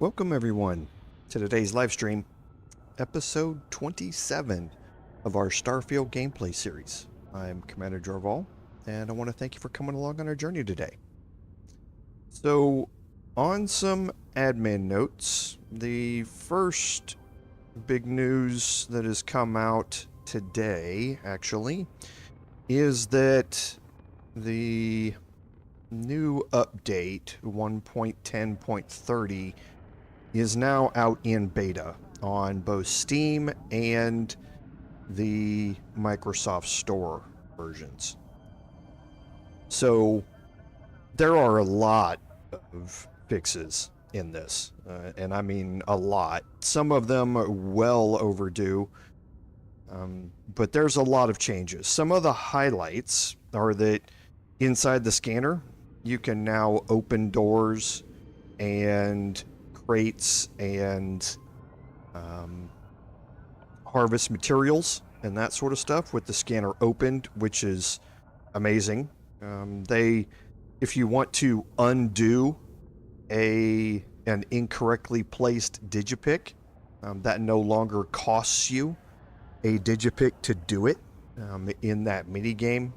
Welcome everyone to today's live stream, episode 27 of our Starfield gameplay series. I'm Commander Jorval, and I want to thank you for coming along on our journey today. So, on some admin notes, the first big news that has come out today, actually, is that the new update 1.10.30 is now out in beta on both Steam and the Microsoft Store versions. So there are a lot of fixes in this, and I mean a lot. Some of them are well overdue, but there's a lot of changes. Some of the highlights are that inside the scanner, you can now open doors and crates and harvest materials and that sort of stuff with the scanner opened, which is amazing. If you want to undo an incorrectly placed digipick, that no longer costs you a digipick to do it in that mini game.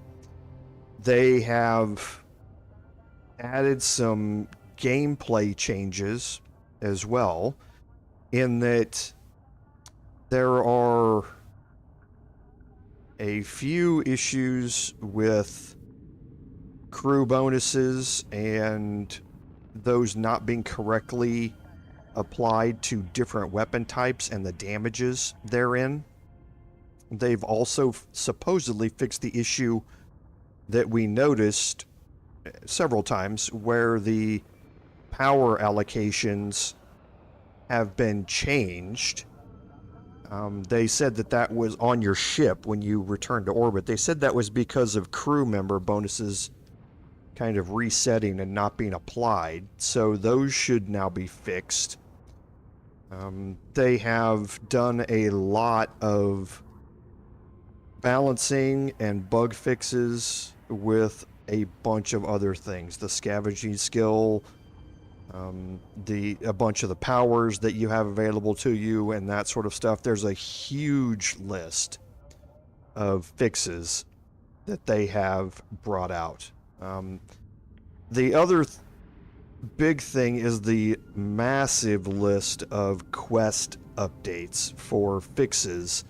They have added some gameplay changes as well, in that there are a few issues with crew bonuses and those not being correctly applied to different weapon types and the damages therein. They've also supposedly fixed the issue that we noticed several times where the power allocations have been changed. They said that was on your ship when you return to orbit. They said that was because of crew member bonuses kind of resetting and not being applied. So those should now be fixed. They have done a lot of balancing and bug fixes with a bunch of other things. The scavenging skill, a bunch of the powers that you have available to you and that sort of stuff. There's a huge list of fixes that they have brought out. The other big thing is the massive list of quest updates for fixes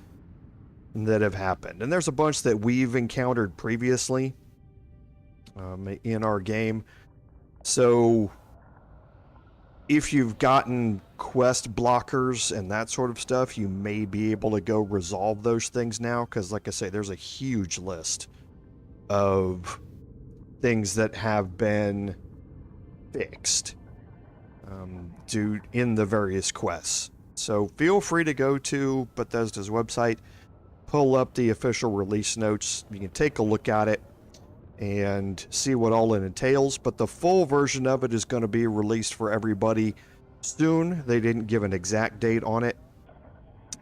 that have happened. And there's a bunch that we've encountered previously in our game. So if you've gotten quest blockers and that sort of stuff, you may be able to go resolve those things now, because like I say, there's a huge list of things that have been fixed in the various quests. So feel free to go to Bethesda's website, pull up the official release notes. You can take a look at it and see what all it entails, but the full version of it is going to be released for everybody soon. They didn't give an exact date on it,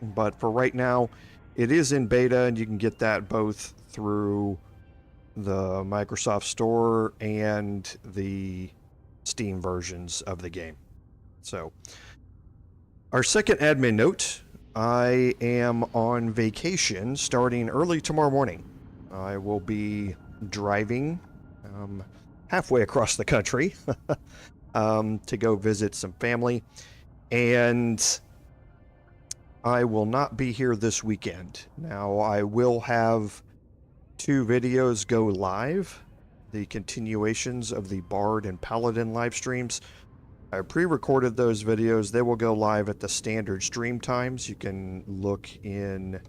but for right now, it is in beta, and you can get that both through the Microsoft Store and the Steam versions of the game. So, our second admin note, I am on vacation starting early tomorrow morning. I will be driving halfway across the country to go visit some family, and I will not be here this weekend. Now, I will have 2 videos go live, the continuations of the Bard and Paladin live streams. I pre-recorded those videos. They will go live at the standard stream times. You can look in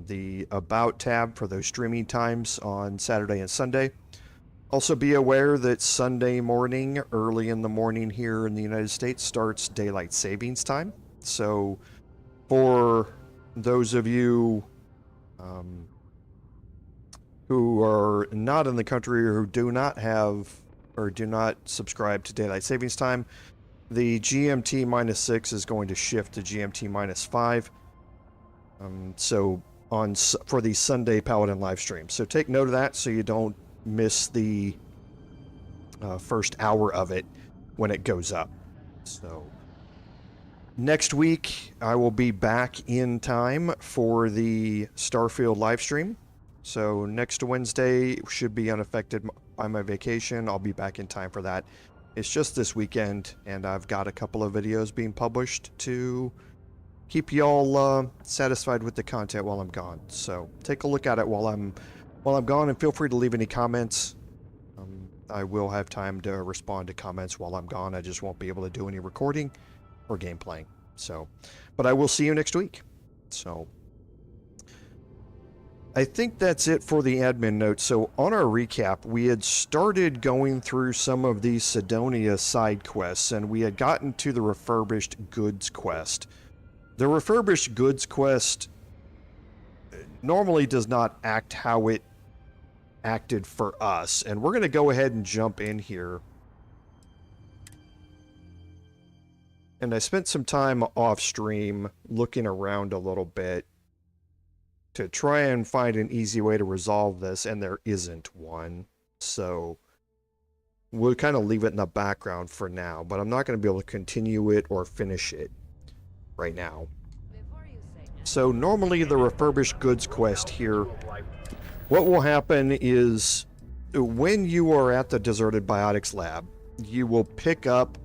the About tab for those streaming times on Saturday and Sunday. Also be aware that Sunday morning, early in the morning here in the United States, starts daylight savings time. So for those of you who are not in the country or who do not have or do not subscribe to daylight savings time, the GMT -6 is going to shift to GMT -5. So for the Sunday Paladin live stream. So take note of that so you don't miss the first hour of it when it goes up. So next week, I will be back in time for the Starfield live stream. So next Wednesday should be unaffected by my vacation. I'll be back in time for that. It's just this weekend, and I've got a couple of videos being published to keep y'all satisfied with the content while I'm gone. So take a look at it while I'm gone, and feel free to leave any comments. I will have time to respond to comments while I'm gone. I just won't be able to do any recording or game playing. So, but I will see you next week. So I think that's it for the admin notes. So on our recap, we had started going through some of these Cydonia Side Quests, and we had gotten to the Refurbished Goods Quest. The Refurbished Goods Quest normally does not act how it acted for us, and we're going to go ahead and jump in here. And I spent some time off stream looking around a little bit to try and find an easy way to resolve this, and there isn't one. So we'll kind of leave it in the background for now, but I'm not going to be able to continue it or finish it right now. So normally the Refurbished Goods Quest here, what will happen is when you are at the Deserted Biotics Lab, you will pick up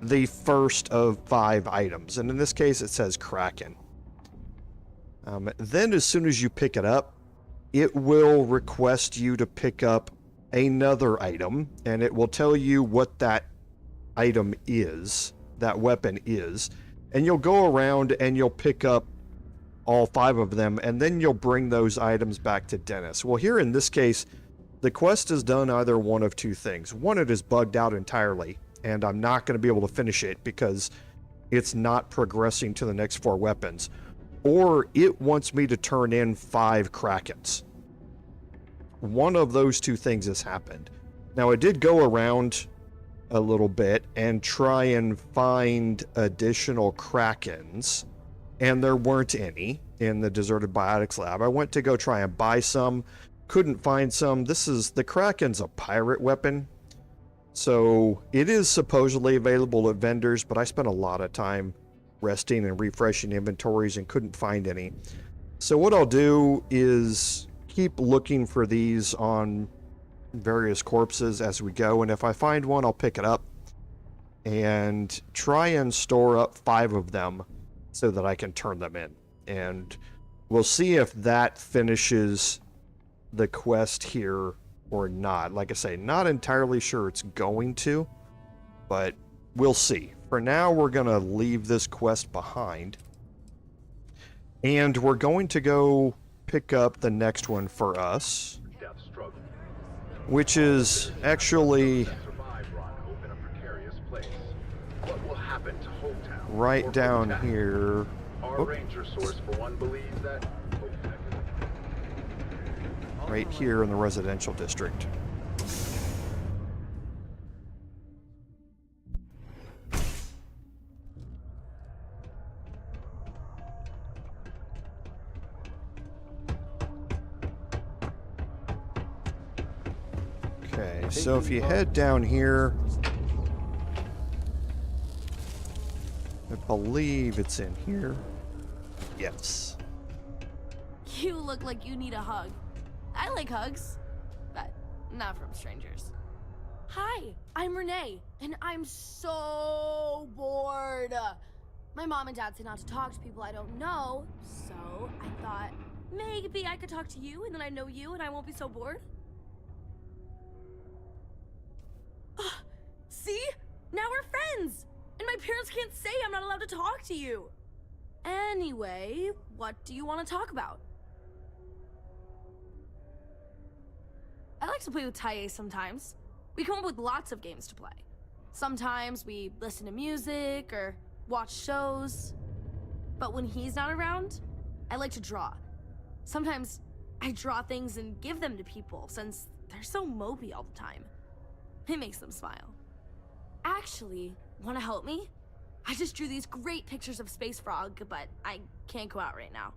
the first of 5 items, and in this case it says Kraken. Then as soon as you pick it up, it will request you to pick up another item, and it will tell you what that item is, that weapon is, and you'll go around and you'll pick up all 5 of them, and then you'll bring those items back to Dennis. Well, here in this case, the quest has done either one of 2 things. One, it is bugged out entirely, and I'm not going to be able to finish it because it's not progressing to the next 4 weapons. Or it wants me to turn in 5 Krakens. One of those 2 things has happened. Now, I did go around a little bit and try and find additional Krakens, and there weren't any in the Deserted Biotics Lab. I went to go try and buy some, couldn't find some. The Kraken's a pirate weapon, so it is supposedly available at vendors, but I spent a lot of time resting and refreshing inventories and couldn't find any. So what I'll do is keep looking for these on various corpses as we go, and if I find one, I'll pick it up and try and store up 5 of them so that I can turn them in. And we'll see if that finishes the quest here or not. Like I say, not entirely sure it's going to, but we'll see. For now, we're going to leave this quest behind, and we're going to go pick up the next one for us, which is actually right down here. Right here in the residential district. Okay, so if you head down here, I believe it's in here. Yes. You look like you need a hug. I like hugs, but not from strangers. Hi, I'm Renee, and I'm so bored. My mom and dad say not to talk to people I don't know, so I thought maybe I could talk to you, and then I know you, and I won't be so bored. See? Now we're friends! And my parents can't say I'm not allowed to talk to you. Anyway, what do you want to talk about? I like to play with Taye sometimes. We come up with lots of games to play. Sometimes we listen to music or watch shows. But when he's not around, I like to draw. Sometimes I draw things and give them to people since they're so mopey all the time. It makes them smile. Actually, want to help me? I just drew these great pictures of Space Frog, but I can't go out right now.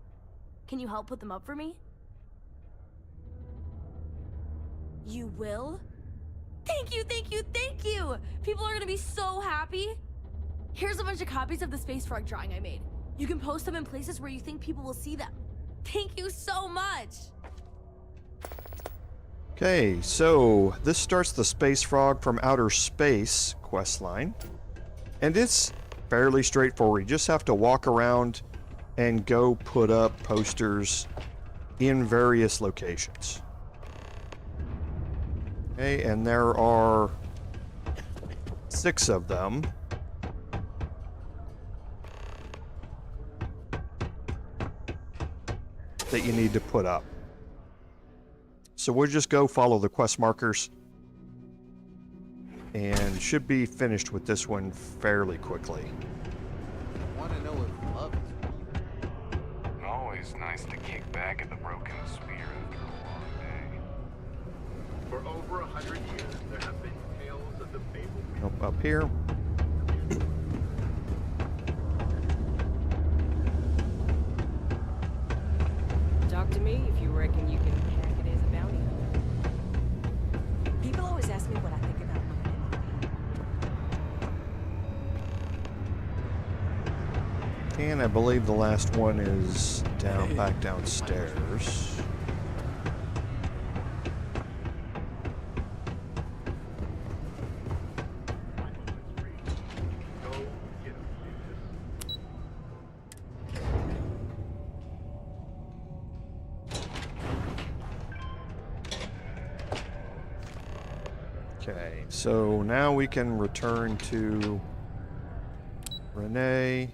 Can you help put them up for me? You will? Thank you, thank you, thank you! People are gonna be so happy. Here's a bunch of copies of the space frog drawing I made. You can post them in places where you think people will see them. Thank you so much! Okay, so this starts the Space Frog from Outer Space questline. And it's fairly straightforward. You just have to walk around and go put up posters in various locations. Okay, and there are 6 of them. That you need to put up. So we'll just go follow the quest markers and should be finished with this one fairly quickly. I want to know if love is real. Always nice to kick back at the broken spear after a long day. For over 100 years, there have been tales of the Babel. Nope, up here. Talk to me if you reckon you can hack it as a bounty hunter. People always ask me what I think about mine. And I believe the last one is down, back downstairs. Okay, so now we can return to Renee.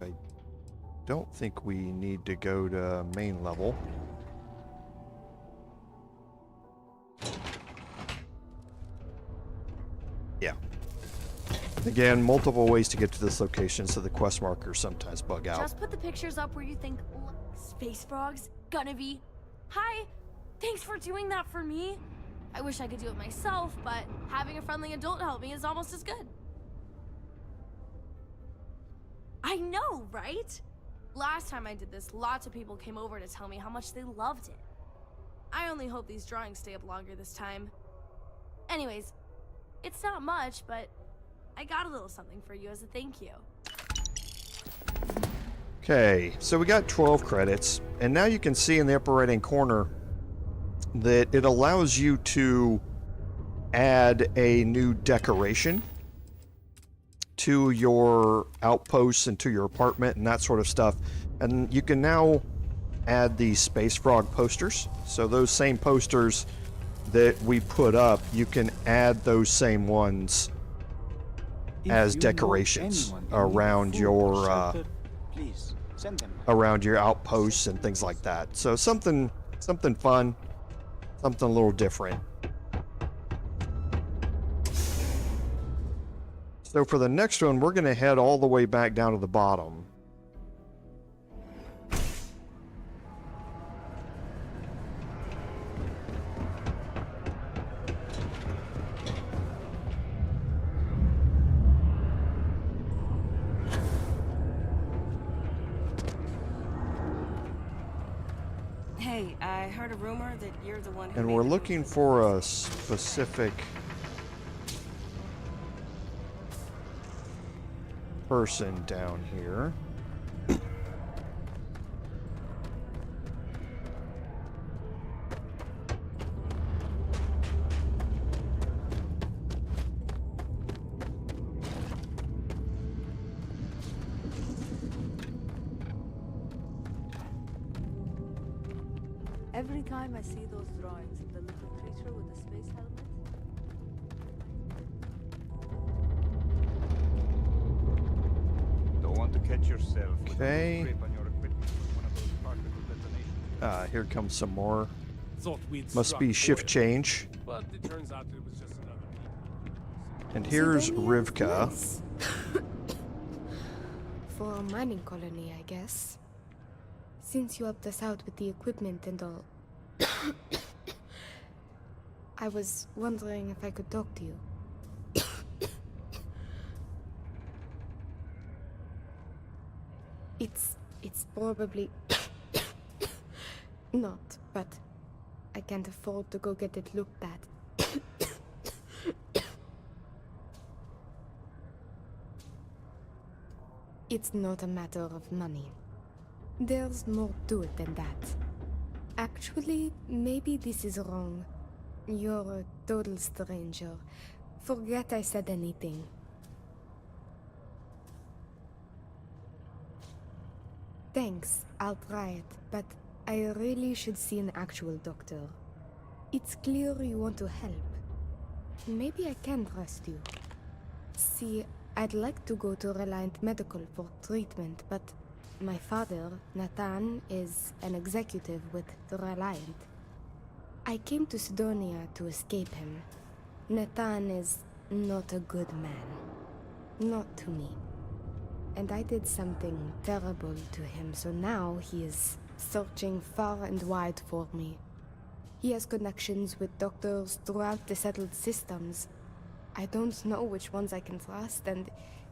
I don't think we need to go to main level. Yeah. Again, multiple ways to get to this location, so the quest markers sometimes bug out. Just put the pictures up where you think space frogs gonna be. Hi, thanks for doing that for me. I wish I could do it myself, but having a friendly adult help me is almost as good. I know, right? Last time I did this, lots of people came over to tell me how much they loved it. I only hope these drawings stay up longer this time. Anyways, it's not much, but I got a little something for you as a thank you. Okay, so we got 12 credits, and now you can see in the upper right-hand corner that it allows you to add a new decoration to your outposts and to your apartment and that sort of stuff. And you can now add the Space Frog posters. So those same posters that we put up, you can add those same ones as decorations around your around your outposts and things like that. So something fun, something a little different. So for the next one, we're going to head all the way back down to the bottom. Hey, I heard a rumor that you're the one who And made we're the looking move for a specific person down here. Every time I see those drawings of the little creature with the space helmet, Don't want to catch yourself. with a Okay. loose grip on your equipment with one of those particle detonations. Here comes some more. Thought we'd Must struck be shift oil, change. but it turns out it was just another people. And here's Cydonia Rivka. is nice. For a mining colony, I guess. Since you helped us out with the equipment and all, I was wondering if I could talk to you. It's probably not, but I can't afford to go get it looked at. It's not a matter of money. There's more to it than that. Actually, maybe this is wrong. You're a total stranger. Forget I said anything. Thanks, I'll try it, but I really should see an actual doctor. It's clear you want to help. Maybe I can trust you. See, I'd like to go to Reliant Medical for treatment, but my father, Nathan, is an executive with the Reliant. I came to Cydonia to escape him. Nathan is not a good man. Not to me. And I did something terrible to him, so now he is searching far and wide for me. He has connections with doctors throughout the settled systems. I don't know which ones I can trust, and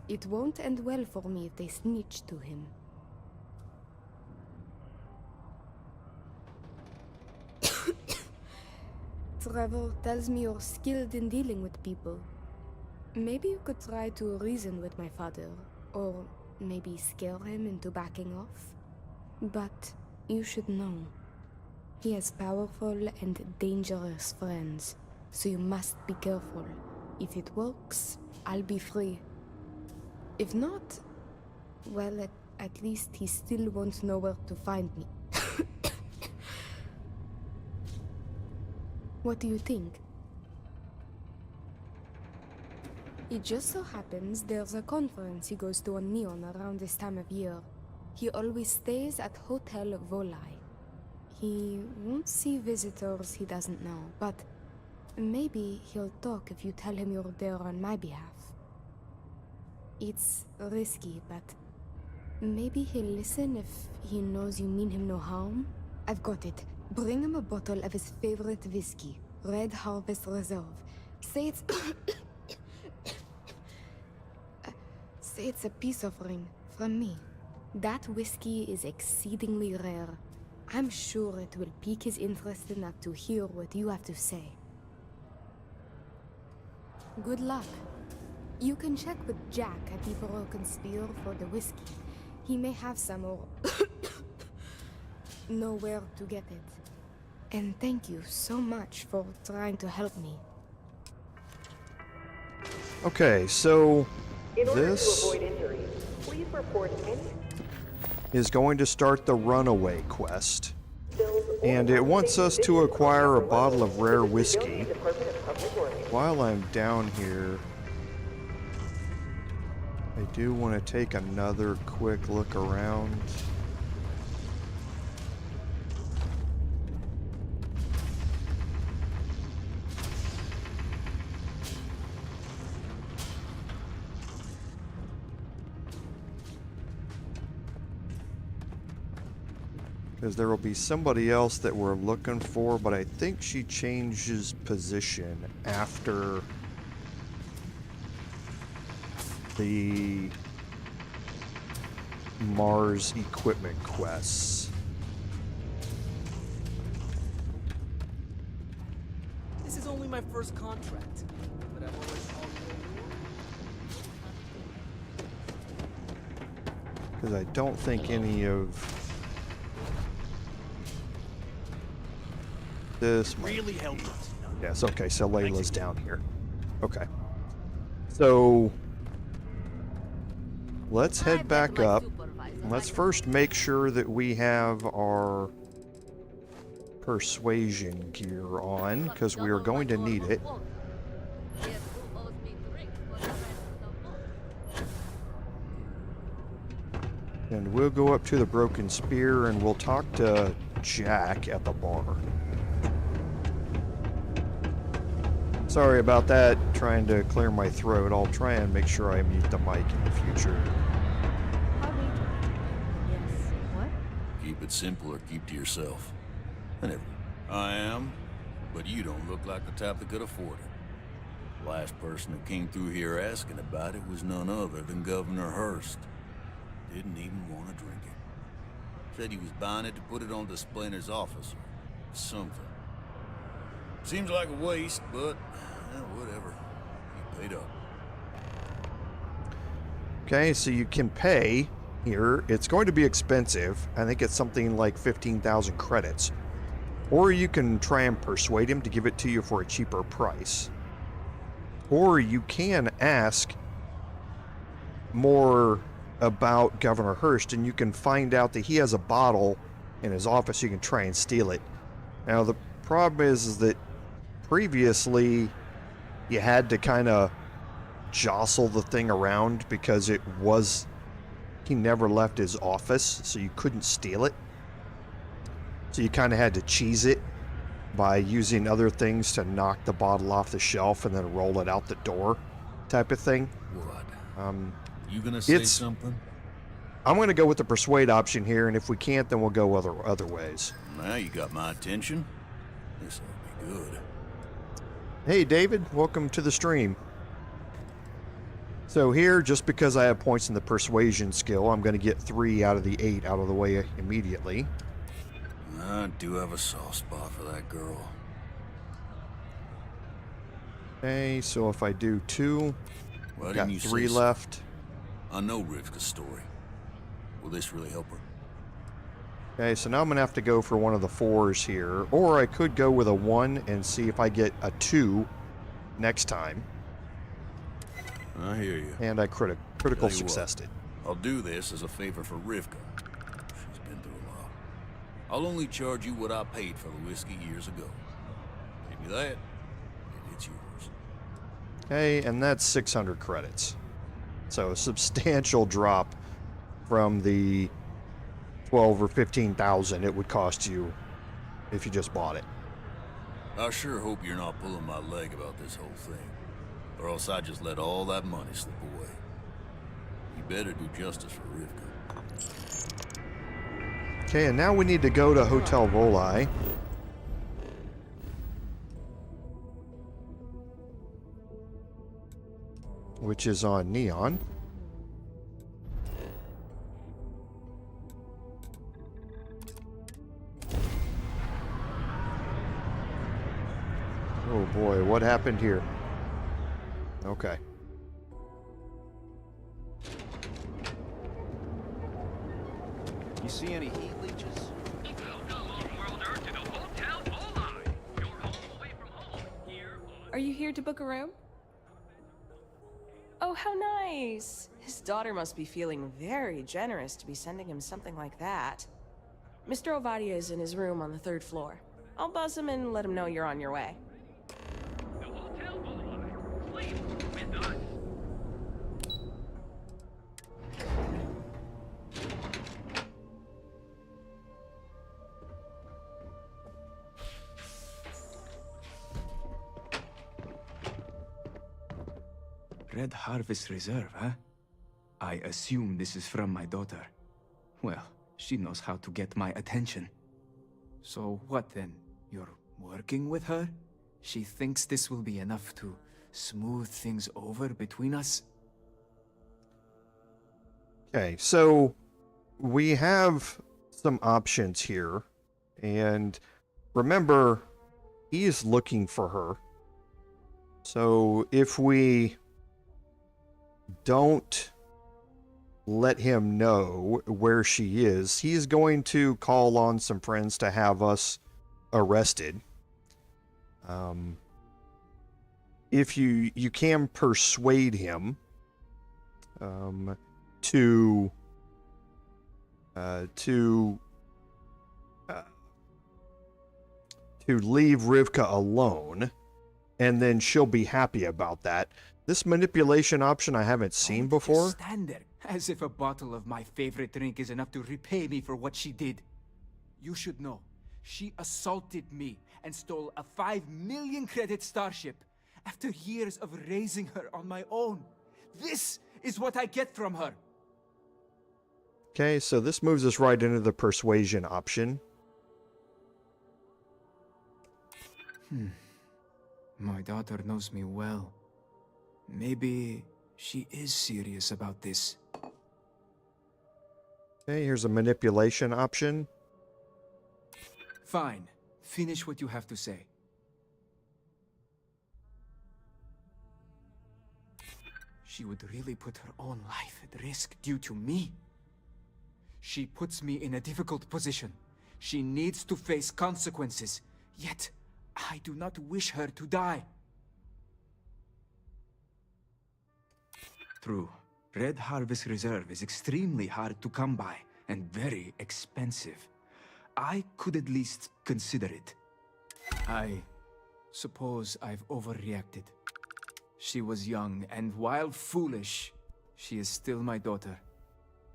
it won't end well for me if they snitch to him. Trevor tells me you're skilled in dealing with people. Maybe you could try to reason with my father, or maybe scare him into backing off. But you should know, he has powerful and dangerous friends, so you must be careful. If it works, I'll be free. If not, well, at least he still won't know where to find me. What do you think? It just so happens there's a conference he goes to on Neon around this time of year. He always stays at Hotel Volai. He won't see visitors he doesn't know, but maybe he'll talk if you tell him you're there on my behalf. It's risky, but maybe he'll listen if he knows you mean him no harm. I've got it. Bring him a bottle of his favorite whiskey, Red Harvest Reserve. Say it's... Say it's a peace offering from me. That whiskey is exceedingly rare. I'm sure it will pique his interest enough to hear what you have to say. Good luck. You can check with Jack at the Broken Spear for the whiskey. He may have some or know where to get it. And thank you so much for trying to help me. Okay, so In order this to avoid injuries, please report any is going to start the Runaway Quest. spills or And it wants us to contamination acquire a on bottle of rare the whiskey. Cydonia Department of Public Works. While I'm down here, I do want to take another quick look around. Because there will be somebody else that we're looking for, but I think she changes position after the Mars equipment quests. This is only my first contract, but I've always called it Because I don't think any of this might really be- helped. Yes, okay, so Layla's down here. Okay. So let's head back up. Let's first make sure that we have our persuasion gear on, because we are going to need it. And we'll go up to the Broken Spear and we'll talk to Jack at the bar. Sorry about that, trying to clear my throat. I'll try and make sure I mute the mic in the future. Yes. What? Keep it simple or keep to yourself. I am, but you don't look like the type that could afford it. Last person who came through here asking about it was none other than Governor Hurst. Didn't even want to drink it. Said he was buying it to put it on display in his office or something. Seems like a waste, but whatever. You paid up. Okay, so you can pay here. It's going to be expensive. I think it's something like 15,000 credits. Or you can try and persuade him to give it to you for a cheaper price. Or you can ask more about Governor Hurst, and you can find out that he has a bottle in his office. You can try and steal it. Now, the problem is that previously you had to kind of jostle the thing around because he never left his office, so you couldn't steal it. So you kind of had to cheese it by using other things to knock the bottle off the shelf and then roll it out the door type of thing. What? You gonna say something? I'm gonna go with the persuade option here, and if we can't, then we'll go other ways. Now you got my attention. This will be good. Hey David, welcome to the stream. So here, just because I have points in the persuasion skill, I'm gonna get 3 out of the 8 out of the way immediately. I do have a soft spot for that girl. Okay, so if I do 2, Why got didn't you 3 say left. So? I know Rivka's story. Will this really help her? Okay, so now I'm gonna have to go for one of the 4s here, or I could go with a 1 and see if I get a 2 next time. I hear you. And I critical successed it. I'll do this as a favor for Rivka. She's been through a lot. I'll only charge you what I paid for the whiskey years ago. Give you that, and it's yours. Okay, and that's 600 credits. So a substantial drop from the 12 or 15,000 it would cost you if you just bought it. I sure hope you're not pulling my leg about this whole thing, or else I just let all that money slip away. You better do justice for Rivka. Okay, and now we need to go to Hotel Volai. Which is on Neon. Oh boy, what happened here? Okay. You see any heat leeches? Are you here to book a room? Oh, how nice. His daughter must be feeling very generous to be sending him something like that. Mr. Ovadia is in his room on the 3rd floor. I'll buzz him and let him know you're on your way. Red Harvest Reserve, huh? I assume this is from my daughter. Well, she knows how to get my attention. So what then? You're working with her? She thinks this will be enough to smooth things over between us? Okay, so we have some options here. And remember, he is looking for her. So if we don't let him know where she is, he's going to call on some friends to have us arrested. If you can persuade him to leave Rivka alone, and then she'll be happy about that. This manipulation option I haven't seen before. Stand there, as if a bottle of my favorite drink is enough to repay me for what she did. You should know, she assaulted me and stole a 5 million credit starship after years of raising her on my own. This is what I get from her. Okay, so this moves us right into the persuasion option. My daughter knows me well. Maybe she is serious about this. Okay, here's a manipulation option. Fine. Finish what you have to say. she would really put her own life at risk due to me. She puts me in a difficult position. She needs to face consequences, yet I do not wish her to die. True. Red Harvest Reserve is extremely hard to come by and very expensive. I could at least consider it. I suppose I've overreacted. She was young, and while foolish, she is still my daughter.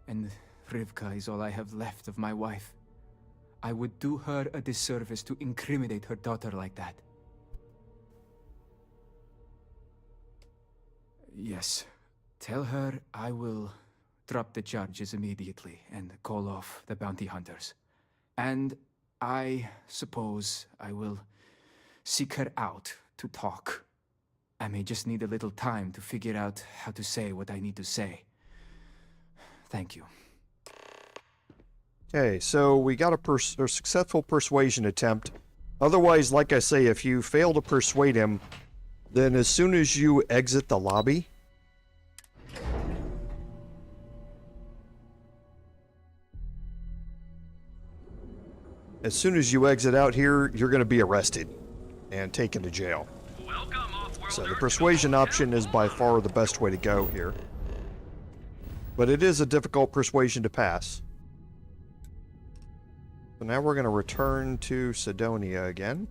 And Rivka is all I have left of my wife. I would do her a disservice to incriminate her daughter like that. Yes. Tell her I will drop the charges immediately and call off the bounty hunters. And I suppose I will seek her out to talk. I may just need a little time to figure out how to say what I need to say. Thank you. Okay, so we got a successful persuasion attempt. Otherwise, like I say, if you fail to persuade him, then as soon as you exit the lobby, out here, you're going to be arrested and taken to jail. So the persuasion option is by far the best way to go here. But it is a difficult persuasion to pass. So now we're going to return to Cydonia again.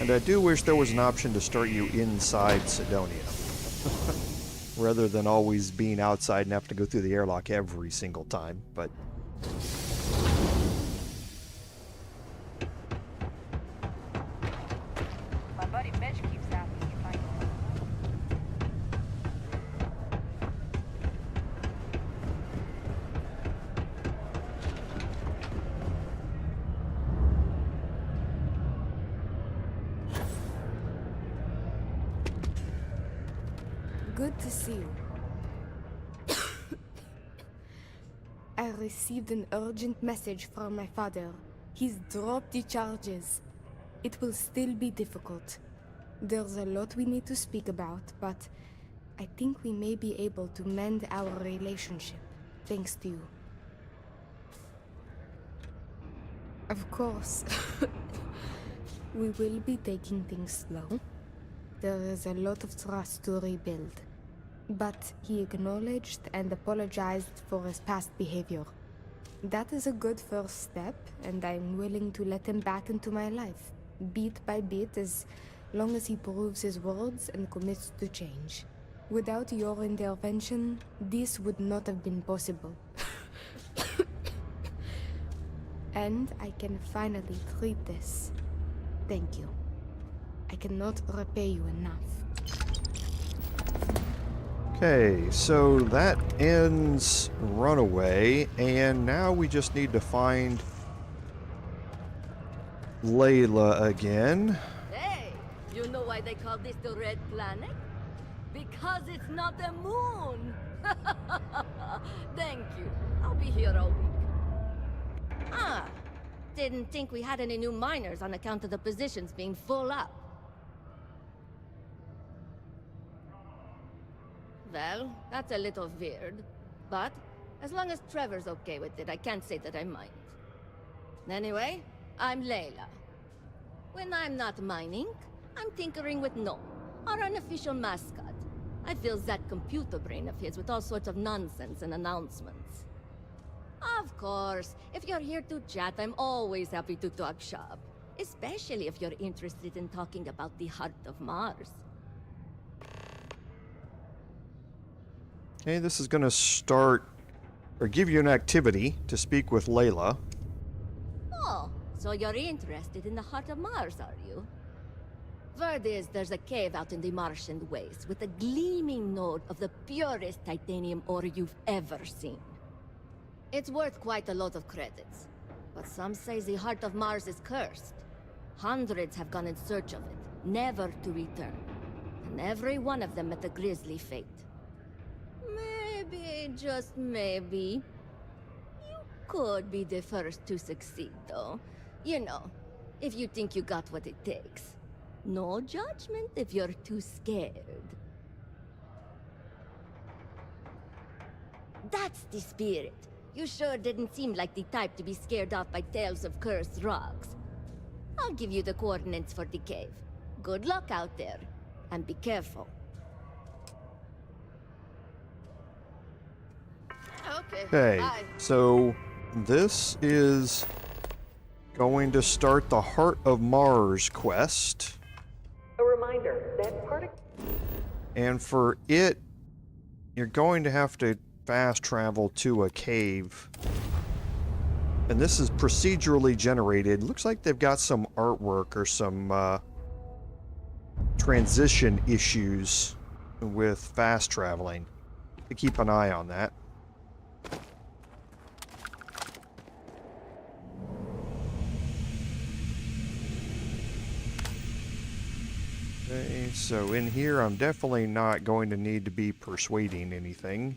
And I do wish there was an option to start you inside Cydonia, rather than always being outside and have to go through the airlock every single time, but... My buddy Mitch keeps asking if I know. Good to see you. I received an urgent message from my father. He's dropped the charges. It will still be difficult. There's a lot we need to speak about, but I think we may be able to mend our relationship, thanks to you. Of course. We will be taking things slow. There is a lot of trust to rebuild. But he acknowledged and apologized for his past behavior. That is a good first step, and I'm willing to let him back into my life, bit by bit, as long as he proves his words and commits to change. Without your intervention, this would not have been possible. And I can finally treat this. Thank you. I cannot repay you enough. Okay, so that ends Runaway, and now we just need to find Layla again. Hey, you know why they call this the Red Planet? Because it's not a moon! Thank you. I'll be here all week. Ah, didn't think we had any new miners on account of the positions being full up. Well, that's a little weird, but as long as Trevor's okay with it, I can't say that I mind. Anyway, I'm Layla. When I'm not mining, I'm tinkering with Gnome, our unofficial mascot. I fill that computer brain of his with all sorts of nonsense and announcements. Of course, if you're here to chat, I'm always happy to talk shop. Especially if you're interested in talking about the heart of Mars. Okay, this is going to start, or give you an activity to speak with Layla. Oh, so you're interested in the heart of Mars, are you? Word is there's a cave out in the Martian waste with a gleaming node of the purest titanium ore you've ever seen. It's worth quite a lot of credits. But some say the Heart of Mars is cursed. Hundreds have gone in search of it, never to return. And every one of them met a grisly fate. Maybe, just maybe, you could be the first to succeed, though. You know, if you think you got what it takes. No judgment if you're too scared. That's the spirit. You sure didn't seem like the type to be scared off by tales of cursed rocks. I'll give you the coordinates for the cave. Good luck out there, and be careful. Okay, so this is going to start the Heart of Mars quest. A reminder that And for it, you're going to have to fast travel to a cave. And this is procedurally generated. Looks like they've got some artwork or some transition issues with fast traveling. To keep an eye on that. Okay, so in here I'm definitely not going to need to be persuading anything.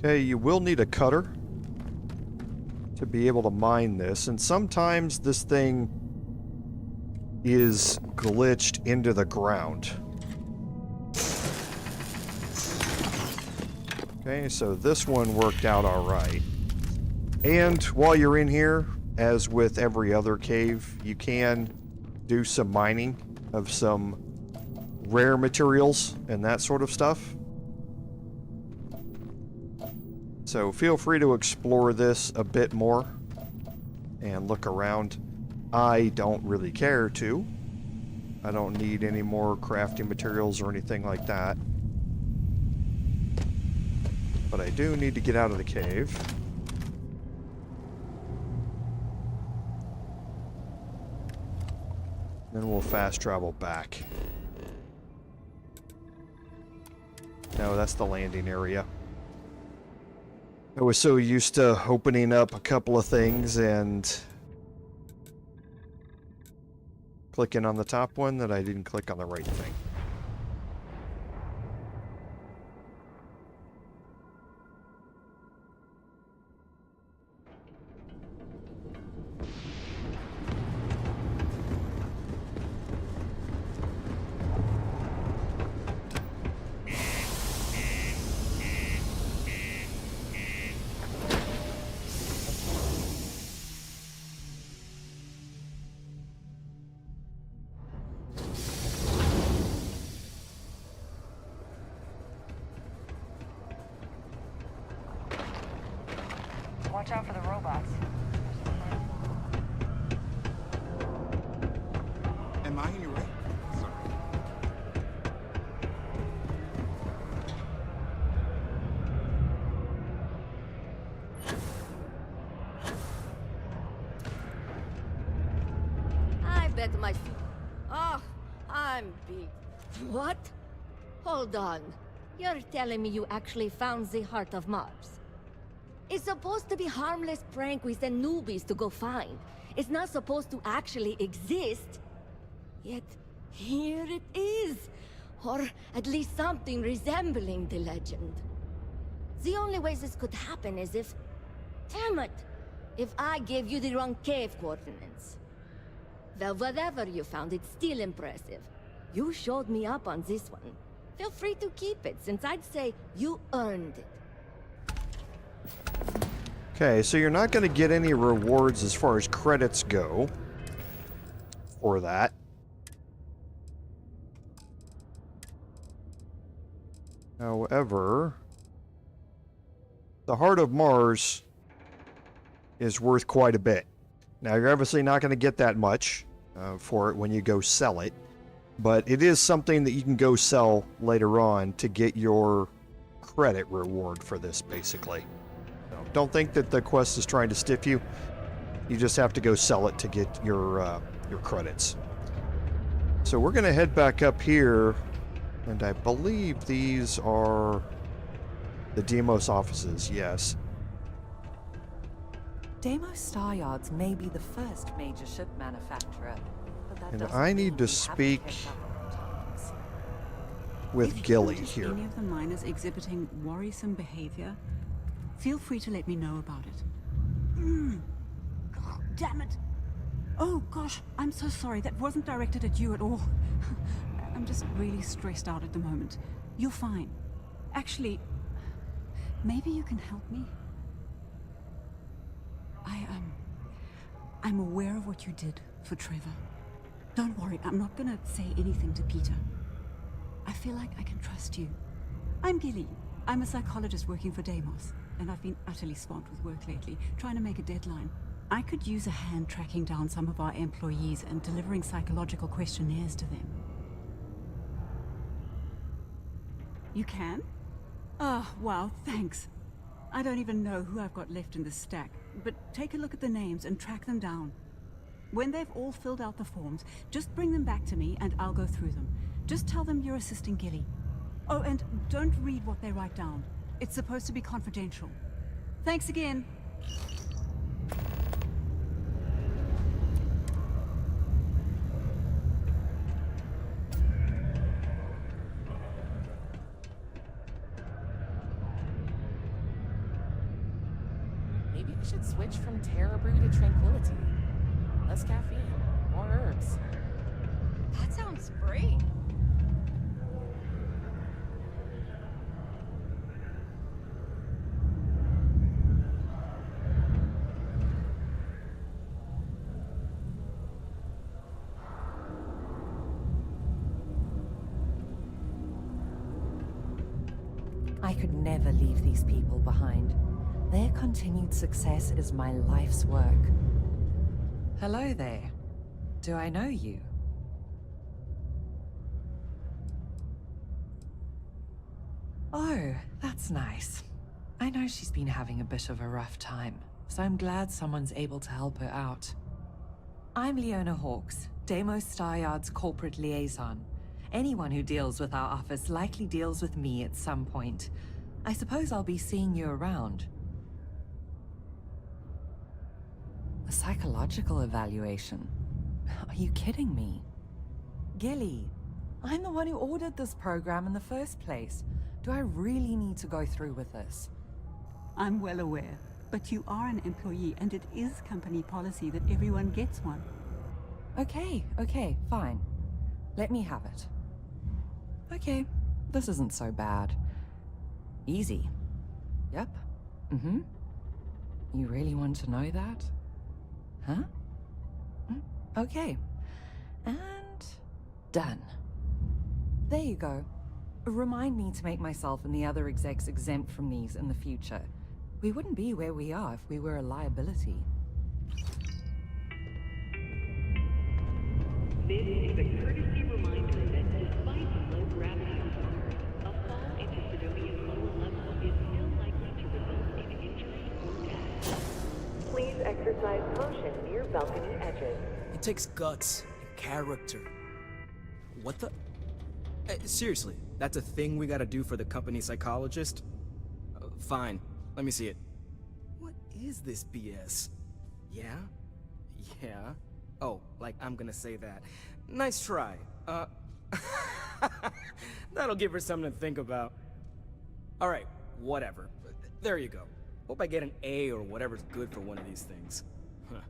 Okay, you will need a cutter to be able to mine this, and sometimes this thing is glitched into the ground. Okay, so this one worked out alright. And while you're in here, as with every other cave, you can do some mining of some rare materials and that sort of stuff. So feel free to explore this a bit more and look around. I don't really care to. I don't need any more crafting materials or anything like that. But I do need to get out of the cave. Then we'll fast travel back. No, that's the landing area. I was so used to opening up a couple of things and clicking on the top one that I didn't click on the right thing. Watch out for the robots. Am I in your way? Sorry. I bet my... Oh, I'm beat. What? Hold on. You're telling me you actually found the Heart of Mars? It's supposed to be a harmless prank we send newbies to go find. It's not supposed to actually exist. Yet, here it is. Or at least something resembling the legend. The only way this could happen is if... Damn it! If I gave you the wrong cave coordinates. Well, whatever you found, it's still impressive. You showed me up on this one. Feel free to keep it, since I'd say you earned it. Okay, so you're not going to get any rewards as far as credits go for that. However, the Heart of Mars is worth quite a bit. Now, you're obviously not going to get that much for it when you go sell it. But it is something that you can go sell later on to get your credit reward for this, basically. So don't think that the quest is trying to stiff you. You just have to go sell it to get your credits. So we're going to head back up here, and I believe these are the Deimos offices, yes. Deimos Star Yards may be the first major ship manufacturer, but that And doesn't I mean need to we haven't speak kept up on times. with Gilly If here. any of the miners exhibiting worrisome behavior, feel free to let me know about it. God damn it! Oh gosh, I'm so sorry. That wasn't directed at you at all. I'm just really stressed out at the moment. You're fine. Actually, maybe you can help me. I'm aware of what you did for Trevor. Don't worry, I'm not gonna say anything to Peter. I feel like I can trust you. I'm Gilly. I'm a psychologist working for Deimos, and I've been utterly swamped with work lately, trying to make a deadline. I could use a hand tracking down some of our employees and delivering psychological questionnaires to them. You can? Oh, wow, thanks. I don't even know who I've got left in this stack, but take a look at the names and track them down. When they've all filled out the forms, just bring them back to me and I'll go through them. Just tell them you're assisting Gilly. Oh, and don't read what they write down. It's supposed to be confidential. Thanks again. Maybe we should switch from Terror Brew to Tranquility. Less caffeine, more herbs. That sounds great. I could never leave these people behind. Their continued success is my life's work. Hello there. Do I know you? Oh, that's nice. I know she's been having a bit of a rough time, so I'm glad someone's able to help her out. I'm Leona Hawkes, Deimos Star Yard's corporate liaison. Anyone who deals with our office likely deals with me at some point. I suppose I'll be seeing you around. A psychological evaluation? Are you kidding me? Gilly, I'm the one who ordered this program in the first place. Do I really need to go through with this? I'm well aware, but you are an employee and it is company policy that everyone gets one. Okay, fine. Let me have it. Okay, this isn't so bad. Easy. Yep. You really want to know that? Huh? Okay. And done. There you go. Remind me to make myself and the other execs exempt from these in the future. We wouldn't be where we are if we were a liability. This is a courtesy reminder that despite the low gravity reserve, a fall into Cydonia's lower level is still likely to result in injury or death. Please exercise caution near balcony edges. It takes guts and character. What the? Seriously, that's a thing we gotta do for the company psychologist? Fine, let me see it. What is this BS? Yeah? Yeah? Oh, like I'm gonna say that. Nice try. That'll give her something to think about. Alright, whatever. There you go. Hope I get an A or whatever's good for one of these things. Huh.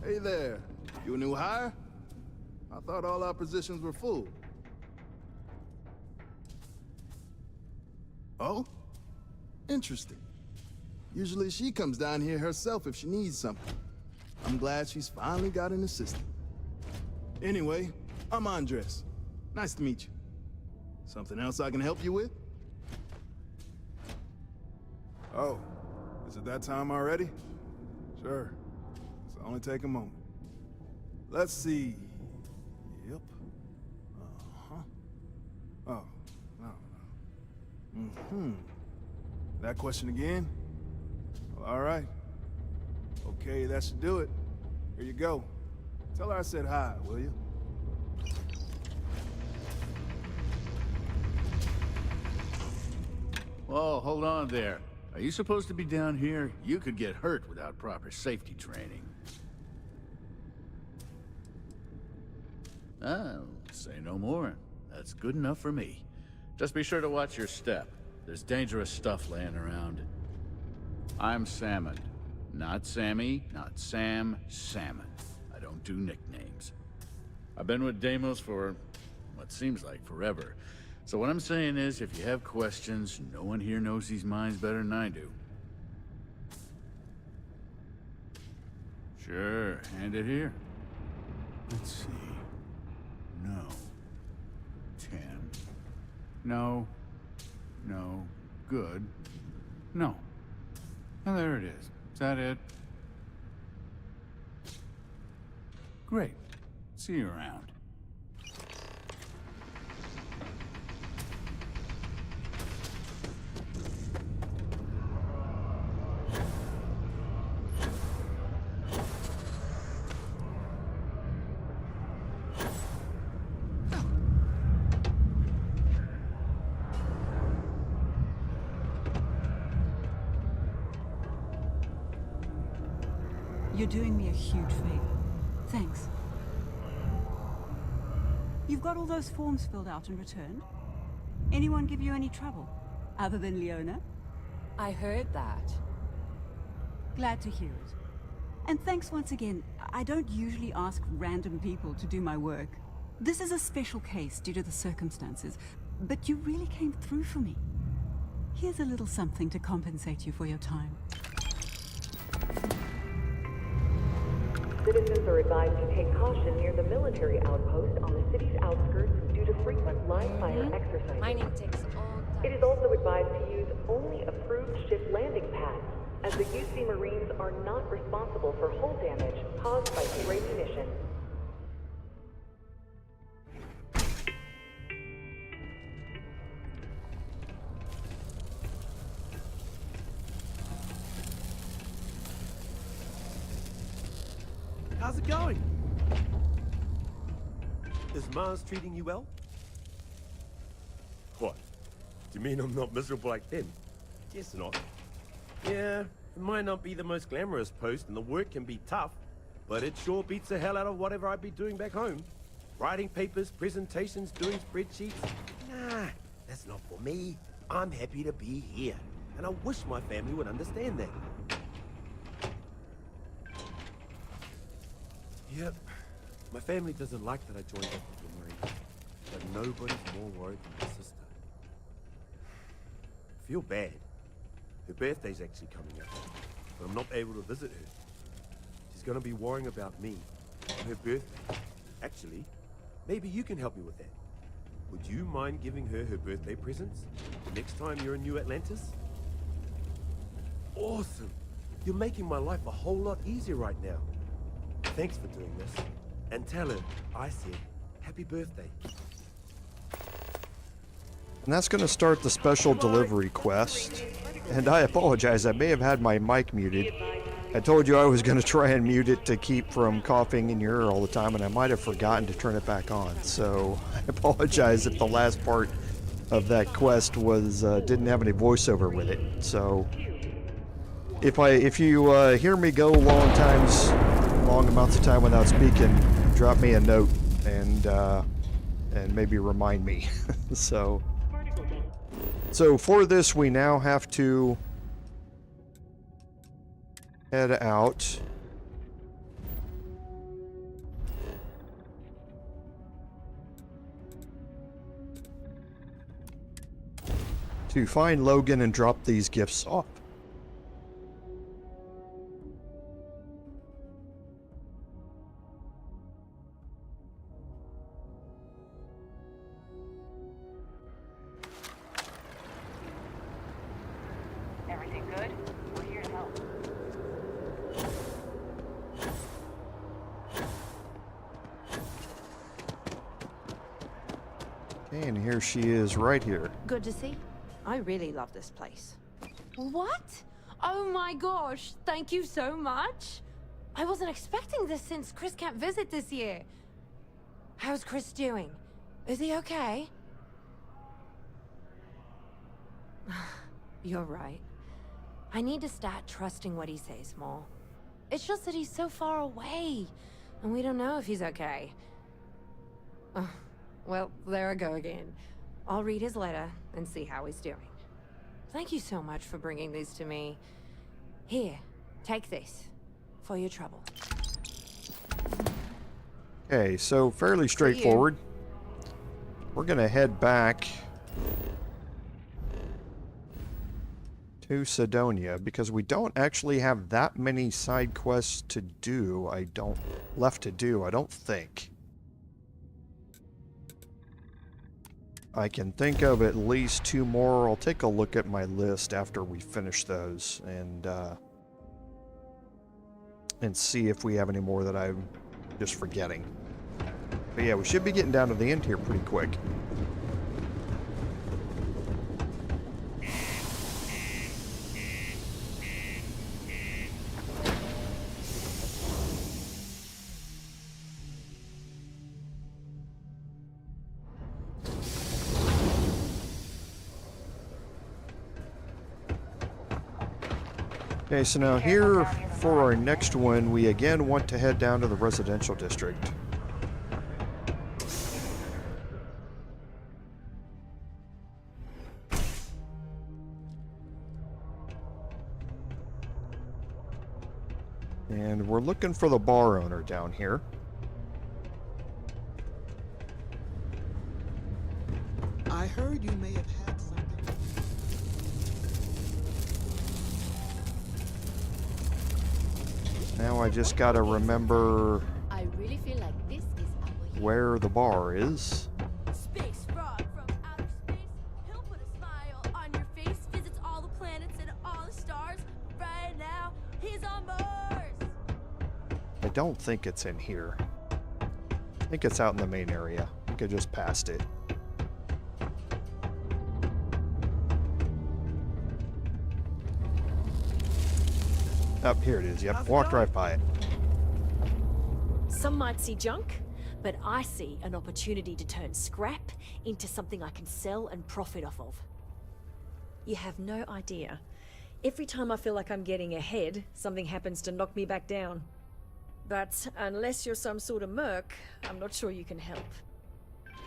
Hey there. You a new hire? I thought all our positions were full. Oh? Interesting. Usually she comes down here herself if she needs something. I'm glad she's finally got an assistant. Anyway, I'm Andres. Nice to meet you. Something else I can help you with? Oh, is it that time already? Sure. It'll only take a moment. Let's see. Yep. Uh-huh. Oh, no. Mm-hmm. That question again? Well, all right. Okay, that should do it. Here you go. Tell her I said hi, will you? Whoa, hold on there. Are you supposed to be down here? You could get hurt without proper safety training. Oh, say no more. That's good enough for me. Just be sure to watch your step. There's dangerous stuff laying around. I'm Salmon. Not Sammy, not Sam, Salmon. I don't do nicknames. I've been with Deimos for what seems like forever. So what I'm saying is, if you have questions, no one here knows these mines better than I do. Sure, hand it here. Let's see. No. 10. No. No. Good. No. Oh, there it is. Is that it? Great. See you around. You're doing me a huge favor. Thanks. You've got all those forms filled out and returned? Anyone give you any trouble? Other than Leona? I heard that. Glad to hear it. And thanks once again. I don't usually ask random people to do my work. This is a special case due to the circumstances, but you really came through for me. Here's a little something to compensate you for your time. Citizens are advised to take caution near the military outpost on the city's outskirts due to frequent live-fire exercises. Mining takes all time. It is also advised to use only approved ship landing pads, as the UC Marines are not responsible for hull damage caused by stray munitions. How's it going? Is Mars treating you well? What? Do you mean I'm not miserable like them? Guess not. Yeah, it might not be the most glamorous post and the work can be tough, but it sure beats the hell out of whatever I'd be doing back home. Writing papers, presentations, doing spreadsheets. Nah, that's not for me. I'm happy to be here, and I wish my family would understand that. Yep. My family doesn't like that I joined up with the Marines, but nobody's more worried than my sister. I feel bad. Her birthday's actually coming up, but I'm not able to visit her. She's gonna be worrying about me on her birthday. Actually, maybe you can help me with that. Would you mind giving her her birthday presents next time you're in New Atlantis? Awesome! You're making my life a whole lot easier right now. Thanks for doing this. And tell her I said happy birthday. And that's going to start the special delivery quest. And I apologize, I may have had my mic muted. I told you I was going to try and mute it to keep from coughing in your ear all the time, and I might have forgotten to turn it back on. So I apologize if the last part of that quest was didn't have any voiceover with it. So if you hear me go long amounts of time without speaking, drop me a note and maybe remind me. So for this, we now have to head out to find Logan and drop these gifts off. Everything good? Okay, and here she is right here. Good to see. I really love this place. What? Oh my gosh, thank you so much. I wasn't expecting this since Chris can't visit this year. How's Chris doing? Is he okay? You're right. I need to start trusting what he says more. It's just that he's so far away, and we don't know if he's okay. Well, there I go again. I'll read his letter and see how he's doing. Thank you so much for bringing these to me. Here, take this for your trouble. Okay, so fairly straightforward. We're gonna head back to Cydonia because we don't actually have that many side quests to do. I don't think. I can think of at least 2 more. I'll take a look at my list after we finish those and see if we have any more that I'm just forgetting. But yeah, we should be getting down to the end here pretty quick. Okay, so now here for our next one, we again want to head down to the residential district. And we're looking for the bar owner down here. I heard you may have had something. Now I just gotta remember I really feel like this is our where the bar is. Space frog from outer space. He'll put a smile on your face. Visits all the planets and all the stars. Right now, he's on Mars. I don't think it's in here. I think it's out in the main area. I think I just passed it. Up here it is. Yep, walked right by it. Some might see junk, but I see an opportunity to turn scrap into something I can sell and profit off of. You have no idea. Every time I feel like I'm getting ahead, something happens to knock me back down. But unless you're some sort of merc, I'm not sure you can help.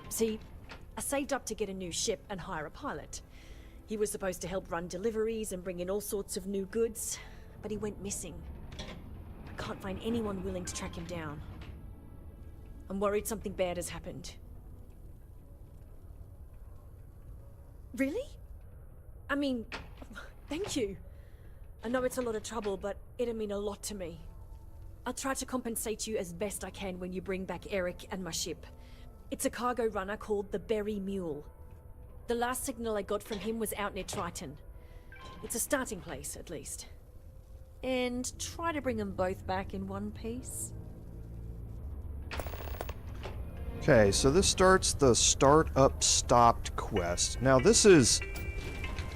See, I saved up to get a new ship and hire a pilot. He was supposed to help run deliveries and bring in all sorts of new goods, but he went missing. I can't find anyone willing to track him down. I'm worried something bad has happened. Really? I mean, thank you. I know it's a lot of trouble, but it'll mean a lot to me. I'll try to compensate you as best I can when you bring back Eric and my ship. It's a cargo runner called the Berry Mule. The last signal I got from him was out near Triton. It's a starting place, at least. And try to bring them both back in one piece. Okay, so this starts the Startup Stopped quest. Now this is...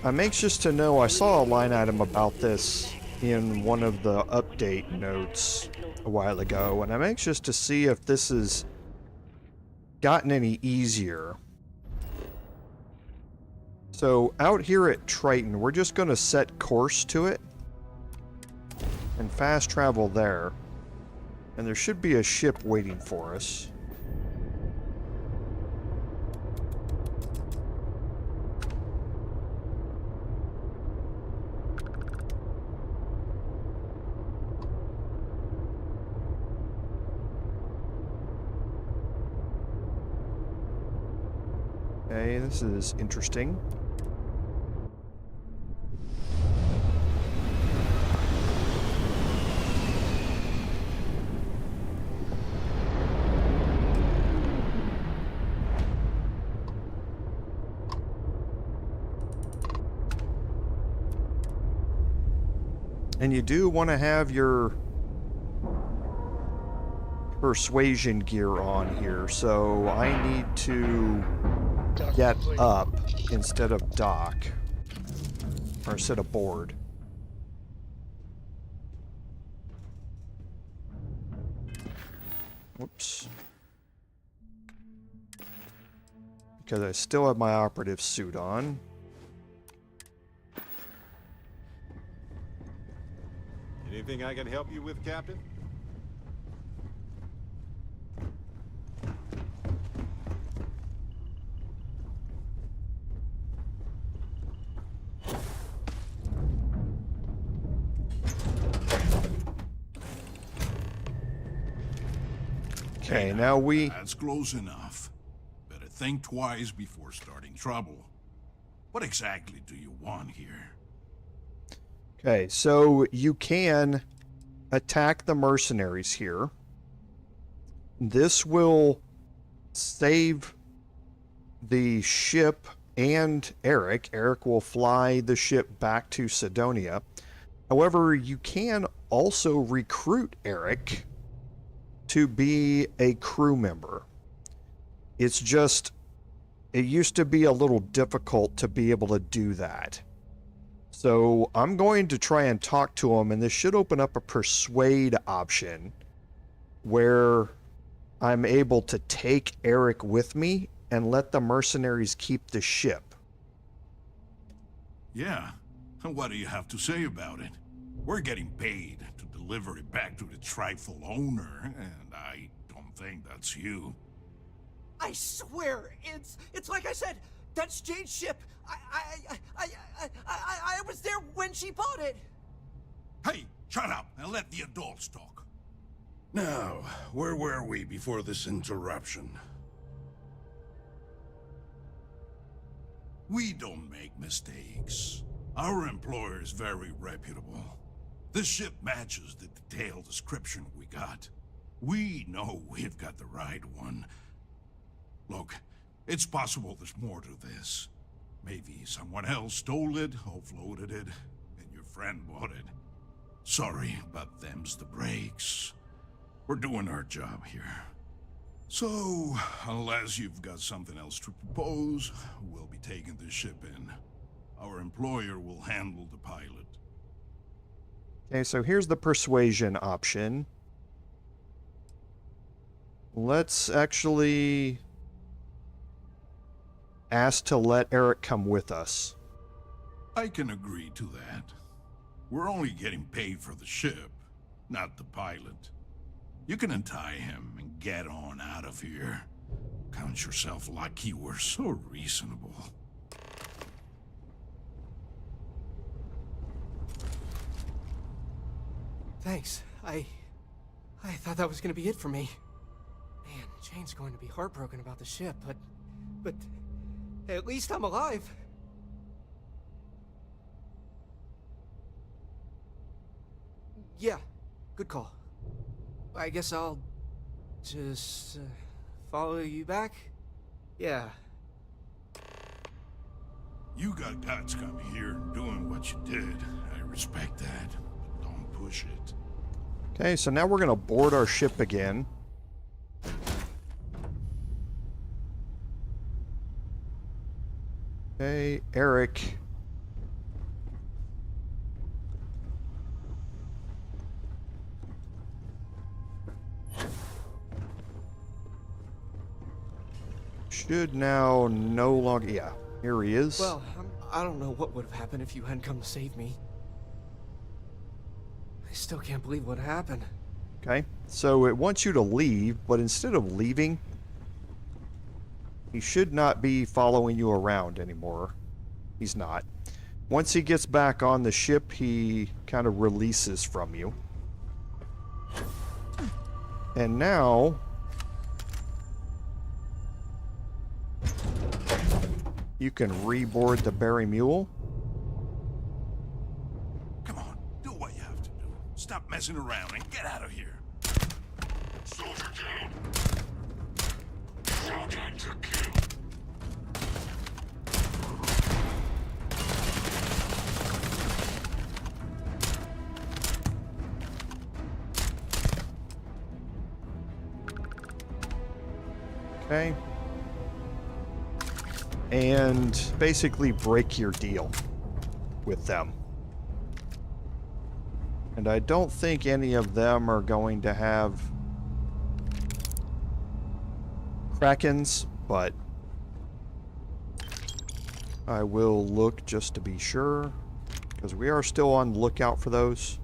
I'm anxious to know, I saw a line item about this in one of the update notes a while ago, and I'm anxious to see if this has gotten any easier. So out here at Triton, we're just going to set course to it and fast travel there. And there should be a ship waiting for us. Okay, this is interesting. And you do want to have your persuasion gear on here, so I need to get up instead of dock. Or instead of board. Whoops. Because I still have my operative suit on. Anything I can help you with, Captain? Okay, now we... That's close enough. Better think twice before starting trouble. What exactly do you want here? Okay, so you can attack the mercenaries here. This will save the ship and Eric. Eric will fly the ship back to Cydonia. However, you can also recruit Eric to be a crew member. It's just, it used to be a little difficult to be able to do that. So I'm going to try and talk to him, and this should open up a persuade option where I'm able to take Eric with me and let the mercenaries keep the ship. Yeah, and what do you have to say about it? We're getting paid to deliver it back to the trifle owner, and I don't think that's you. I swear, it's like I said, that's Jane's ship. I was there when she bought it. Hey, shut up and let the adults talk. Now, where were we before this interruption? We don't make mistakes. Our employer is very reputable. This ship matches the detailed description we got. We know we've got the right one. Look, it's possible there's more to this. Maybe someone else stole it, offloaded it, and your friend bought it. Sorry, but them's the breaks. We're doing our job here. So, unless you've got something else to propose, we'll be taking this ship in. Our employer will handle the pilot. Okay, so here's the persuasion option. Let's actually ask to let Eric come with us. I can agree to that. We're only getting paid for the ship, not the pilot. You can untie him and get on out of here. Count yourself lucky we're so reasonable. Thanks. I thought that was gonna be it for me. Man, Jane's going to be heartbroken about the ship, but at least I'm alive. Yeah, good call. I guess I'll just follow you back? Yeah. You got guts coming here and doing what you did. I respect that, but don't push it. Okay, so now we're going to board our ship again. Okay, Eric. Should now no longer... Yeah, here he is. Well, I don't know what would have happened if you hadn't come to save me. I still can't believe what happened. Okay, so it wants you to leave, but instead of leaving, he should not be following you around anymore. He's not. Once he gets back on the ship, he kind of releases from you. And now... you can reboard the Berry Mule. Come on, do what you have to do. Stop messing around and get out of here. Soldier down. Soldier to kill. Okay. and basically break your deal with them. And I don't think any of them are going to have Krakens, but I will look just to be sure, because we are still on the lookout for those.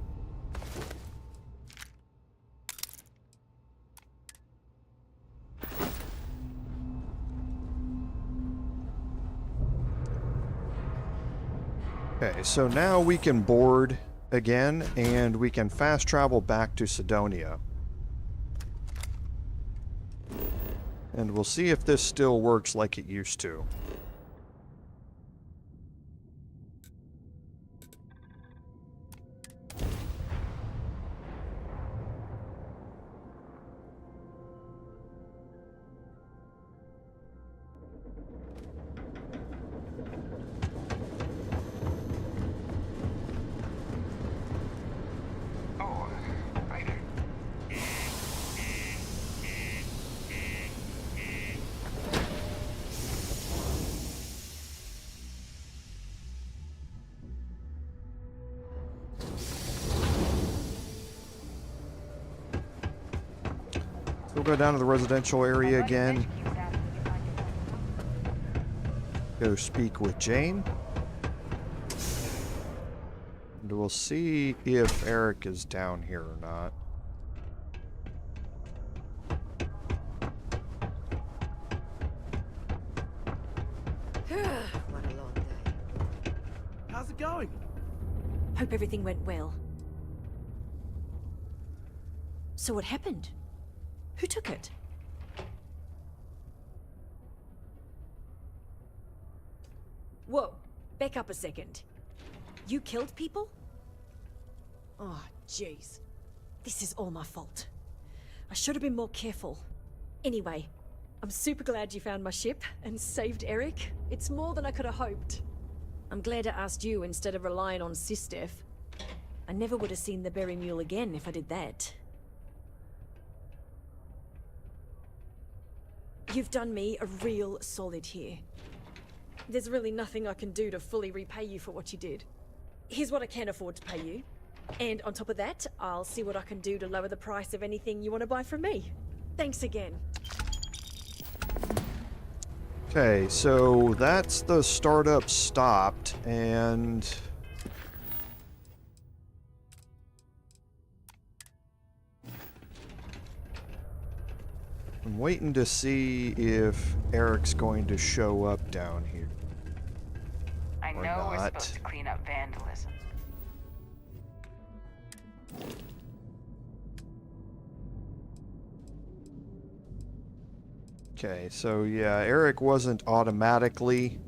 Okay, so now we can board again, and we can fast travel back to Cydonia. And we'll see if this still works like it used to. We'll go down to the residential area again. Go speak with Jane. And we'll see if Eric is down here or not. What a long day. How's it going? Hope everything went well. So what happened? Who took it? Whoa, back up a second. You killed people? Oh, jeez. This is all my fault. I should have been more careful. Anyway, I'm super glad you found my ship and saved Eric. It's more than I could have hoped. I'm glad I asked you instead of relying on Sistef. I never would have seen the Berry Mule again if I did that. You've done me a real solid here. There's really nothing I can do to fully repay you for what you did. Here's what I can afford to pay you. And on top of that, I'll see what I can do to lower the price of anything you want to buy from me. Thanks again. Okay, so that's the startup stopped, and I'm waiting to see if Eric's going to show up down here. I know we're supposed to clean up vandalism. Okay, so yeah, Eric wasn't automatically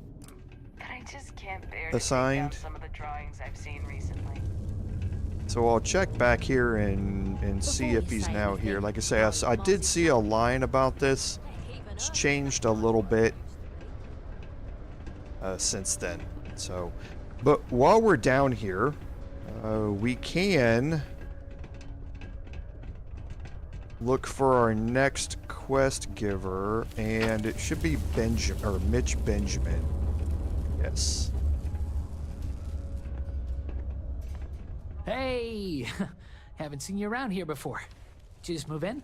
But I just can't bear to assigned. take down some of the drawings I've seen recently. So I'll check back here and see if he's now here. Like I say, I did see a line about this. It's changed a little bit since then. So, but while we're down here, we can look for our next quest giver, and it should be Benjamin or Mitch Benjamin. Yes. Hey! Haven't seen you around here before. Did you just move in?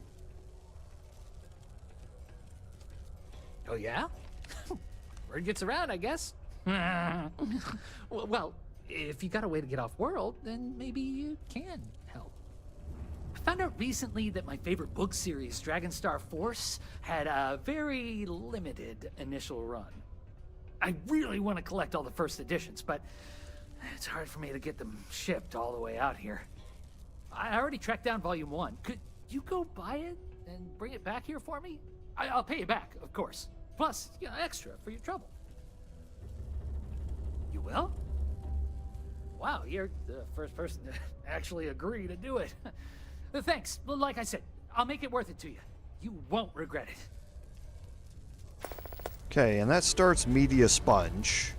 Oh, yeah? Word gets around, I guess. Well, if you got a way to get off world, then maybe you can help. I found out recently that my favorite book series, Dragonstar Force, had a very limited initial run. I really want to collect all the first editions, but it's hard for me to get them shipped all the way out here. I already tracked down Volume 1. Could you go buy it and bring it back here for me? I'll pay you back, of course. Plus, you know, extra for your trouble. You will? Wow, you're the first person to actually agree to do it. Thanks. Like I said, I'll make it worth it to you. You won't regret it. Okay, and that starts Media Sponge.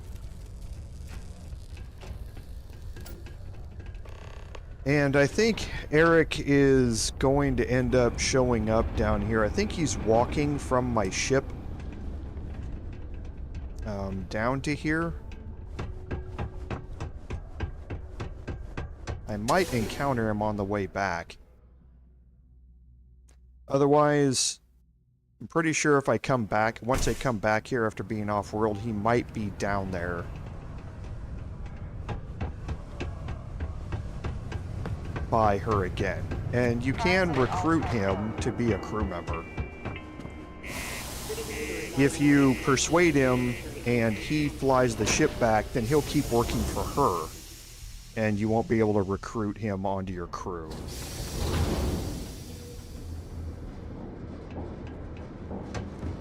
And I think Eric is going to end up showing up down here. I think he's walking from my ship. down to here. I might encounter him on the way back. Otherwise, I'm pretty sure if I come back, once I come back here after being off-world, he might be down there. By her again. And you can recruit him to be a crew member. If you persuade him and he flies the ship back, then he'll keep working for her. And you won't be able to recruit him onto your crew.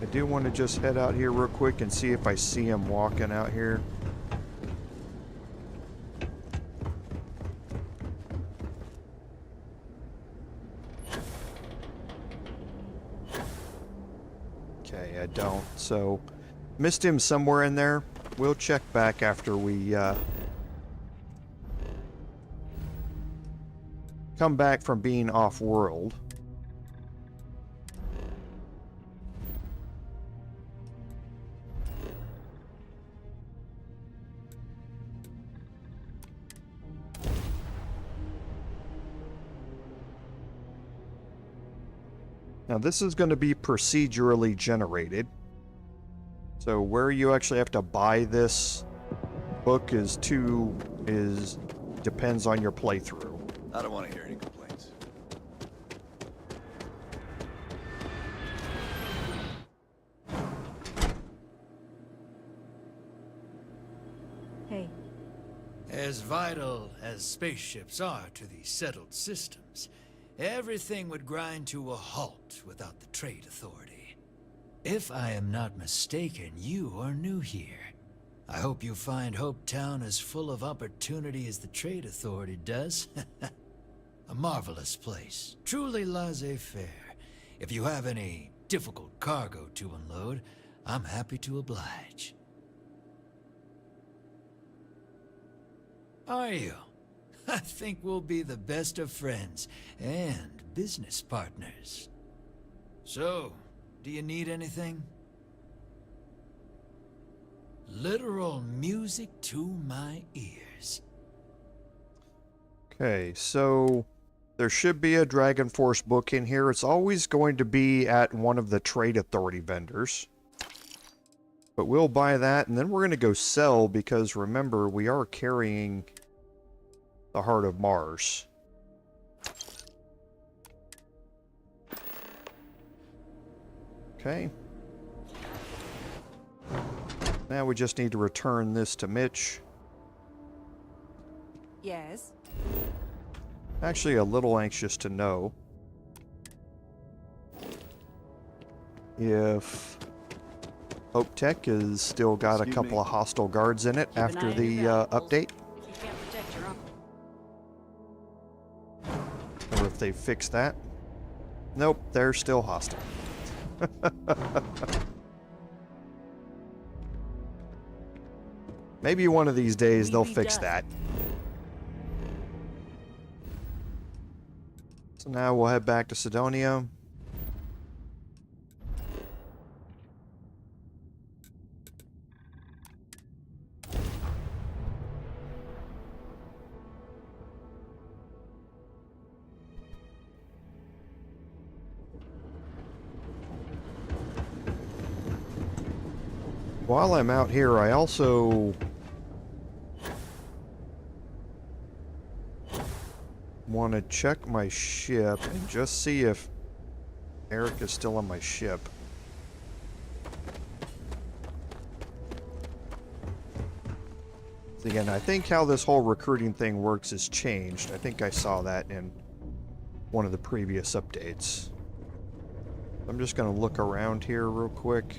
I do want to just head out here real quick and see if I see him walking out here. Okay, I don't. So, missed him somewhere in there. We'll check back after we come back from being off-world. Now this is going to be procedurally generated. So where you actually have to buy this book depends on your playthrough. I don't want to hear any complaints. Hey. As vital as spaceships are to the settled systems, everything would grind to a halt without the Trade Authority. If I am not mistaken, you are new here. I hope you find Hope Town as full of opportunity as the Trade Authority does. A marvelous place, truly laissez-faire. If you have any difficult cargo to unload, I'm happy to oblige. Are you? I think we'll be the best of friends and business partners. So, do you need anything? Literal music to my ears. Okay, so there should be a Dragon Force book in here. It's always going to be at one of the Trade Authority vendors. But we'll buy that, and then we're going to go sell, because remember, we are carrying the Heart of Mars. Okay. Now we just need to return this to Mitch. Yes. Actually, a little anxious to know if Hope Tech has still got a couple of hostile guards in it after the update. You can't protect your uncle. Or if they fixed that. Nope, they're still hostile. Maybe one of these days they'll fix that. So now we'll head back to Cydonia. While I'm out here, I also want to check my ship and just see if Eric is still on my ship. Again, I think how this whole recruiting thing works has changed. I think I saw that in one of the previous updates. I'm just going to look around here real quick.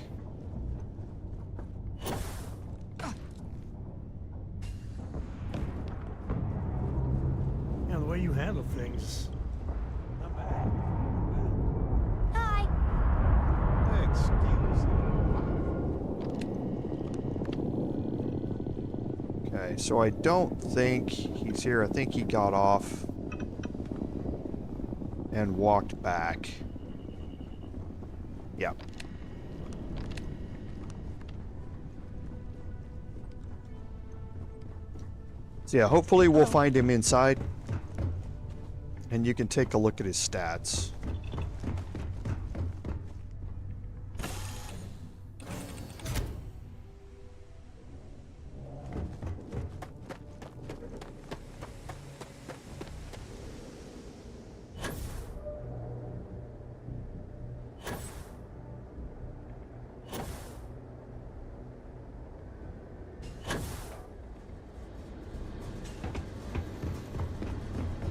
Yeah, the way you handle things. Not bad. Hi. Excuse me. Okay, so I don't think he's here. I think he got off and walked back. Yeah. So yeah, hopefully we'll find him inside. And you can take a look at his stats.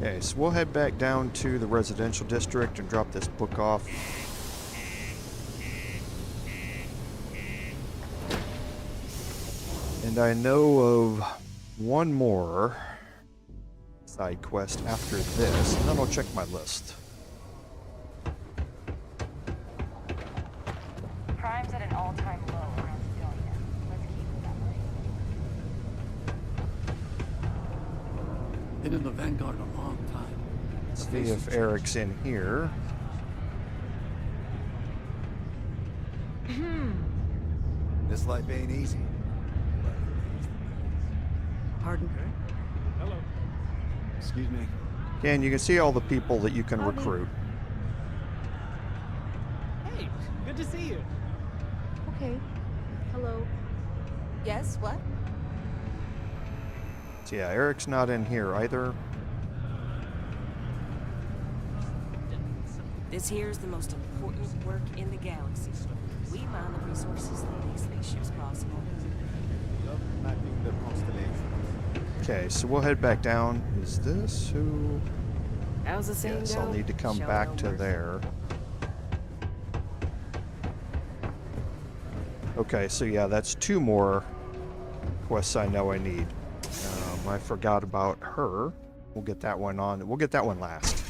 Okay, so we'll head back down to the residential district and drop this book off. And I know of one more side quest after this, and then I'll check my list. Crime's at an all-time low around Cydonia. Let's keep it that way. Been in the Vanguard a long time. See if Eric's in here. This life ain't easy. Pardon? Hello. Excuse me. And you can see all the people that you can recruit. Hey, good to see you. Okay. Hello. Yes, what? So yeah, Eric's not in here either. This here is the most important work in the galaxy. We mine the resources that make spaceships possible. Love mapping the constellation. Okay, so we'll head back down. Is this who? How's the saying Yes, go? I'll need to come Show back no to mercy. there. Okay, so yeah, that's two more quests I know I need. I forgot about her. We'll get that one on. We'll get that one last.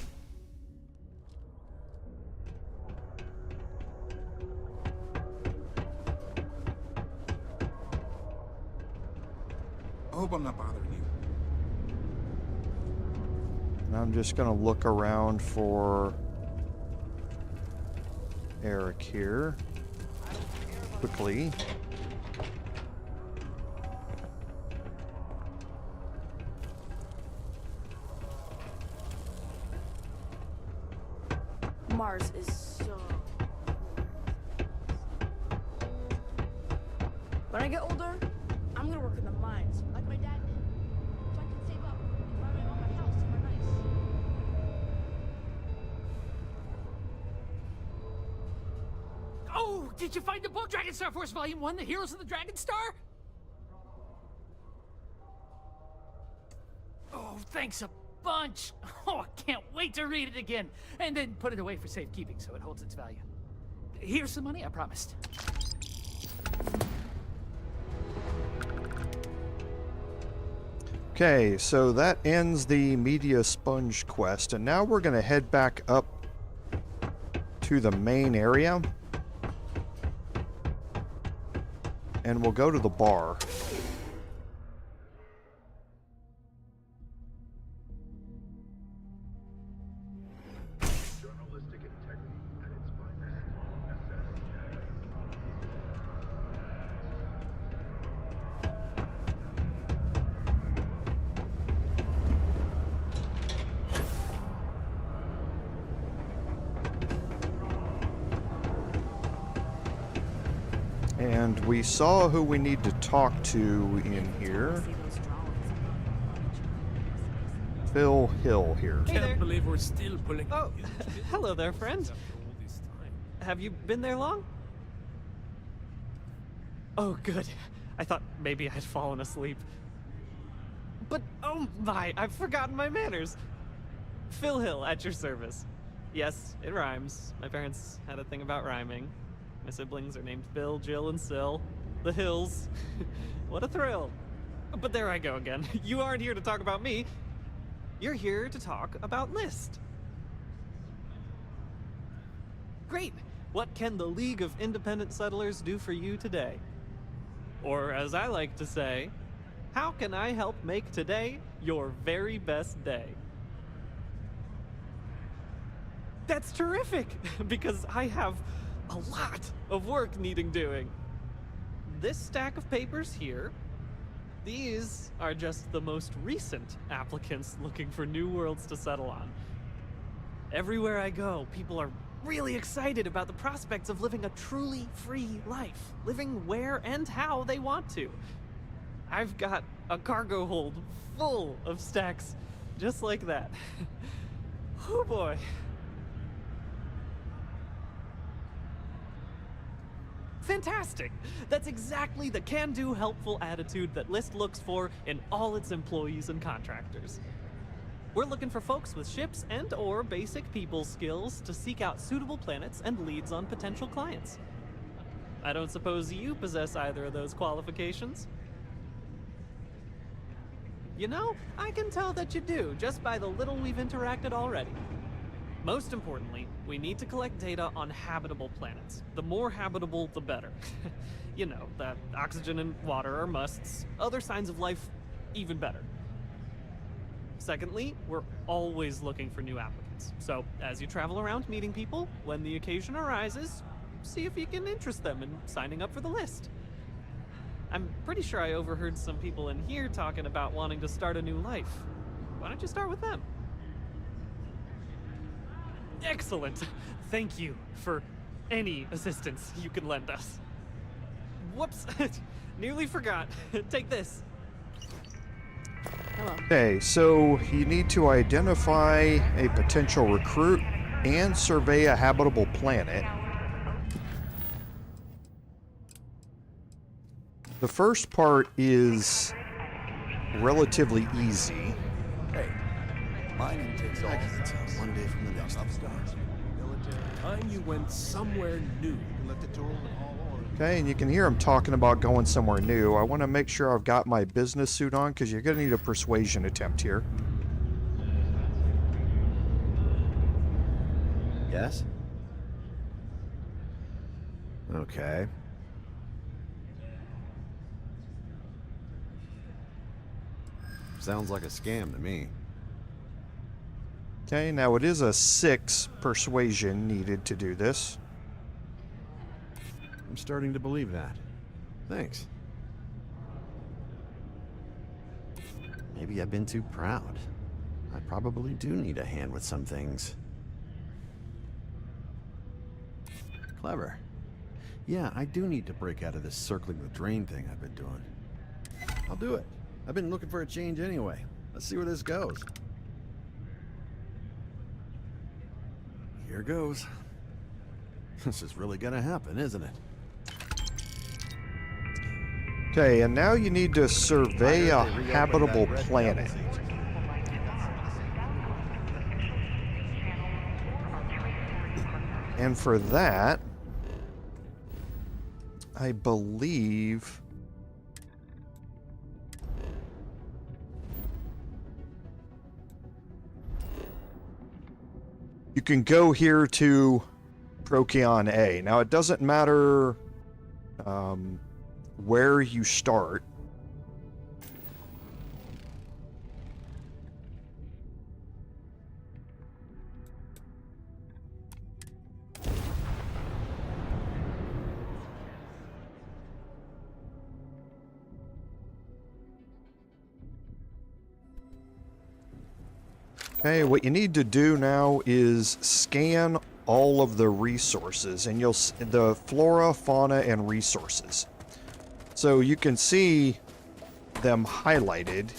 I hope I'm not bothering you. And I'm just gonna look around for Eric here quickly. Mars is so... When I get older, I'm gonna work in the mines, like my dad did. So I can save up and buy my mom a house somewhere nice. Oh, did you find the book, Dragon Star Force Volume 1, The Heroes of the Dragon Star? Oh, thanks a bunch. Oh, I can't wait to read it again. And then put it away for safekeeping so it holds its value. Here's some money I promised. Okay, so that ends the Media Sponge quest, and now we're going to head back up to the main area. And we'll go to the bar. And we saw who we need to talk to in here. Phil Hill here. Can't believe we're still pulling. Oh, hello there, friend. Have you been there long? Oh, good. I thought maybe I'd fallen asleep. But oh my, I've forgotten my manners. Phil Hill at your service. Yes, it rhymes. My parents had a thing about rhyming. My siblings are named Bill, Jill, and Sil. The Hills. What a thrill. But there I go again. You aren't here to talk about me. You're here to talk about L.I.S.T. Great. What can the League of Independent Settlers do for you today? Or as I like to say, how can I help make today your very best day? That's terrific, because I have a lot of work needing doing. This stack of papers here These are just the most recent applicants looking for new worlds to settle on. Everywhere I go, people are really excited about the prospects of living a truly free life, living where and how they want to. I've got a cargo hold full of stacks just like that. Oh boy. Fantastic! That's exactly the can-do, helpful attitude that L.I.S.T looks for in all its employees and contractors. We're looking for folks with ships and/or basic people skills to seek out suitable planets and leads on potential clients. I don't suppose you possess either of those qualifications? You know, I can tell that you do, just by the little we've interacted already. Most importantly, we need to collect data on habitable planets. The more habitable, the better. You know, that oxygen and water are musts. Other signs of life, even better. Secondly, we're always looking for new applicants. So, as you travel around meeting people, when the occasion arises, see if you can interest them in signing up for the list. I'm pretty sure I overheard some people in here talking about wanting to start a new life. Why don't you start with them? Excellent. Thank you for any assistance you can lend us. Whoops. Nearly forgot. Take this. Hello. Okay, so you need to identify a potential recruit and survey a habitable planet. The first part is relatively easy. Hey, mining takes off one day from the next. Time you went somewhere new. Okay, and you can hear him talking about going somewhere new. I want to make sure I've got my business suit on because you're going to need a persuasion attempt here. Yes? Okay. Sounds like a scam to me. Okay, now it is a 6 persuasion needed to do this. I'm starting to believe that. Thanks. Maybe I've been too proud. I probably do need a hand with some things. Clever. Yeah, I do need to break out of this circling the drain thing I've been doing. I'll do it. I've been looking for a change anyway. Let's see where this goes. Here goes. This is really gonna happen, isn't it? Okay, and now you need to survey a habitable planet. And for that, I believe you can go here to Procyon A. Now, it doesn't matter where you start. Okay, what you need to do now is scan all of the resources, and you'll the flora, fauna, and resources. So you can see them highlighted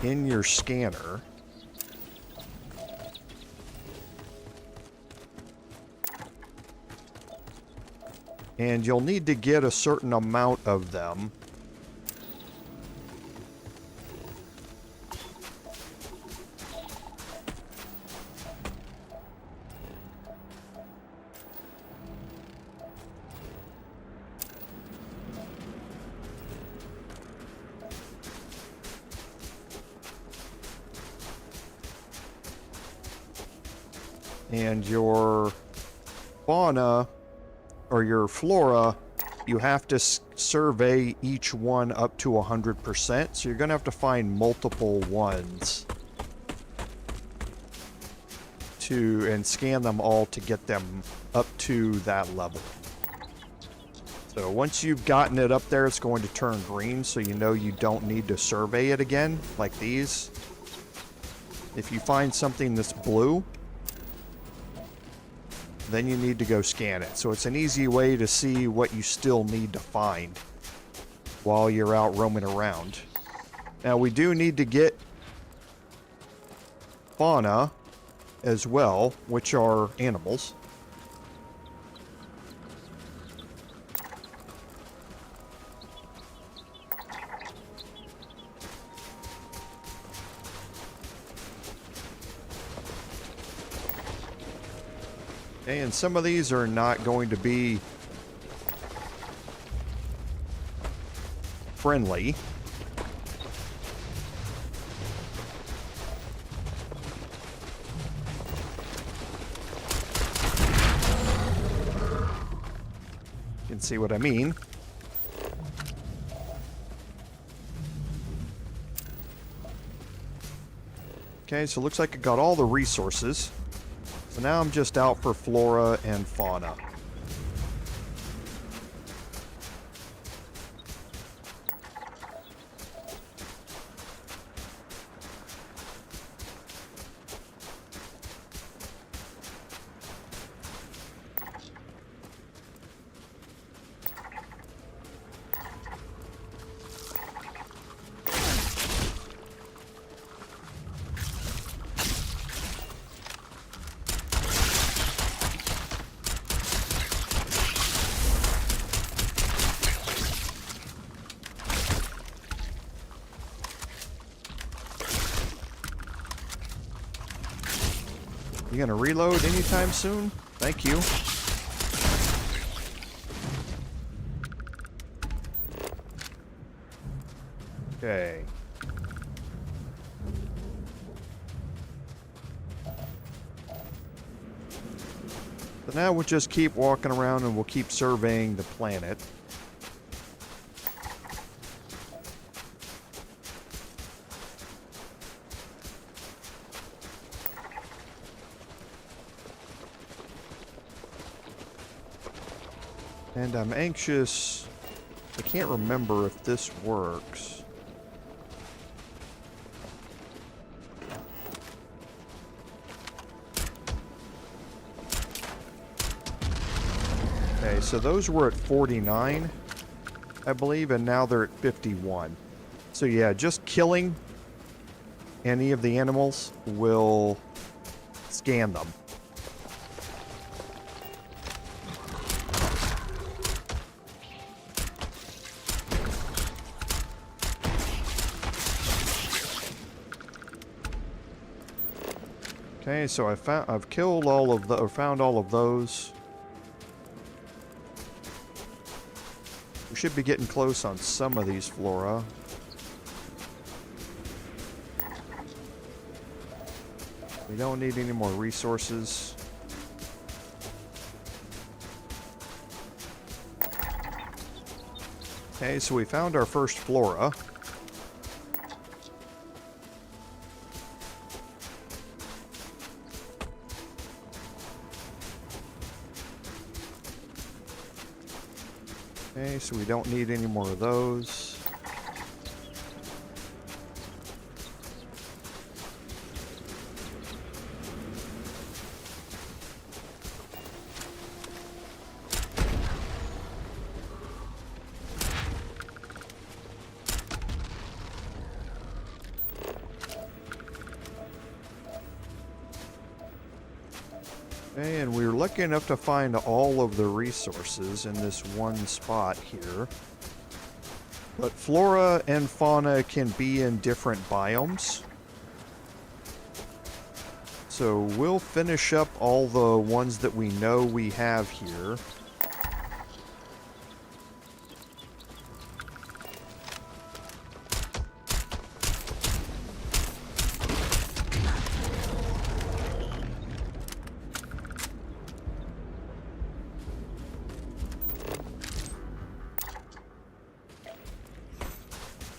in your scanner. And you'll need to get a certain amount of them. And your fauna, or your flora, you have to survey each one up to 100%, so you're going to have to find multiple ones and scan them all to get them up to that level. So once you've gotten it up there, it's going to turn green, so you know you don't need to survey it again, like these. If you find something that's blue, then you need to go scan it. So it's an easy way to see what you still need to find while you're out roaming around. Now we do need to get fauna as well, which are animals. And some of these are not going to be friendly. You can see what I mean. Okay, so it looks like I got all the resources. So now I'm just out for flora and fauna. You gonna reload anytime soon? Thank you. Okay. So now we'll just keep walking around and we'll keep surveying the planet. And I'm anxious. I can't remember if this works. Okay, so those were at 49, I believe, and now they're at 51. So yeah, just killing any of the animals will scan them. Okay, so I've killed all of the, or found all of those. We should be getting close on some of these flora. We don't need any more resources. Okay, so we found our first flora. Okay, so we don't need any more of those. And we were lucky enough to find all of the resources in this one spot here. But flora and fauna can be in different biomes. So we'll finish up all the ones that we know we have here.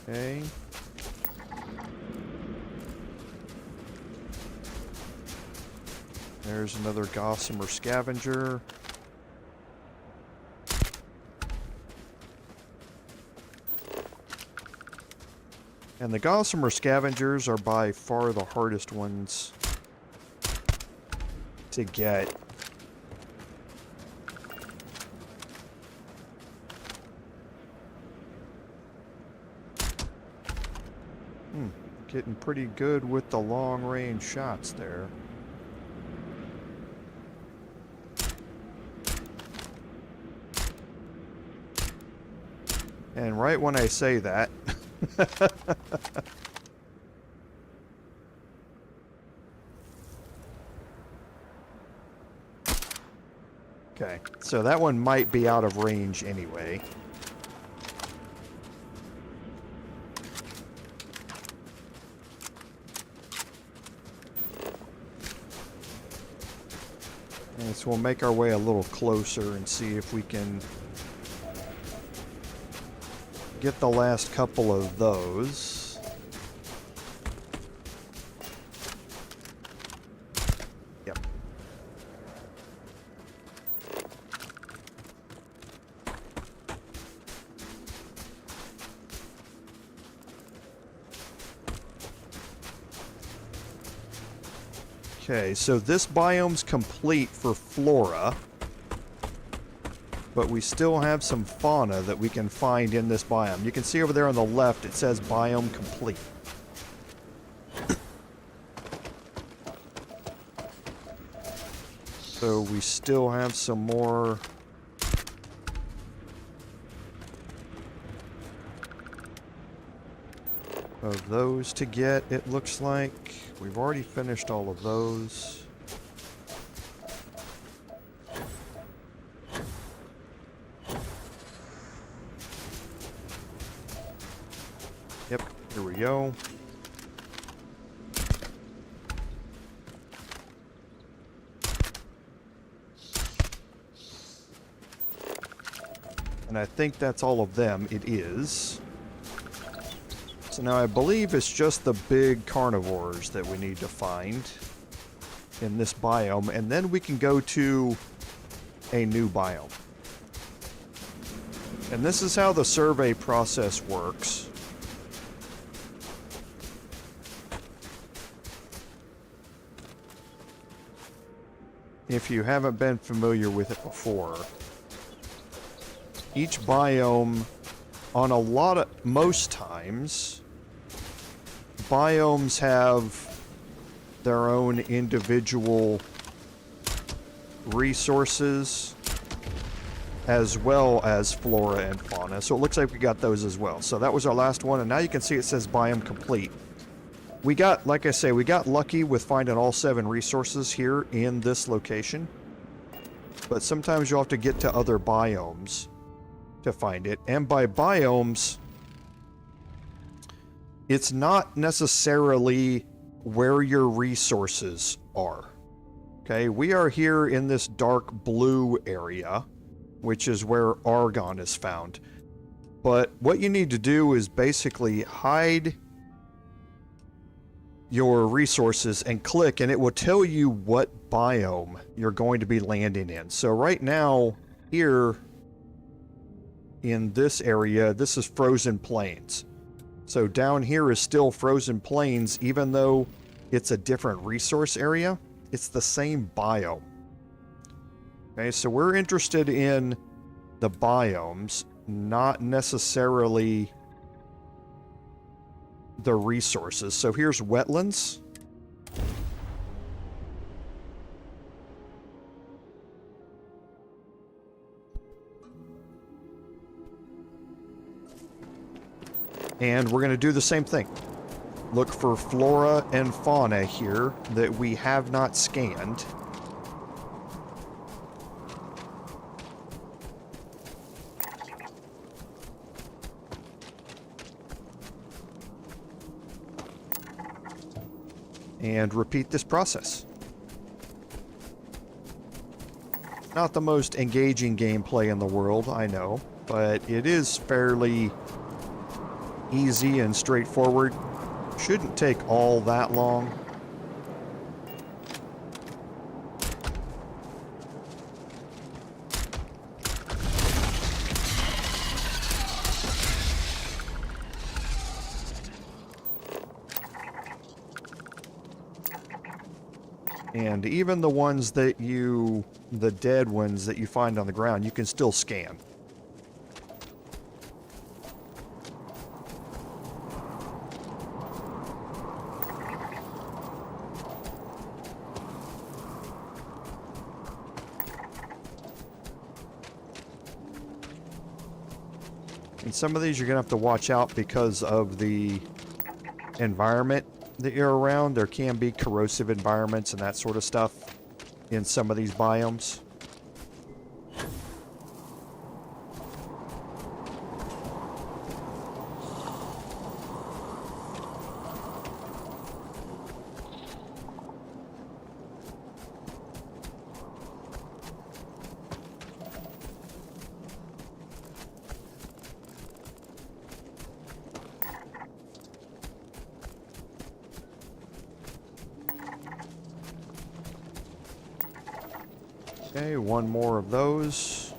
Okay. There's another Gossamer scavenger. And the Gossamer Scavengers are by far the hardest ones to get. Getting pretty good with the long-range shots there. And right when I say that... Okay, so that one might be out of range anyway. And so we'll make our way a little closer and see if we can get the last couple of those. Yep. Okay, so this biome's complete for flora, but we still have some fauna that we can find in this biome. You can see over there on the left, it says biome complete. So we still have some more of those to get, it looks like. We've already finished all of those. Yep, here we go. And I think that's all of them. It is. So now I believe it's just the big carnivores that we need to find in this biome, and then we can go to a new biome. And this is how the survey process works. If you haven't been familiar with it before, each biome, on most times, biomes have their own individual resources as well as flora and fauna. So it looks like we got those as well. So that was our last one, and now you can see it says biome complete. We got, like I say, we got lucky with finding all 7 resources here in this location. But sometimes you'll have to get to other biomes to find it. And by biomes, it's not necessarily where your resources are. Okay, we are here in this dark blue area, which is where argon is found. But what you need to do is basically hide your resources and click, and it will tell you what biome you're going to be landing in. So right now, here in this area, this is frozen plains. So down here is still frozen plains, even though it's a different resource area. It's the same biome. Okay, so we're interested in the biomes, not necessarily the resources. So here's wetlands. And we're going to do the same thing. Look for flora and fauna here that we have not scanned. And repeat this process. Not the most engaging gameplay in the world, I know, but it is fairly easy and straightforward. Shouldn't take all that long. And even the ones that the dead ones that you find on the ground, you can still scan. And some of these you're going to have to watch out because of the environment that you're around. There can be corrosive environments and that sort of stuff in some of these biomes. Okay, one more of those.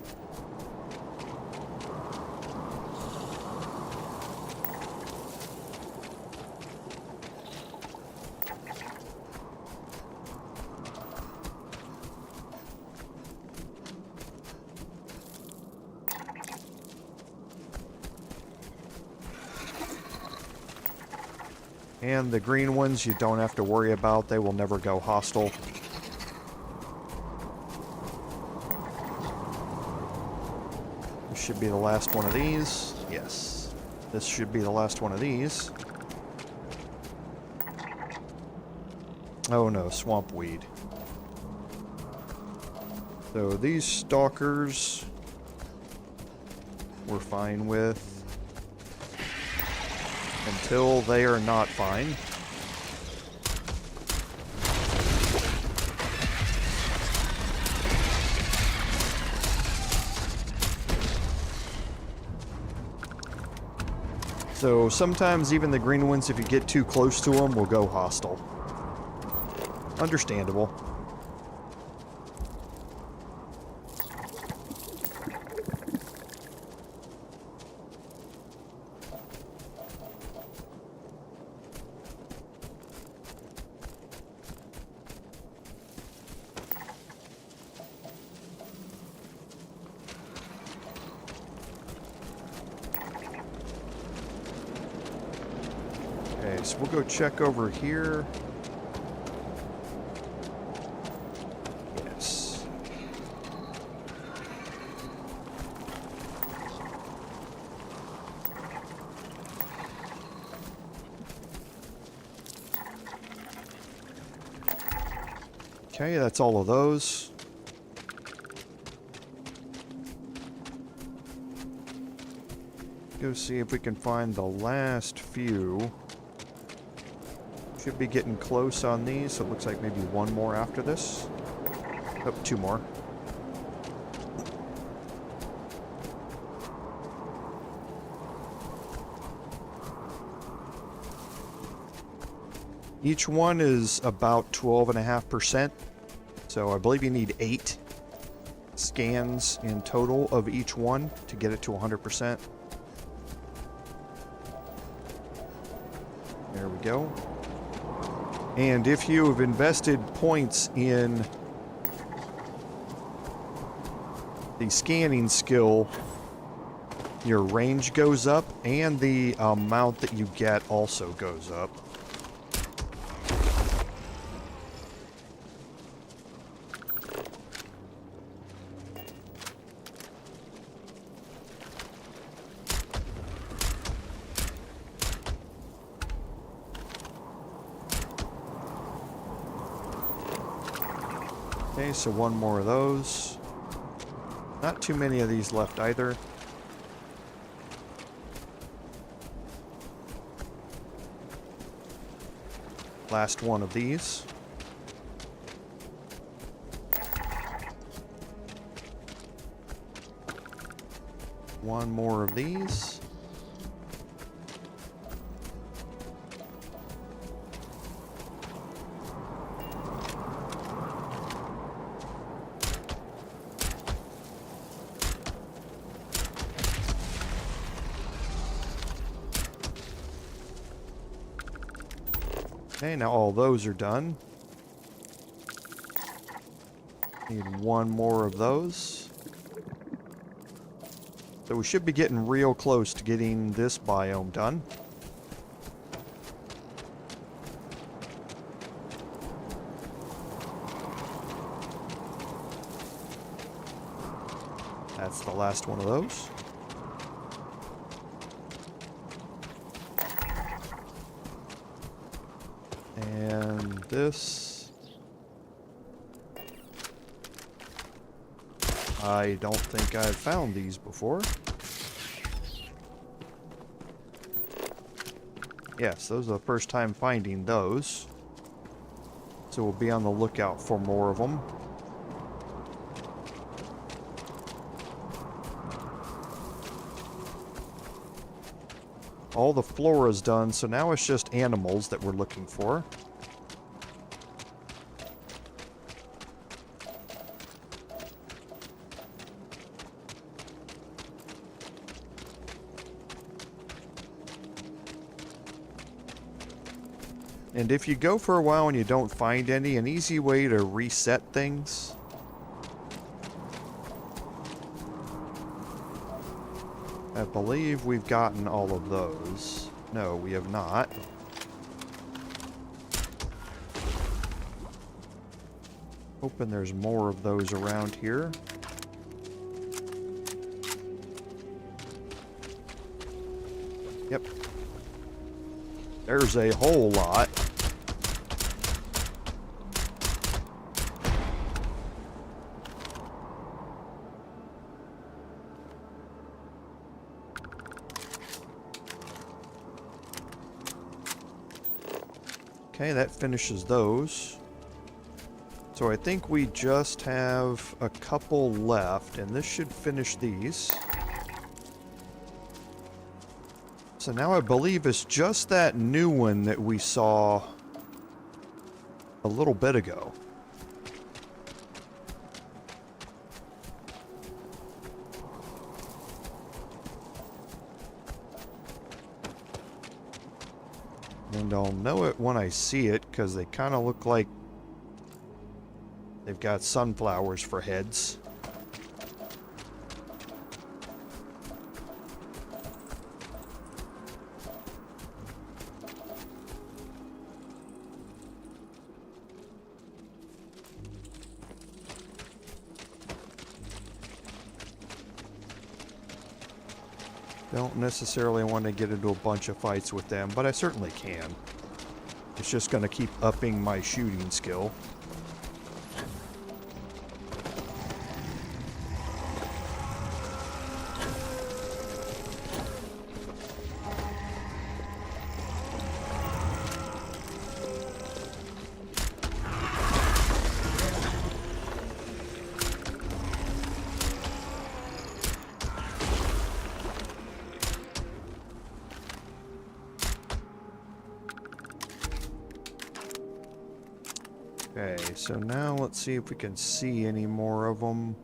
And the green ones you don't have to worry about. They will never go hostile. Should be the last one of these. Yes. This should be the last one of these. Oh no, swamp weed. So these stalkers we're fine with until they are not fine. So sometimes even the green ones, if you get too close to them, will go hostile. Understandable. Okay, so we'll go check over here. Yes. Okay, that's all of those. Go see if we can find the last few. Should be getting close on these, so it looks like maybe one more after this. Oh, two more. Each one is about 12.5%, so I believe you need 8 scans in total of each one to get it to 100%. There we go. And if you have invested points in the scanning skill, your range goes up and the amount that you get also goes up. Okay, so one more of those. Not too many of these left either. Last one of these. One more of these. Okay, now all those are done. Need one more of those. So we should be getting real close to getting this biome done. That's the last one of those. And this, I don't think I've found these before. Yes, those are the first time finding those. So we'll be on the lookout for more of them. All the flora's done, so now it's just animals that we're looking for. And if you go for a while and you don't find any, an easy way to reset things I believe we've gotten all of those. No, we have not. Hoping there's more of those around here. Yep. There's a whole lot. Okay, that finishes those. So I think we just have a couple left, and this should finish these. So now I believe it's just that new one that we saw a little bit ago. And I'll know it when I see it, because they kind of look like they've got sunflowers for heads. Don't necessarily want to get into a bunch of fights with them, but I certainly can. It's just going to keep upping my shooting skill. Okay, so now let's see if we can see any more of them.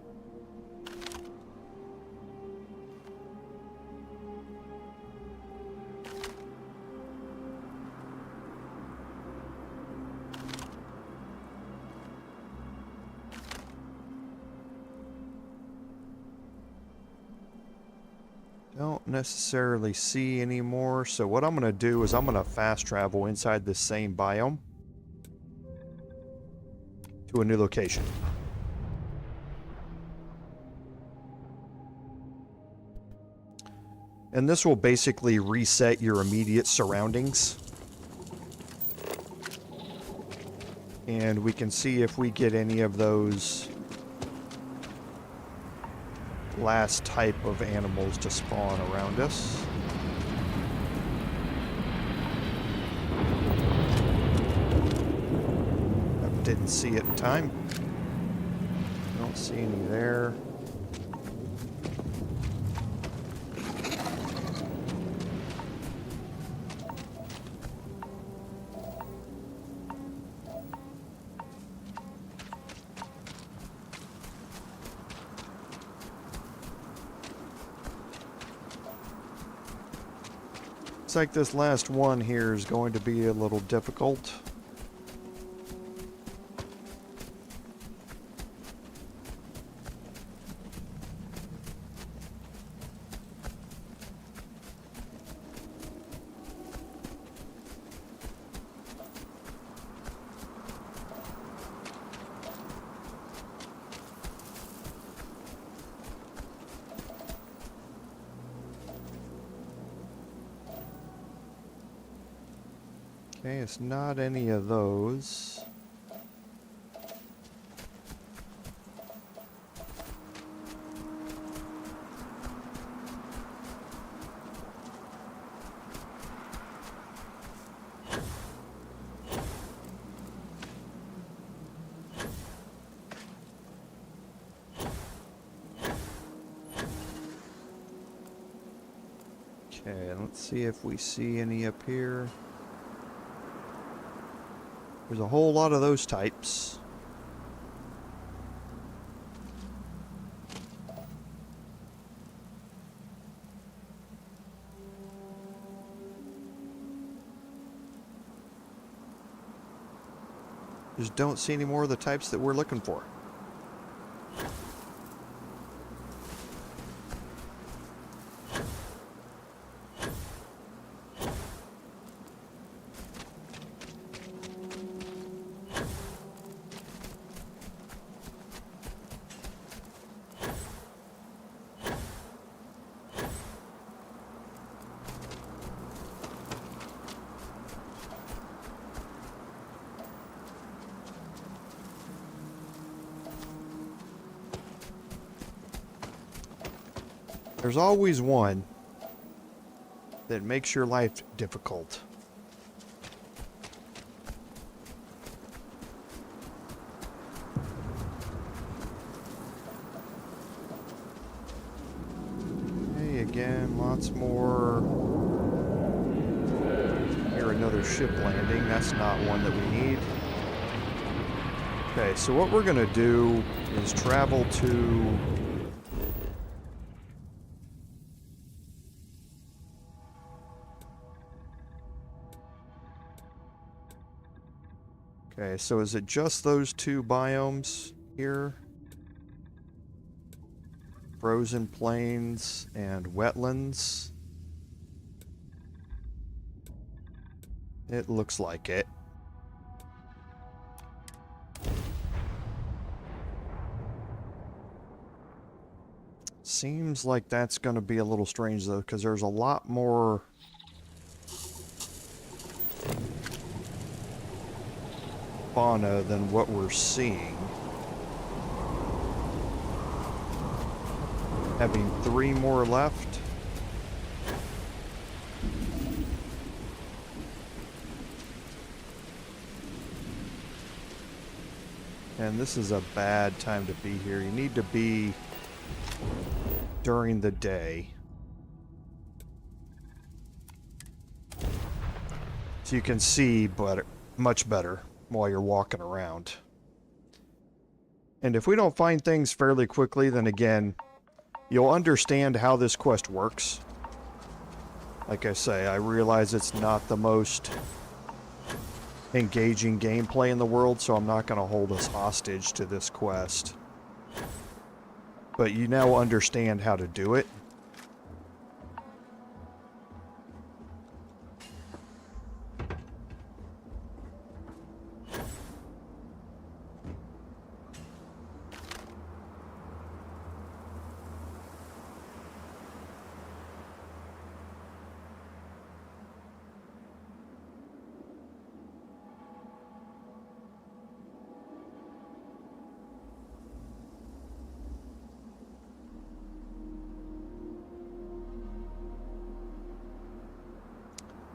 Don't necessarily see any more, so what I'm going to do is I'm going to fast travel inside this same biome to a new location. And this will basically reset your immediate surroundings. And we can see if we get any of those last type of animals to spawn around us. Didn't see it in time. Don't see any there. Looks like this last one here is going to be a little difficult. Okay, it's not any of those. Okay, let's see if we see any up here. There's a whole lot of those types. Just don't see any more of the types that we're looking for. There's always one that makes your life difficult. Hey, again, lots more. Here, another ship landing. That's not one that we need. Okay, so what we're gonna do is travel to okay, so is it just those two biomes here? Frozen plains and wetlands? It looks like it. Seems like that's going to be a little strange though, because there's a lot more fauna than what we're seeing. Having 3 more left. And this is a bad time to be here. You need to be during the day, so you can see better, much better while you're walking around. And if we don't find things fairly quickly, then again, you'll understand how this quest works. Like I say, I realize it's not the most engaging gameplay in the world, so I'm not going to hold us hostage to this quest. But you now understand how to do it.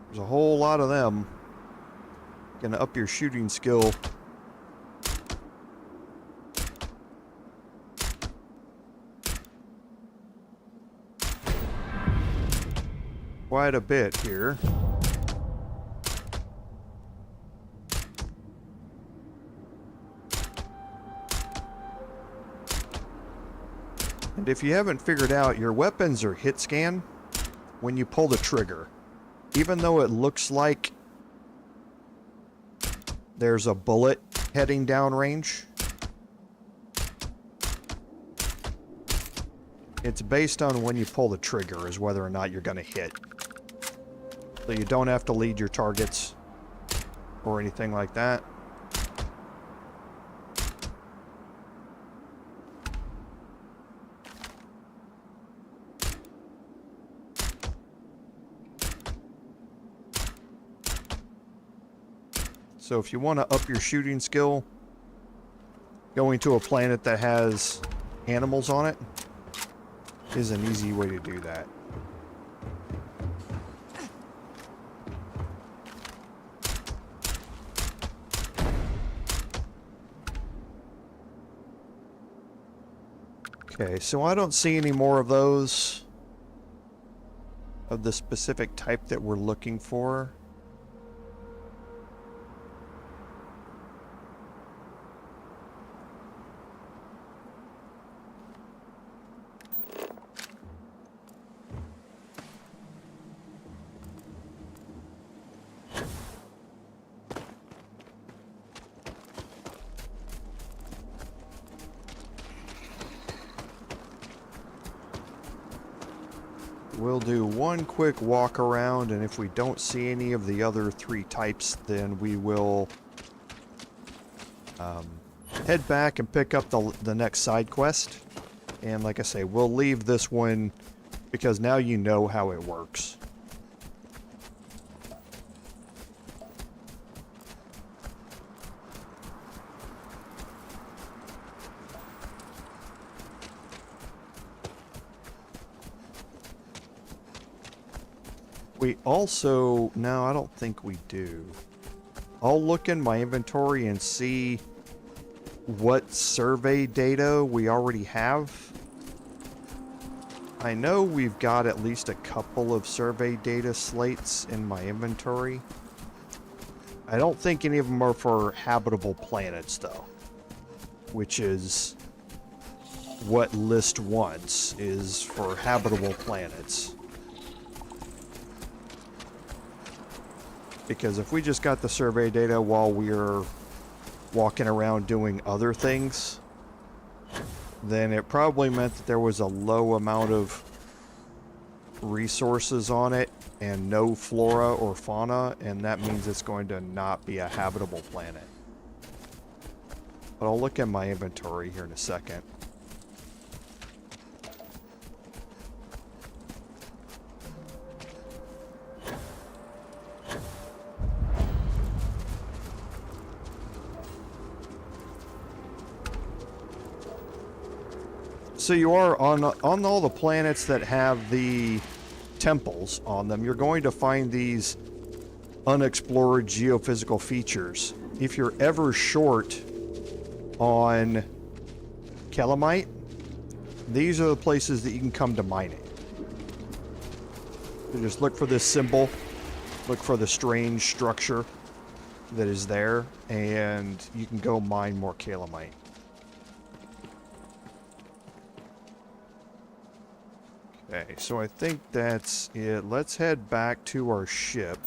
There's a whole lot of them. Gonna up your shooting skill. Quite a bit here. And if you haven't figured out, your weapons are hit scan when you pull the trigger. Even though it looks like there's a bullet heading downrange, it's based on when you pull the trigger is whether or not you're going to hit. So you don't have to lead your targets or anything like that. So if you want to up your shooting skill, going to a planet that has animals on it is an easy way to do that. Okay, so I don't see any more of those of the specific type that we're looking for. We'll do one quick walk around, and if we don't see any of the other 3 types, then we will head back and pick up the next side quest. And like I say, we'll leave this one because now you know how it works. We also... No, I don't think we do. I'll look in my inventory and see what survey data we already have. I know we've got at least a couple of survey data slates in my inventory. I don't think any of them are for habitable planets, though. Which is what L.I.S.T wants, is for habitable planets. Because if we just got the survey data while we're walking around doing other things, then it probably meant that there was a low amount of resources on it and no flora or fauna, and that means it's going to not be a habitable planet. But I'll look at my inventory here in a second. So you are on all the planets that have the temples on them, you're going to find these unexplored geophysical features. If you're ever short on Calamite, these are the places that you can come to mine it. So just look for this symbol, look for the strange structure that is there, and you can go mine more Calamite. Okay, so I think that's it. Let's head back to our ship.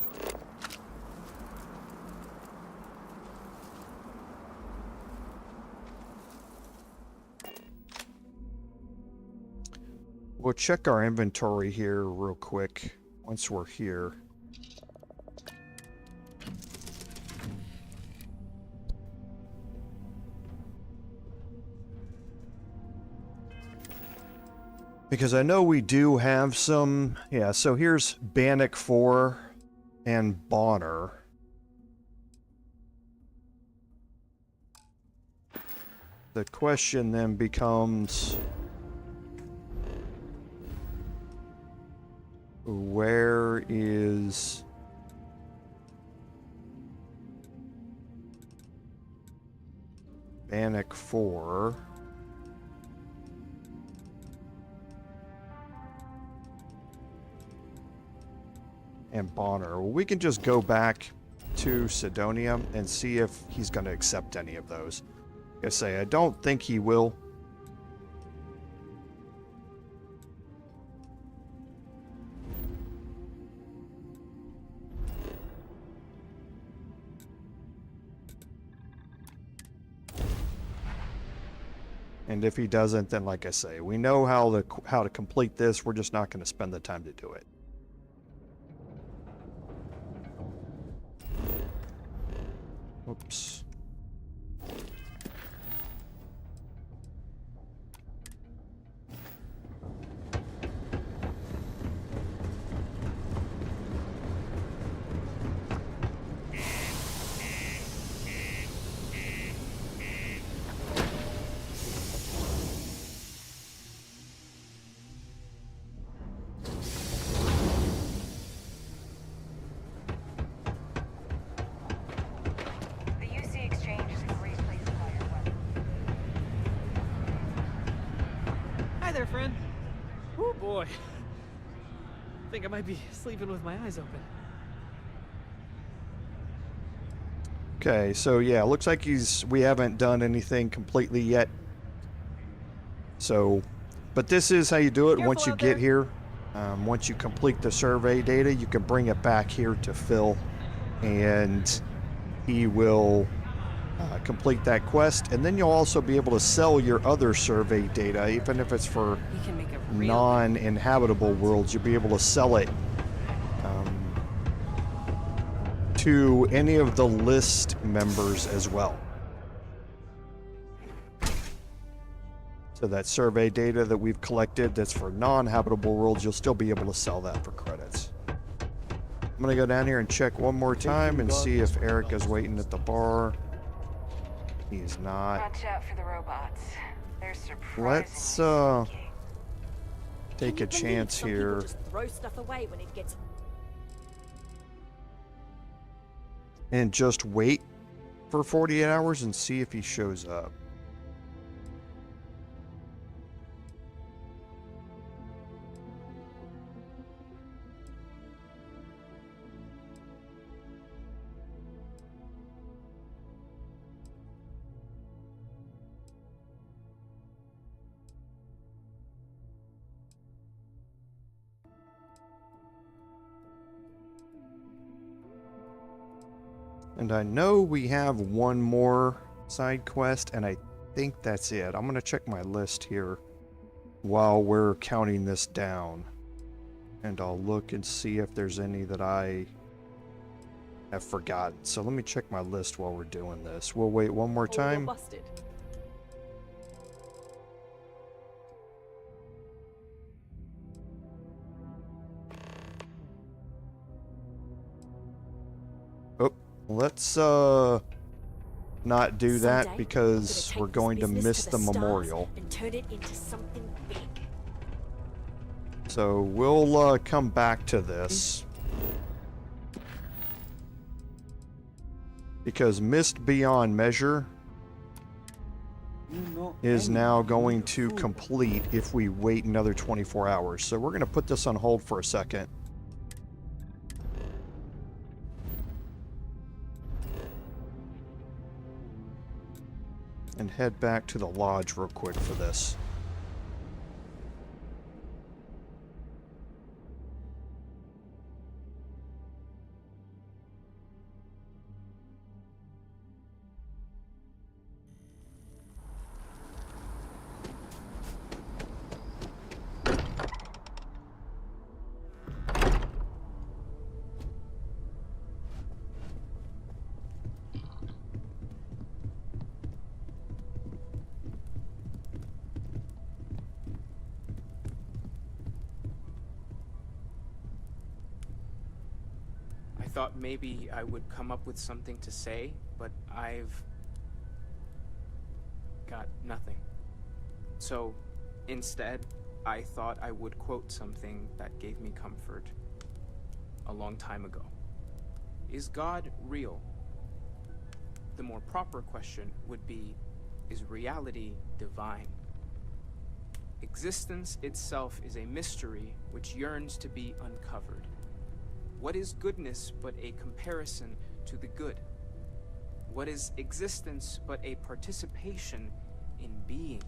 We'll check our inventory here real quick once we're here. Because I know we do have some... Yeah, so here's Bannock 4 and Bonner. The question then becomes... Where is... Bannock 4? And Bonner. Well, we can just go back to Cydonia and see if he's going to accept any of those. Like I say, I don't think he will. And if he doesn't, then like I say, we know how to complete this. We're just not going to spend the time to do it. Oops. there, friend. Oh boy. I think I might be sleeping with my eyes open. Okay, so yeah, looks like we haven't done anything completely yet. So, but this is how you do it. Once you get here, once you complete the survey data, you can bring it back here to Phil, and he will complete that quest. And then you'll also be able to sell your other survey data, even if it's for non-inhabitable worlds. You'll be able to sell it to any of the L.I.S.T members as well. So that survey data that we've collected that's for non-habitable worlds, you'll still be able to sell that for credits. I'm gonna go down here and check one more time and see if Eric is waiting at the bar. He's not. Watch out for the robots. They're surprising. Let's take a chance here. Just throw stuff away when it gets. And just wait for 48 hours and see if he shows up. And I know we have one more side quest, and I think that's it. I'm going to check my list here while we're counting this down. And I'll look and see if there's any that I have forgotten. So let me check my list while we're doing this. We'll wait one more time. Busted. Let's not do that Someday, because we're going to miss the memorial. And turn it into something big. So we'll come back to this. Because Mist Beyond Measure is now going to complete if we wait another 24 hours. So we're going to put this on hold for a second. And head back to the lodge real quick for this. Thought maybe I would come up with something to say, but I've got nothing. So instead, I thought I would quote something that gave me comfort a long time ago. Is God real? The more proper question would be, is reality divine? Existence itself is a mystery which yearns to be uncovered. What is goodness but a comparison to the good? What is existence but a participation in being?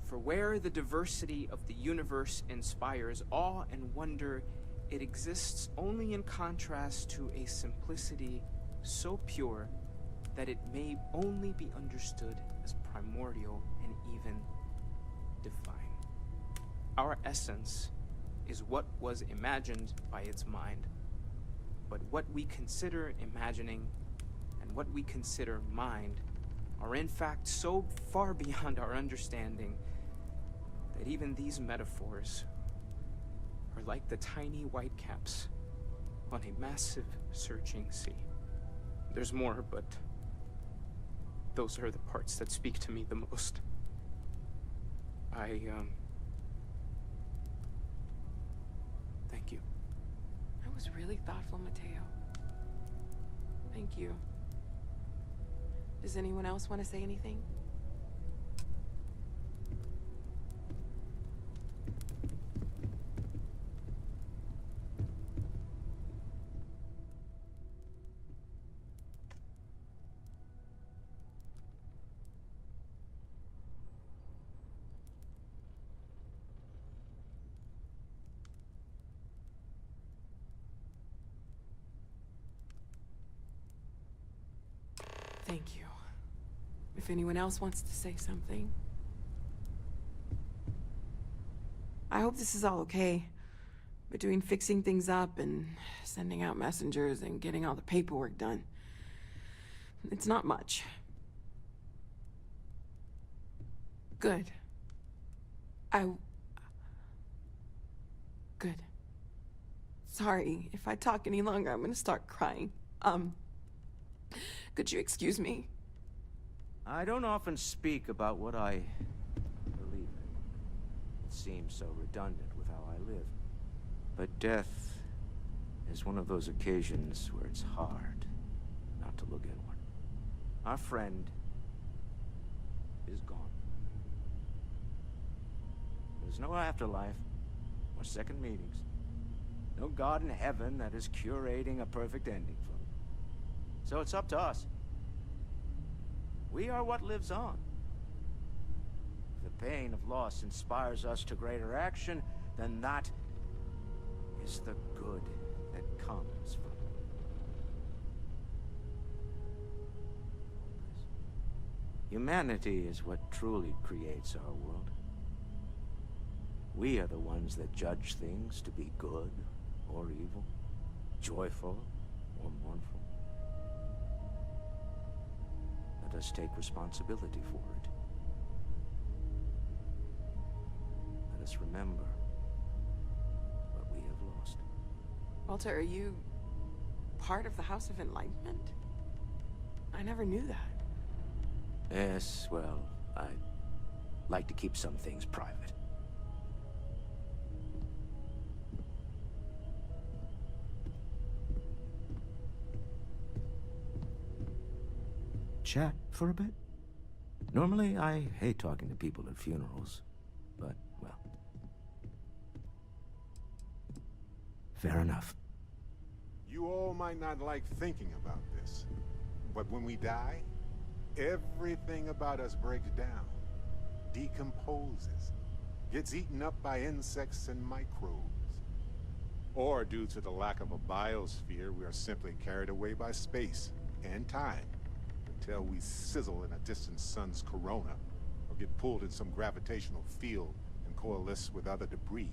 For where the diversity of the universe inspires awe and wonder, it exists only in contrast to a simplicity so pure that it may only be understood as primordial and even divine. Our essence is what was imagined by its mind. But what we consider imagining and what we consider mind are in fact so far beyond our understanding that even these metaphors are like the tiny white caps on a massive searching sea. There's more, but those are the parts that speak to me the most. Thank you. That was really thoughtful, Mateo. Thank you. Does anyone else want to say anything? Thank you. If anyone else wants to say something. I hope this is all okay. Between fixing things up and sending out messengers and getting all the paperwork done. It's not much. Good. Good. Sorry, if I talk any longer, I'm gonna start crying. Could you excuse me? I don't often speak about what I believe in. It seems so redundant with how I live. But death is one of those occasions where it's hard not to look inward. Our friend is gone. There's no afterlife or second meetings. No God in heaven that is curating a perfect ending for him. So it's up to us. We are what lives on. If the pain of loss inspires us to greater action, then that is the good that comes from it. Humanity is what truly creates our world. We are the ones that judge things to be good or evil, joyful or mournful. Let us take responsibility for it. Let us remember what we have lost. Walter, are you part of the House of Enlightenment? I never knew that. Yes, well, I like to keep some things private. Chat for a bit? Normally, I hate talking to people at funerals, but, well, fair enough. You all might not like thinking about this, but when we die, everything about us breaks down, decomposes, gets eaten up by insects and microbes. Or due to the lack of a biosphere, we are simply carried away by space and time until we sizzle in a distant sun's corona or get pulled in some gravitational field and coalesce with other debris.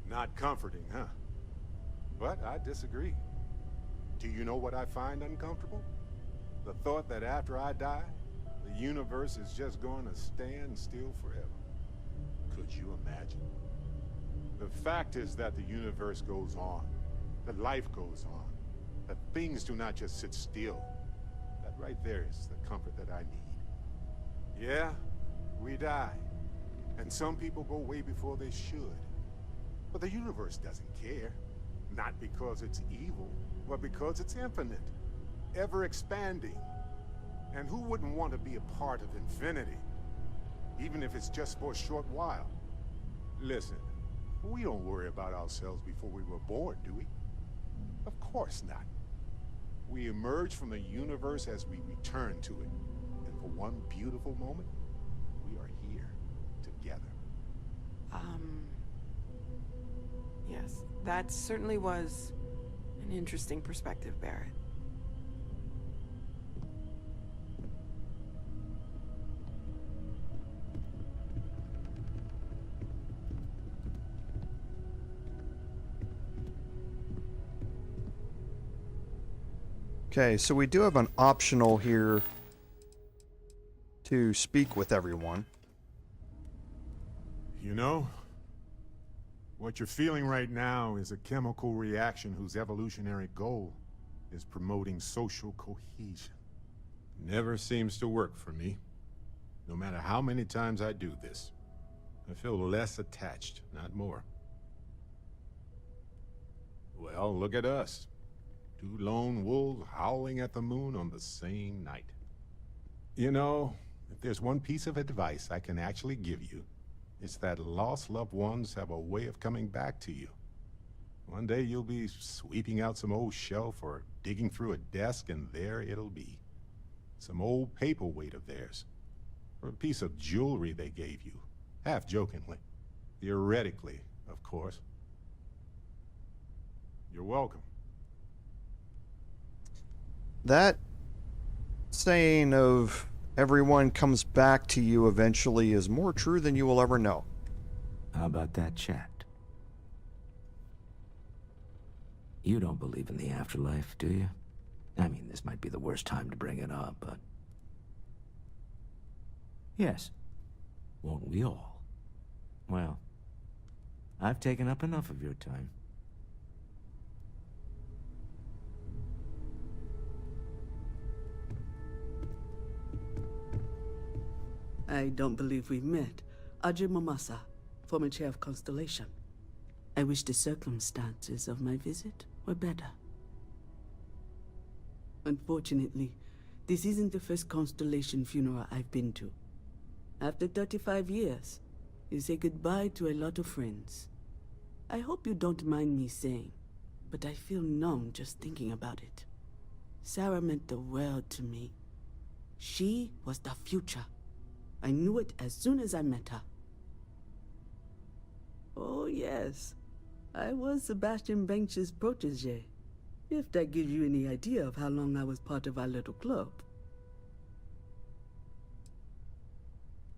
Not comforting, huh? But I disagree. Do you know what I find uncomfortable? The thought that after I die, the universe is just going to stand still forever. Could you imagine? The fact is that the universe goes on, that life goes on, that things do not just sit still. That right there is the comfort that I need. Yeah, we die, and some people go way before they should. But the universe doesn't care, not because it's evil, but because it's infinite, ever expanding. And who wouldn't want to be a part of infinity, even if it's just for a short while? Listen, we don't worry about ourselves before we were born, do we? Of course not. We emerge from the universe as we return to it. And for one beautiful moment, we are here together. Yes, that certainly was an interesting perspective, Barrett. Okay, so we do have an optional here to speak with everyone. You know, what you're feeling right now is a chemical reaction whose evolutionary goal is promoting social cohesion. Never seems to work for me. No matter how many times I do this, I feel less attached, not more. Well, look at us. Two lone wolves howling at the moon on the same night. You know, if there's one piece of advice I can actually give you, it's that lost loved ones have a way of coming back to you. One day you'll be sweeping out some old shelf or digging through a desk, and there it'll be. Some old paperweight of theirs. Or a piece of jewelry they gave you, half-jokingly. Theoretically, of course. You're welcome. That saying of everyone comes back to you eventually is more true than you will ever know. How about that chat? You don't believe in the afterlife, do you? I mean, this might be the worst time to bring it up, but... Yes. Won't we all? Well, I've taken up enough of your time. I don't believe we've met. Ajay Mamasa, former chair of Constellation. I wish the circumstances of my visit were better. Unfortunately, this isn't the first Constellation funeral I've been to. After 35 years, you say goodbye to a lot of friends. I hope you don't mind me saying, but I feel numb just thinking about it. Sarah meant the world to me. She was the future. I knew it as soon as I met her. Oh yes, I was Sebastian Banks's protege, if that gives you any idea of how long I was part of our little club.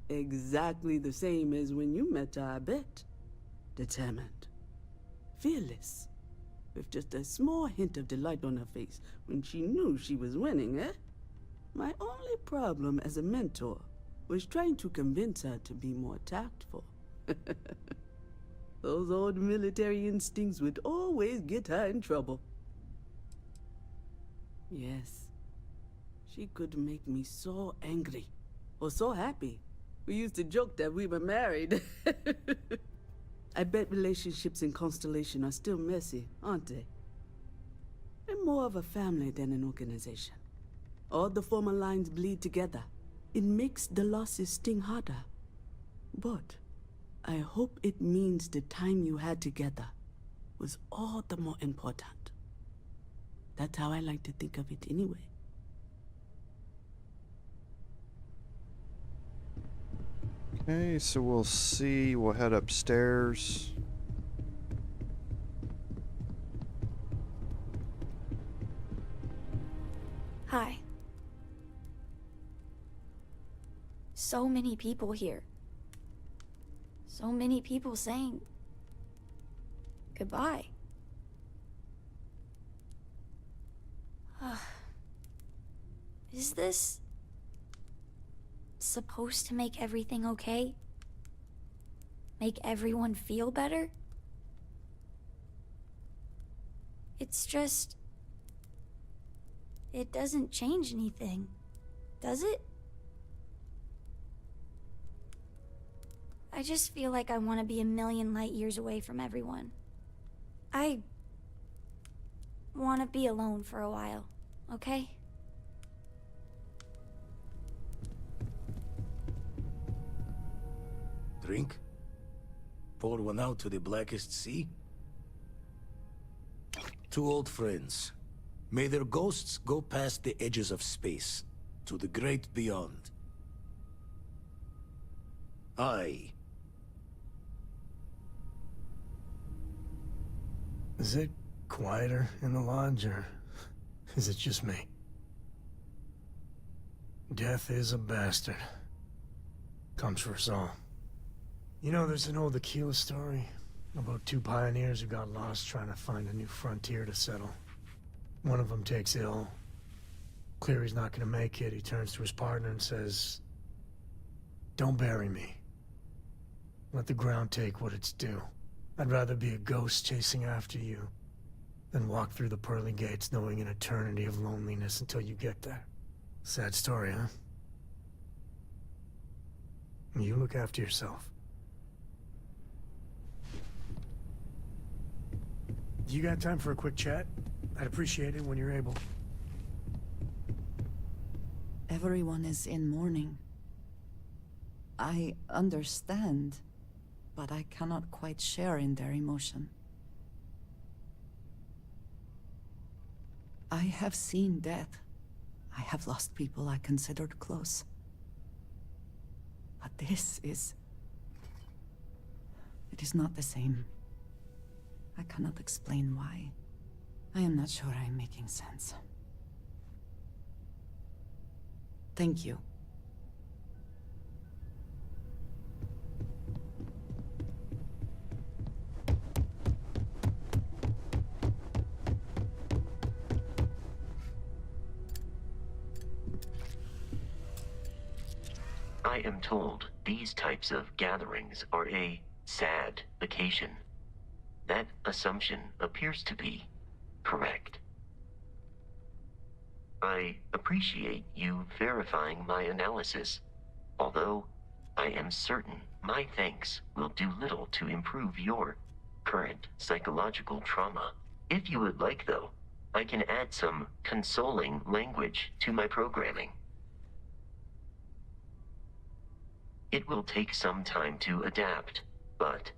Exactly the same as when you met her, I bet. Determined. Fearless. With just a small hint of delight on her face when she knew she was winning, eh? My only problem as a mentor was trying to convince her to be more tactful. Those old military instincts would always get her in trouble. Yes, she could make me so angry, or so happy. We used to joke that we were married. I bet relationships in Constellation are still messy, aren't they? They're more of a family than an organization. All the former lines bleed together. It makes the losses sting harder. But I hope it means the time you had together was all the more important. That's how I like to think of it anyway. Okay, so we'll see. We'll head upstairs. Hi. So many people here. So many people saying goodbye. Is this supposed to make everything okay? Make everyone feel better? It's just... it doesn't change anything, does it? I just feel like I want to be a million light years away from everyone. I want to be alone for a while, okay? Drink? Pour one out to the blackest sea? Two old friends. May their ghosts go past the edges of space, to the great beyond. Is it quieter in the lodge, or is it just me? Death is a bastard. Comes for us all. You know, there's an old Aquila story about two pioneers who got lost trying to find a new frontier to settle. One of them takes ill. Clear he's not gonna make it, he turns to his partner and says, "Don't bury me. Let the ground take what it's due. I'd rather be a ghost chasing after you than walk through the pearly gates knowing an eternity of loneliness until you get there." Sad story, huh? You look after yourself. You got time for a quick chat? I'd appreciate it when you're able. Everyone is in mourning. I understand, but I cannot quite share in their emotion. I have seen death. I have lost people I considered close. But this is... it is not the same. I cannot explain why. I am not sure I am making sense. Thank you. I am told these types of gatherings are a sad occasion. That assumption appears to be correct. I appreciate you verifying my analysis, although I am certain my thanks will do little to improve your current psychological trauma. If you would like, though, I can add some consoling language to my programming. It will take some time to adapt, but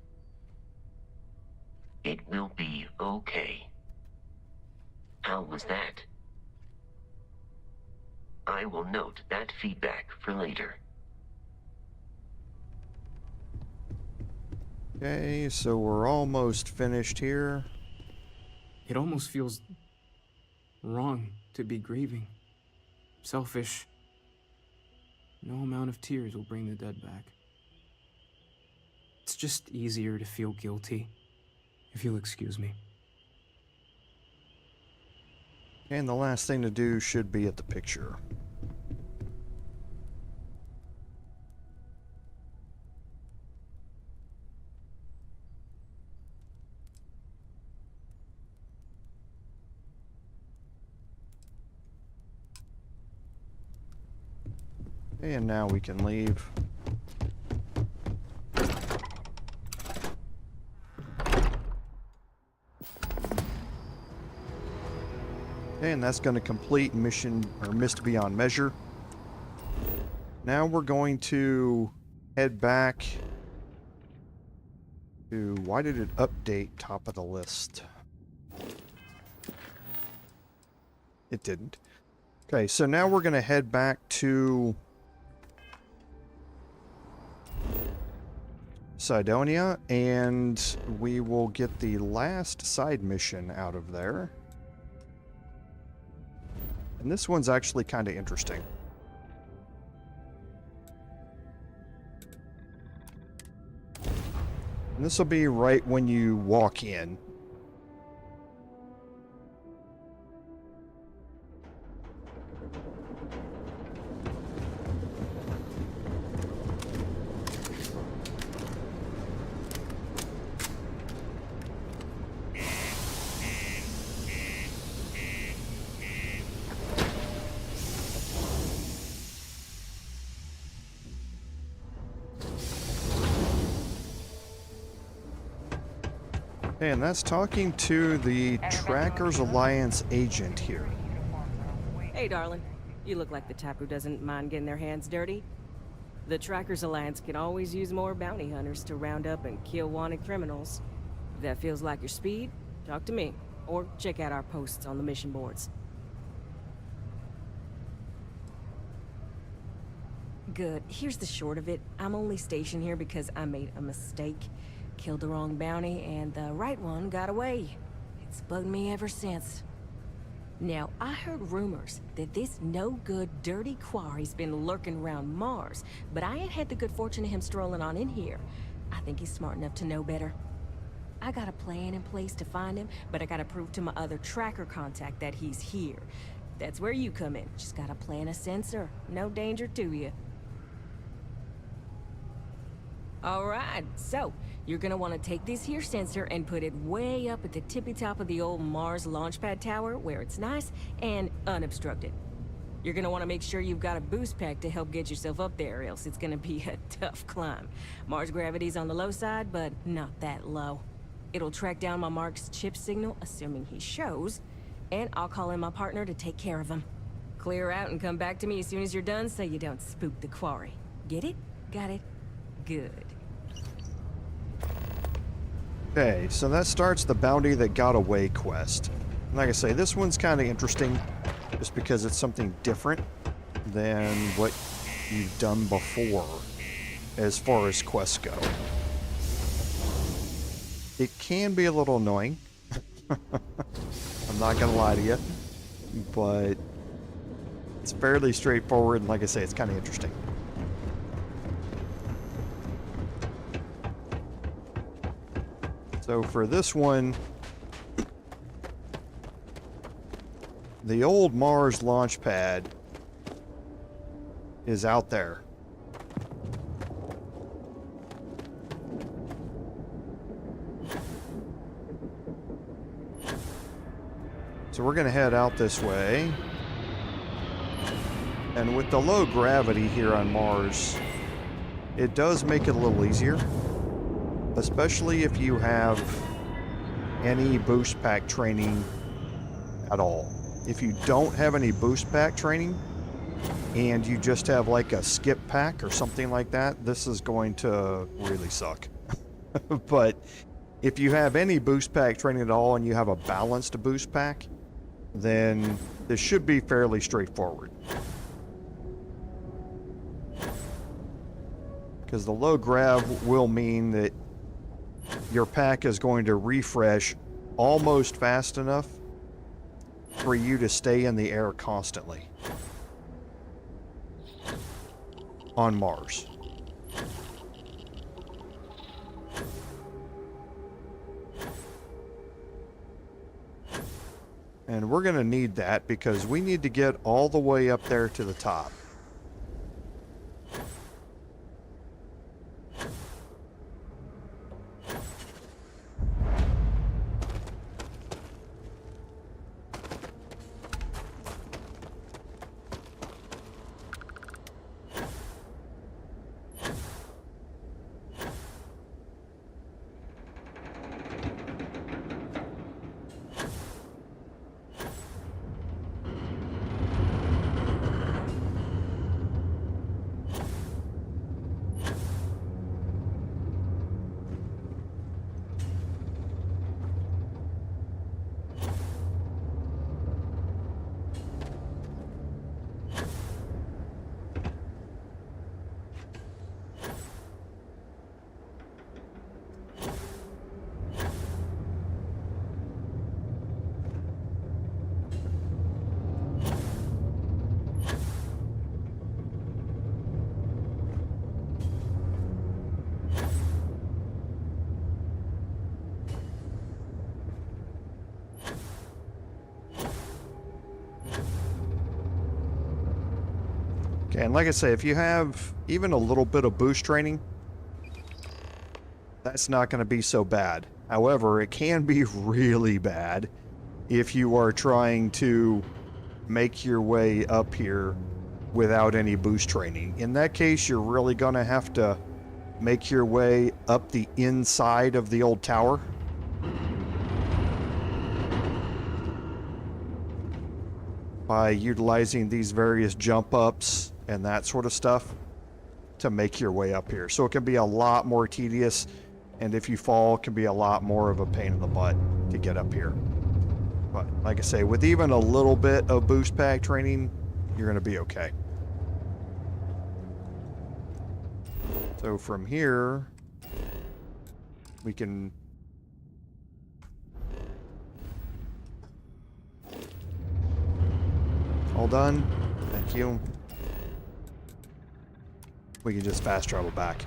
it will be okay. How was that? I will note that feedback for later. Okay, so we're almost finished here. It almost feels wrong to be grieving. Selfish. No amount of tears will bring the dead back. It's just easier to feel guilty, if you'll excuse me. And the last thing to do should be at the picture. And now we can leave. And that's going to complete mission, or Mist Beyond Measure. Now we're going to head back to, why did it update top of the list? It didn't. Okay, so now we're going to head back to Cydonia, and we will get the last side mission out of there. And this one's actually kind of interesting. And this will be right when you walk in. And that's talking to the Trackers Alliance agent here. Hey, darling. You look like the type who doesn't mind getting their hands dirty. The Trackers Alliance can always use more bounty hunters to round up and kill wanted criminals. If that feels like your speed, talk to me. Or check out our posts on the mission boards. Good. Here's the short of it. I'm only stationed here because I made a mistake. Killed the wrong bounty, and the right one got away. It's bugged me ever since. Now, I heard rumors that this no-good, dirty quarry's been lurking around Mars, but I ain't had the good fortune of him strolling on in here. I think he's smart enough to know better. I got a plan in place to find him, but I gotta prove to my other tracker contact that he's here. That's where you come in. Just gotta plant a sensor. No danger to you. Alright, so you're gonna want to take this here sensor and put it way up at the tippy top of the old Mars launchpad tower where it's nice and unobstructed. You're gonna want to make sure you've got a boost pack to help get yourself up there, or else it's gonna be a tough climb. Mars gravity's on the low side, but not that low. It'll track down my Mark's chip signal, assuming he shows, and I'll call in my partner to take care of him. Clear out and come back to me as soon as you're done so you don't spook the quarry. Get it? Got it? Good. Okay, so that starts the Bounty That Got Away quest. Like I say, this one's kind of interesting just because it's something different than what you've done before as far as quests go. It can be a little annoying. I'm not gonna lie to you, but It's fairly straightforward, and like I say, it's kind of interesting. So for this one, the old Mars launch pad is out there. So we're going to head out this way. And with the low gravity here on Mars, it does make it a little easier. Especially if you have any boost pack training at all. If you don't have any boost pack training, and you just have like a skip pack or something like that, this is going to really suck. But if you have any boost pack training at all and you have a balanced boost pack, then this should be fairly straightforward. Because the low grav will mean that your pack is going to refresh almost fast enough for you to stay in the air constantly on Mars. And we're going to need that because we need to get all the way up there to the top. Okay, and like I say, if you have even a little bit of boost training, that's not going to be so bad. However, it can be really bad if you are trying to make your way up here without any boost training. In that case, you're really going to have to make your way up the inside of the old tower. By utilizing these various jump ups and that sort of stuff to make your way up here. So it can be a lot more tedious, and if you fall, it can be a lot more of a pain in the butt to get up here. But like I say, with even a little bit of boost pack training, you're going to be okay. So from here, we can... All done. Thank you. We can just fast travel back.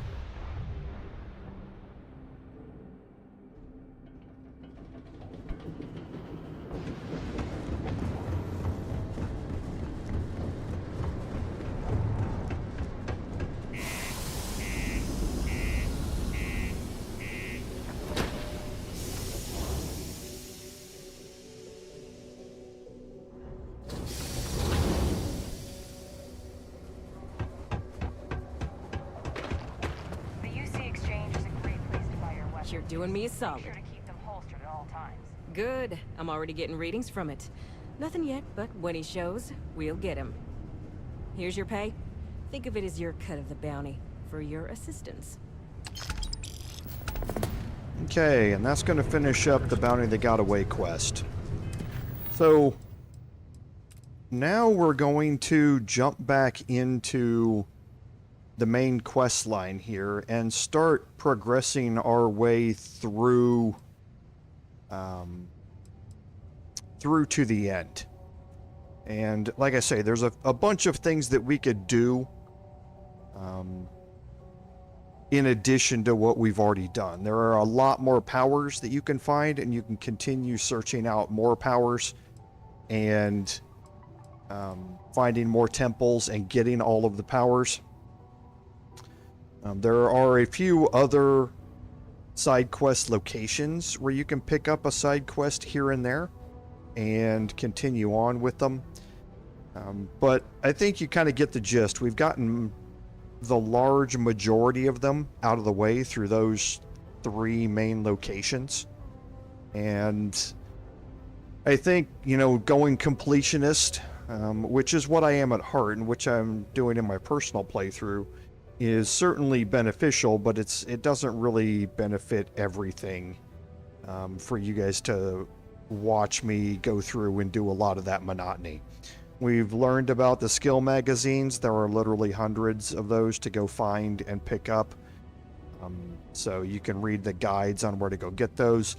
You're doing me a solid. Be sure to keep them holstered at all times. Good. I'm already getting readings from it. Nothing yet, but when he shows, we'll get him. Here's your pay. Think of it as your cut of the bounty for your assistance. Okay, and that's going to finish up the Bounty That Got Away quest. So now we're going to jump back into the main quest line here and start progressing our way through through to the end. And like I say, there's a bunch of things that we could do in addition to what we've already done. There are a lot more powers that you can find, and you can continue searching out more powers and finding more temples and getting all of the powers. There are a few other side quest locations where you can pick up a side quest here and there and continue on with them. But I think you kind of get the gist. We've gotten the large majority of them out of the way through those 3 main locations. And I think, you know, going completionist, which is what I am at heart and which I'm doing in my personal playthrough, is certainly beneficial, but it doesn't really benefit everything for you guys to watch me go through and do a lot of that monotony. We've learned about the skill magazines. There are literally hundreds of those to go find and pick up. So you can read the guides on where to go get those.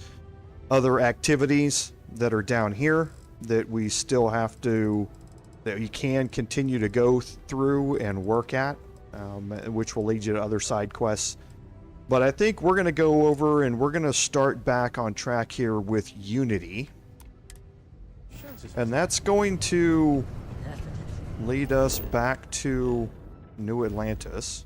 Other activities that are down here that we still have to, that you can continue to go through and work at, which will lead you to other side quests. But I think we're going to go over and we're going to start back on track here with Unity. And that's going to lead us back to New Atlantis.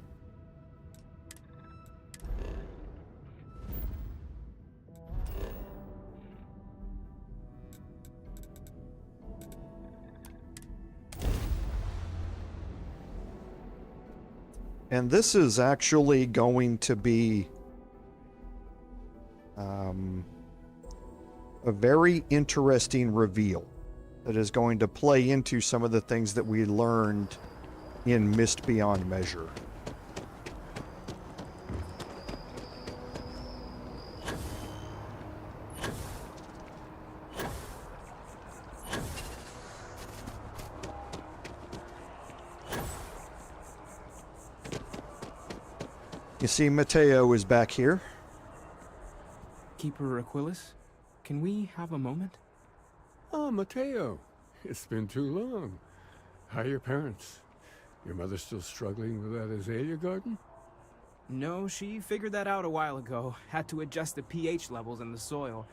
And this is actually going to be a very interesting reveal that is going to play into some of the things that we learned in Mist Beyond Measure. You see, Mateo is back here. Keeper Aquilus, can we have a moment? Oh, Mateo. It's been too long. How are your parents? Your mother still struggling with that azalea garden? No, she figured that out a while ago. Had to adjust the pH levels in the soil.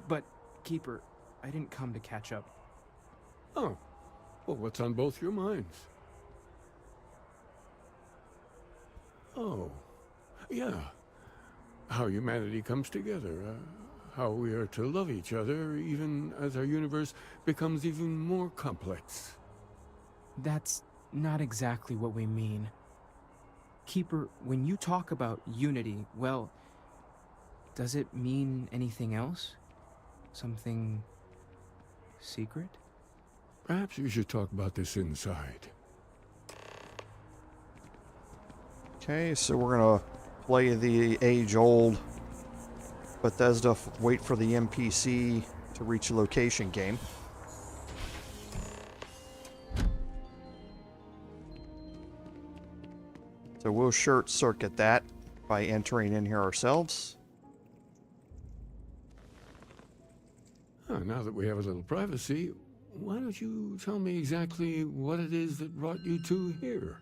But, Keeper, I didn't come to catch up. Oh. Well, what's on both your minds? Oh. Yeah. How humanity comes together. How we are to love each other, even as our universe becomes even more complex. That's not exactly what we mean. Keeper, when you talk about unity, well, does it mean anything else? Something secret? Perhaps you should talk about this inside. Okay, so we're gonna play the age-old Bethesda wait for the NPC to reach a location game. So we'll short circuit that by entering in here ourselves. Now that we have a little privacy, why don't you tell me exactly what it is that brought you two here?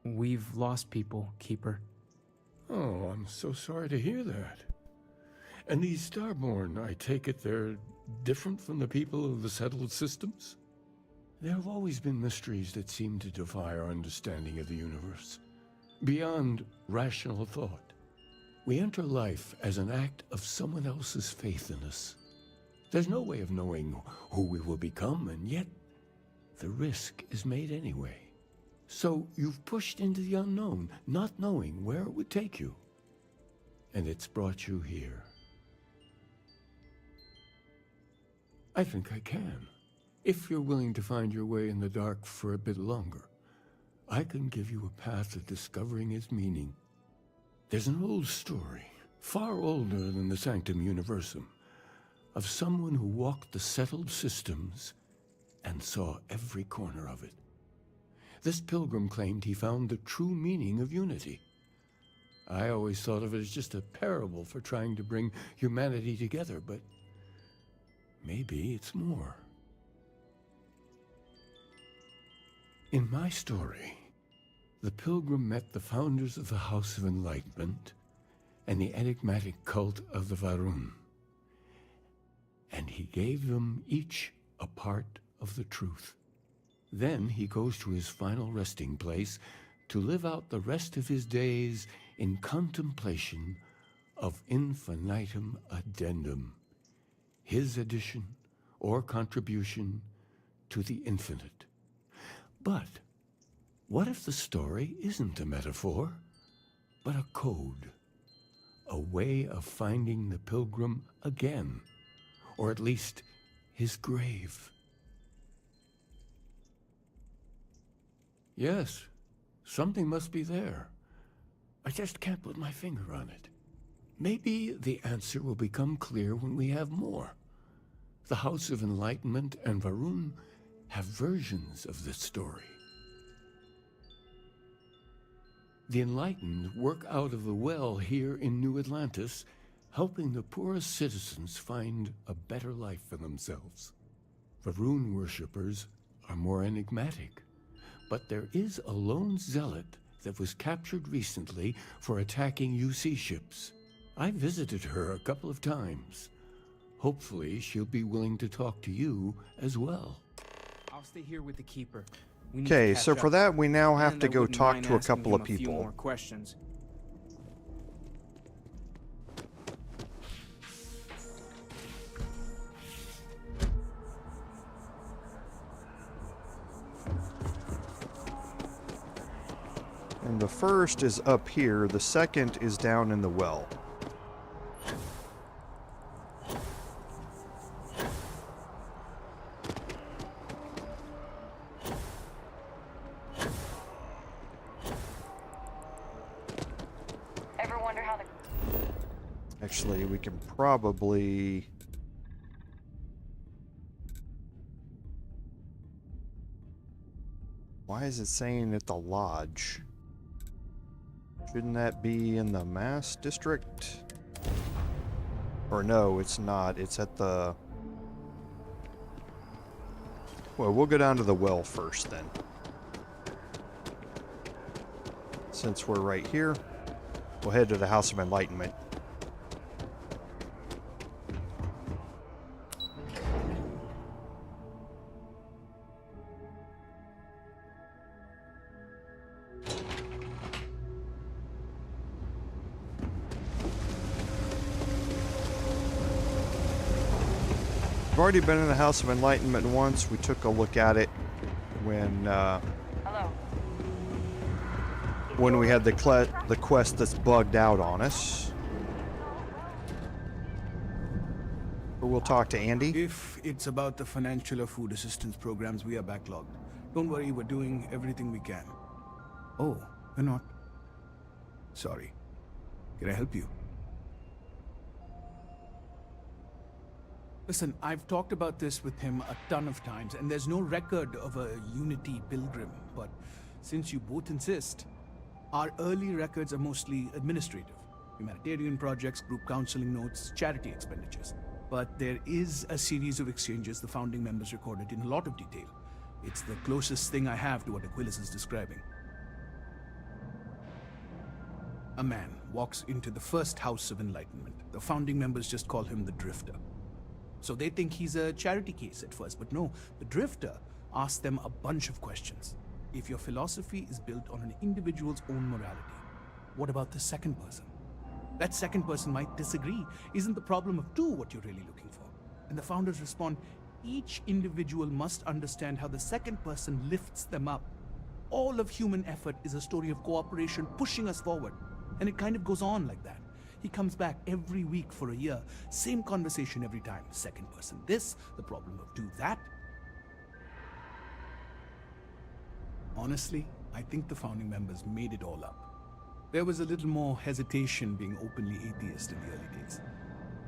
We've lost people, Keeper. Oh, I'm so sorry to hear that. And these Starborn, I take it they're different from the people of the settled systems? There have always been mysteries that seem to defy our understanding of the universe. Beyond rational thought, we enter life as an act of someone else's faith in us. There's no way of knowing who we will become, and yet the risk is made anyway. So you've pushed into the unknown, not knowing where it would take you. And it's brought you here. I think I can. If you're willing to find your way in the dark for a bit longer, I can give you a path of discovering its meaning. There's an old story, far older than the Sanctum Universum, of someone who walked the settled systems and saw every corner of it. This pilgrim claimed he found the true meaning of unity. I always thought of it as just a parable for trying to bring humanity together, but maybe it's more. In my story, the pilgrim met the founders of the House of Enlightenment and the enigmatic cult of the Varun, and he gave them each a part of the truth. Then he goes to his final resting place to live out the rest of his days in contemplation of infinitum addendum, his addition or contribution to the infinite. But what if the story isn't a metaphor, but a code, a way of finding the pilgrim again, or at least his grave? Yes, something must be there. I just can't put my finger on it. Maybe the answer will become clear when we have more. The House of Enlightenment and Varun have versions of this story. The Enlightened work out of the well here in New Atlantis, helping the poorest citizens find a better life for themselves. Varun worshippers are more enigmatic, but there is a lone zealot that was captured recently for attacking UC ships. I visited her a couple of times. Hopefully she'll be willing to talk to you as well. I'll stay here with the Keeper. We need to Okay, catch so for up. that we now have And to I go wouldn't talk mind to a asking couple of him a few people. more questions. And the first is up here, the second is down in the well. Ever wonder how the Actually, we can probably... Why is it saying at the lodge? Shouldn't that be in the Mass District? Or no, it's not. It's at the... Well, we'll go down to the well first then. Since we're right here, we'll head to the House of Enlightenment. I've already been in the House of Enlightenment once. We took a look at it when we had the quest that's bugged out on us. But we'll talk to Andy. If it's about the financial or food assistance programs, we are backlogged. Don't worry, we're doing everything we can. Oh, we're not. Sorry. Can I help you? Listen, I've talked about this with him a ton of times, and there's no record of a Unity pilgrim, but since you both insist, our early records are mostly administrative. Humanitarian projects, group counseling notes, charity expenditures. But there is a series of exchanges the founding members recorded in a lot of detail. It's the closest thing I have to what Aquilas is describing. A man walks into the first House of Enlightenment. The founding members just call him the Drifter. So they think he's a charity case at first, but no, the Drifter asks them a bunch of questions. If your philosophy is built on an individual's own morality, what about the second person? That second person might disagree. Isn't the problem of two what you're really looking for? And the founders respond, each individual must understand how the second person lifts them up. All of human effort is a story of cooperation pushing us forward. And it kind of goes on like that. He comes back every week for a year. Same conversation every time. Second person this, the problem of do that. Honestly, I think the founding members made it all up. There was a little more hesitation being openly atheist in the early days.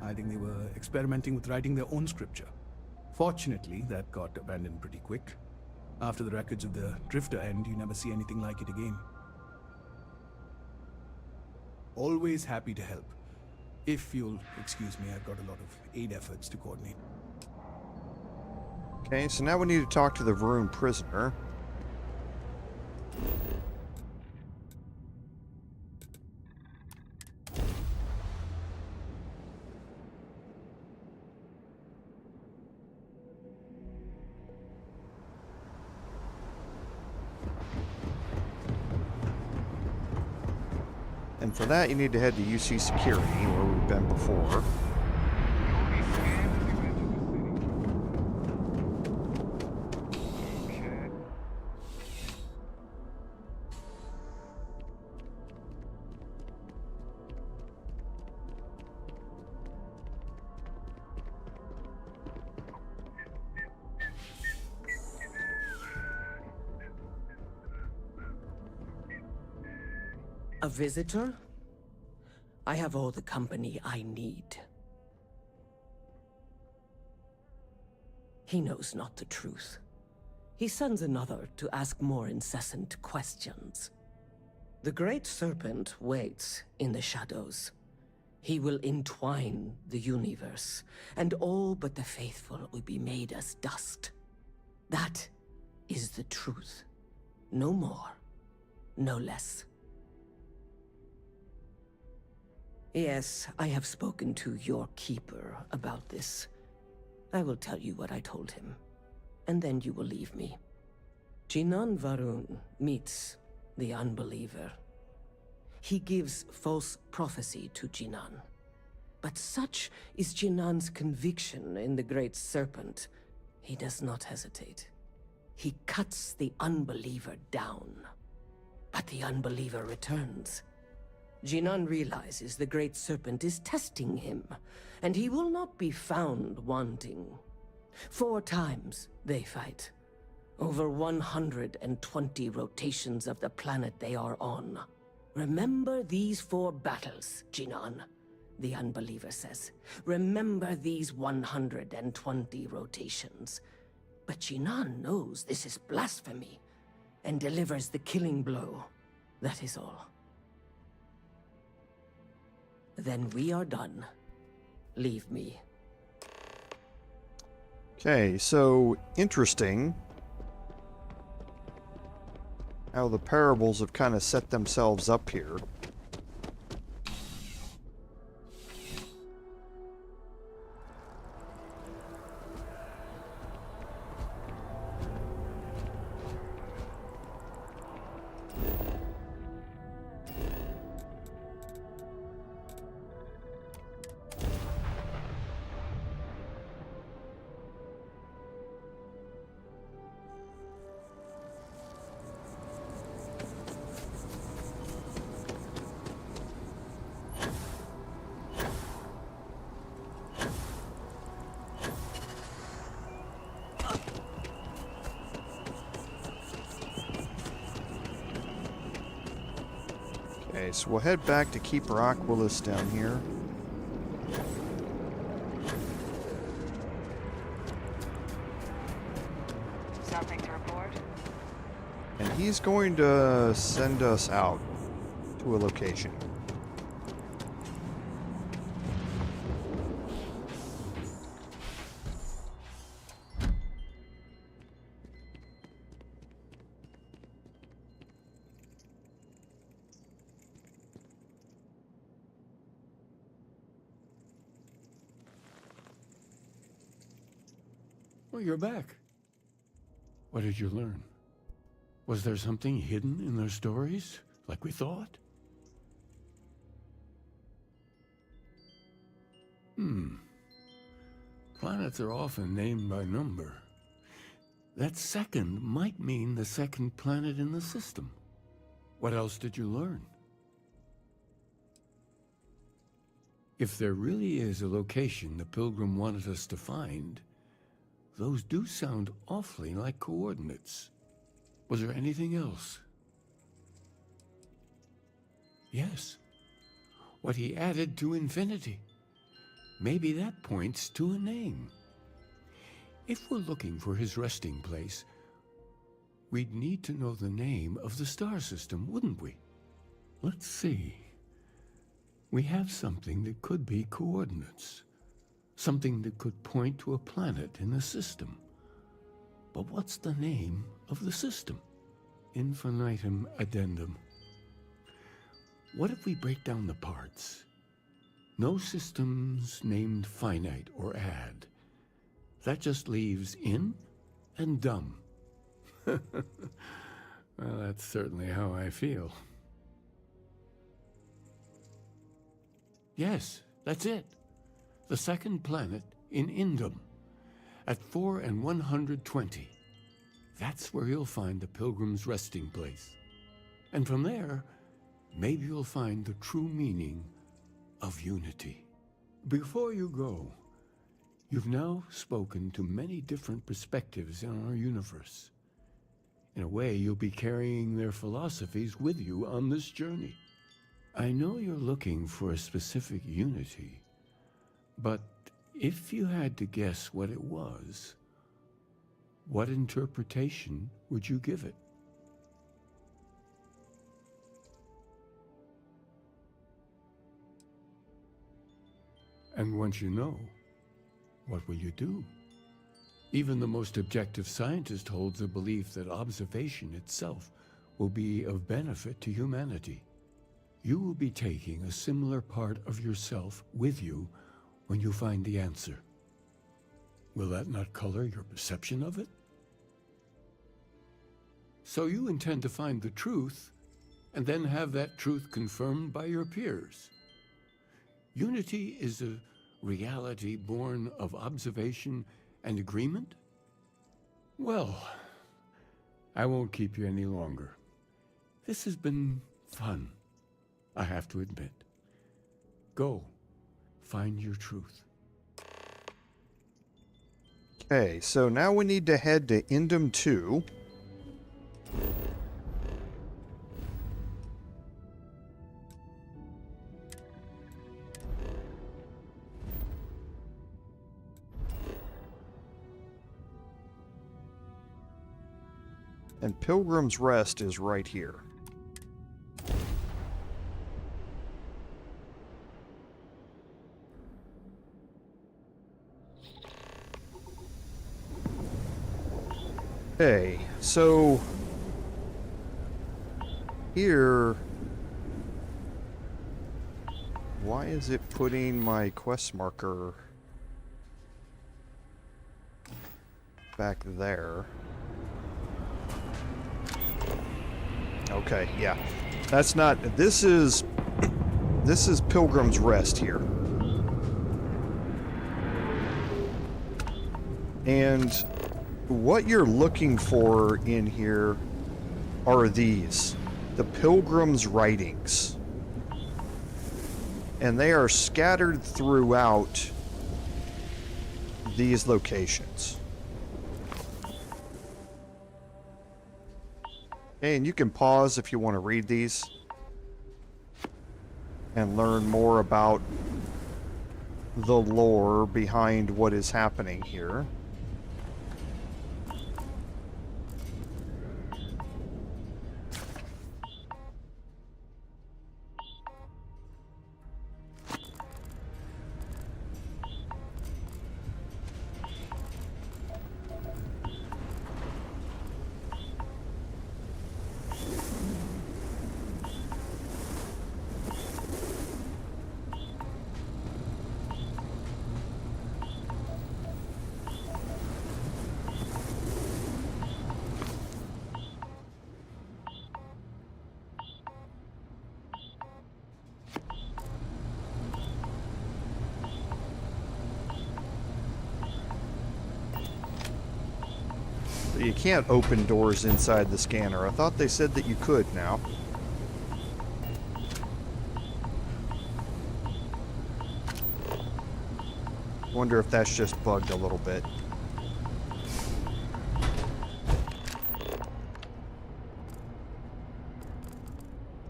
I think they were experimenting with writing their own scripture. Fortunately, that got abandoned pretty quick. After the records of the Drifter end, you never see anything like it again. Always happy to help. If you'll excuse me, I've got a lot of aid efforts to coordinate. Okay, so now we need to talk to the Varun prisoner. And for that, you need to head to UC Security, where we've been before. A visitor? I have all the company I need. He knows not the truth. He sends another to ask more incessant questions. The Great Serpent waits in the shadows. He will entwine the universe, and all but the faithful will be made as dust. That is the truth. No more, no less. Yes, I have spoken to your keeper about this. I will tell you what I told him, and then you will leave me. Jinan Varun meets the unbeliever. He gives false prophecy to Jinan. But such is Jinan's conviction in the Great Serpent, he does not hesitate. He cuts the unbeliever down. But the unbeliever returns. Jinan realizes the Great Serpent is testing him, and he will not be found wanting. 4 times they fight. Over 120 rotations of the planet they are on. Remember these 4 battles, Jinan, the unbeliever says. Remember these 120 rotations. But Jinan knows this is blasphemy, and delivers the killing blow. That is all. Then we are done. Leave me. Okay, so interesting how the parables have kind of set themselves up here. Okay, so we'll head back to Keeper Aquilus down here. Something to report? And he's going to send us out to a location. Oh, you're back. What did you learn? Was there something hidden in their stories, like we thought? Planets are often named by number. That second might mean the second planet in the system. What else did you learn? If there really is a location the Pilgrim wanted us to find, those do sound awfully like coordinates. Was there anything else? Yes. What he added to infinity. Maybe that points to a name. If we're looking for his resting place, we'd need to know the name of the star system, wouldn't we? Let's see. We have something that could be coordinates. Something that could point to a planet in the system. But what's the name of the system? Infinitum addendum. What if we break down the parts? No systems named finite or add. That just leaves in and dumb. Well, that's certainly how I feel. Yes, that's it. The second planet in Indum, at 4 and 120. That's where you'll find the Pilgrim's resting place. And from there, maybe you'll find the true meaning of unity. Before you go, you've now spoken to many different perspectives in our universe. In a way, you'll be carrying their philosophies with you on this journey. I know you're looking for a specific unity, but if you had to guess what it was, what interpretation would you give it? And once you know, what will you do? Even the most objective scientist holds a belief that observation itself will be of benefit to humanity. You will be taking a similar part of yourself with you when you find the answer. Will that not color your perception of it? So you intend to find the truth, and then have that truth confirmed by your peers. Unity is a reality born of observation and agreement? Well, I won't keep you any longer. This has been fun, I have to admit. Go, find your truth. Okay, so now we need to head to Indum 2. And Pilgrim's Rest is right here. Okay, so here, why is it putting my quest marker back there? Okay, yeah. That's not, this is Pilgrim's Rest here. And what you're looking for in here are these, the Pilgrim's writings. And they are scattered throughout these locations. And you can pause if you want to read these and learn more about the lore behind what is happening here. You can't open doors inside the scanner. I thought they said that you could now. Wonder if that's just bugged a little bit.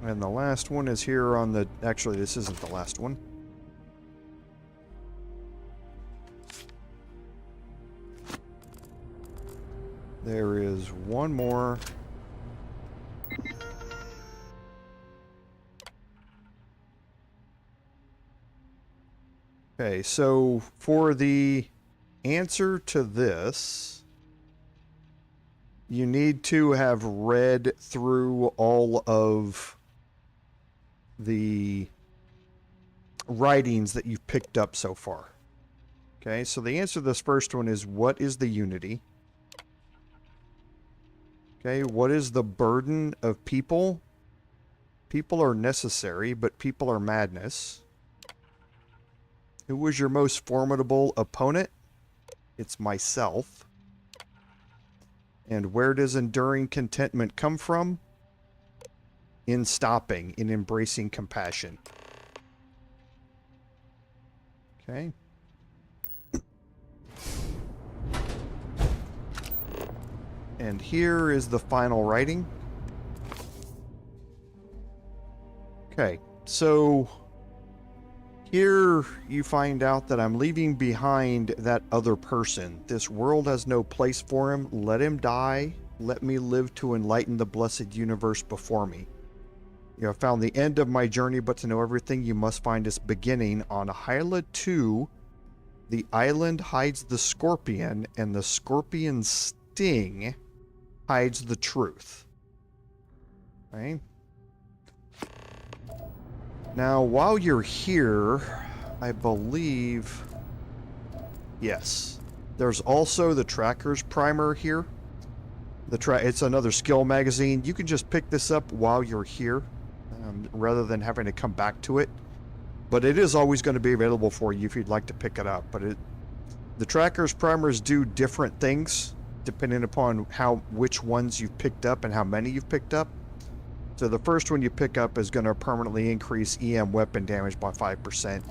And the last one is here on the... Actually, this isn't the last one. There is one more. Okay, so for the answer to this, you need to have read through all of the writings that you've picked up so far. Okay, so the answer to this first one is, what is the unity? Okay, what is the burden of people? People are necessary, but people are madness. Who was your most formidable opponent? It's myself. And where does enduring contentment come from? In stopping, in embracing compassion. Okay. And here is the final writing. Okay, so here you find out that I'm leaving behind that other person. This world has no place for him. Let him die. Let me live to enlighten the blessed universe before me. You have found the end of my journey, but to know everything, you must find its beginning. On Hyla 2, the island hides the scorpion, and the scorpion's sting hides the truth. Okay. Now, while you're here, I believe... Yes. There's also the Tracker's Primer here. It's another skill magazine. You can just pick this up while you're here, rather than having to come back to it. But it is always going to be available for you if you'd like to pick it up. But the Tracker's Primers do different things, depending upon which ones you've picked up and how many you've picked up. So the first one you pick up is going to permanently increase EM weapon damage by 5%.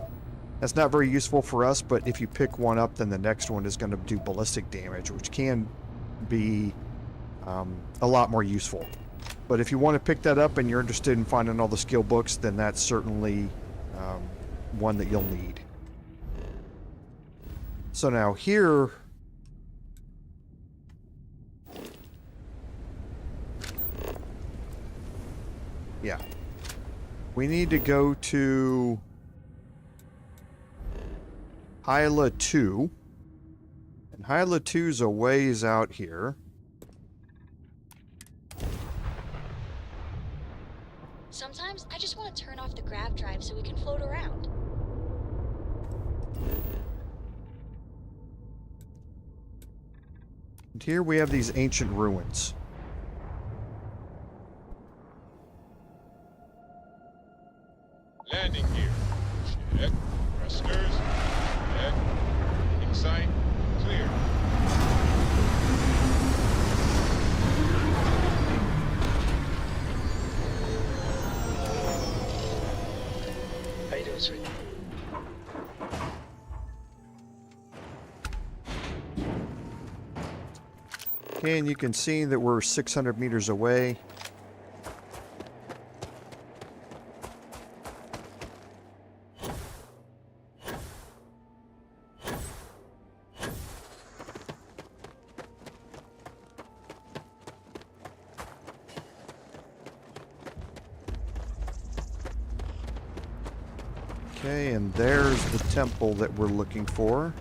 That's not very useful for us, but if you pick one up, then the next one is going to do ballistic damage, which can be a lot more useful. But if you want to pick that up and you're interested in finding all the skill books, then that's certainly one that you'll need. So now here... Yeah. We need to go to Hyla 2. And Hyla 2's a ways out here. Sometimes I just want to turn off the grav drive so we can float around. And here we have these ancient ruins. Landing gear. Check. Thrusters. Check. Landing site. Clear. How you doing, sweet? Okay, and you can see that we're 600 meters away. Okay, and there's the temple that we're looking for.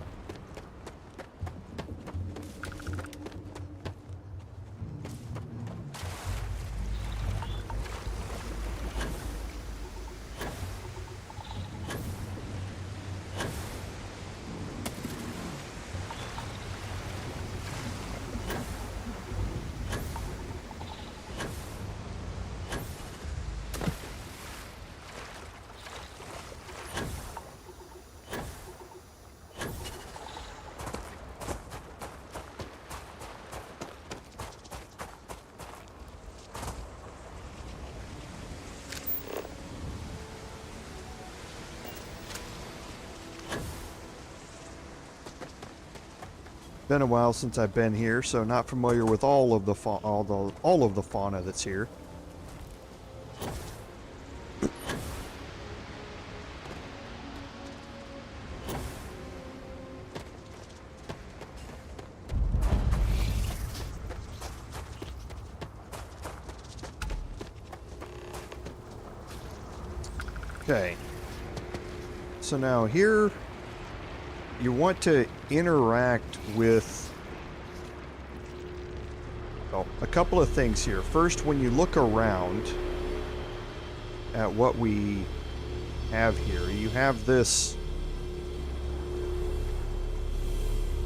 Been a while since I've been here, so not familiar with all of the fauna that's here. Okay. So now here you want to interact with a couple of things here. First, when you look around at what we have here, you have this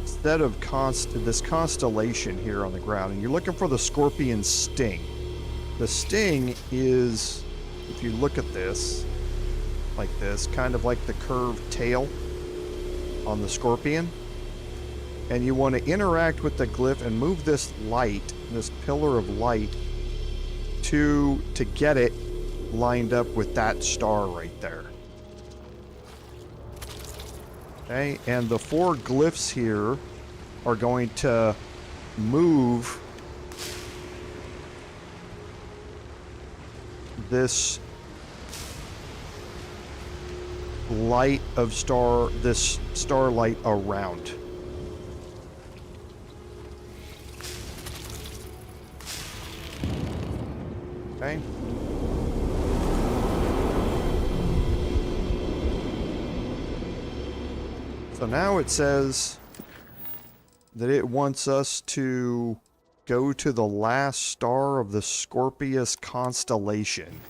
set of this constellation here on the ground, and you're looking for the scorpion sting. The sting is, if you look at this, like this, kind of like the curved tail on the scorpion. And you want to interact with the glyph and move this light, this pillar of light, to get it lined up with that star right there. Okay, and the 4 glyphs here are going to move this light of this starlight around. Okay. So now it says that it wants us to go to the last star of the Scorpius constellation.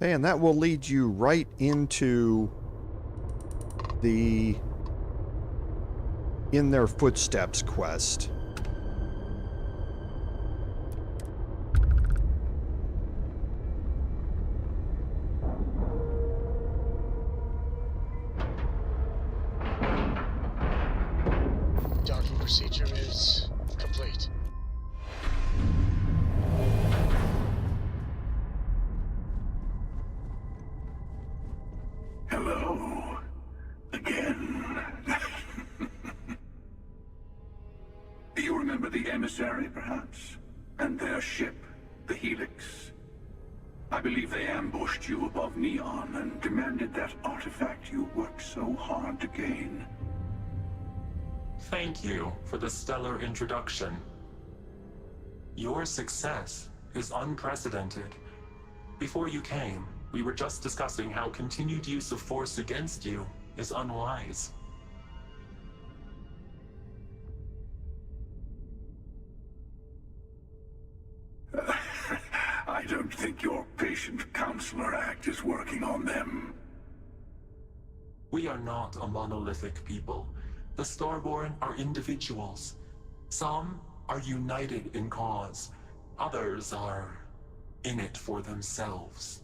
Okay, and that will lead you right into the In Their Footsteps quest. Docking procedure is complete. Hello. Again. You remember the emissary, perhaps? And their ship, the Helix? I believe they ambushed you above Neon and demanded that artifact you worked so hard to gain. Thank you for the stellar introduction. Your success is unprecedented. Before you came, we were just discussing how continued use of force against you is unwise. I don't think your patient counselor act is working on them. We are not a monolithic people. The Starborn are individuals. Some are united in cause. Others are in it for themselves.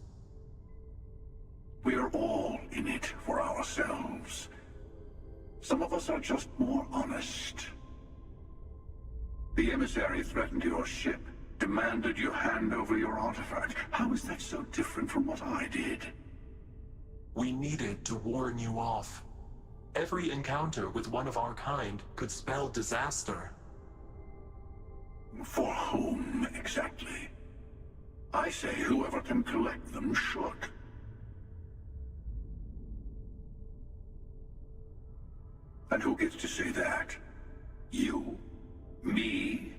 We're all in it for ourselves. Some of us are just more honest. The emissary threatened your ship, demanded you hand over your artifact. How is that so different from what I did? We needed to warn you off. Every encounter with one of our kind could spell disaster. For whom, exactly? I say whoever can collect them should. And who gets to say that? You? Me?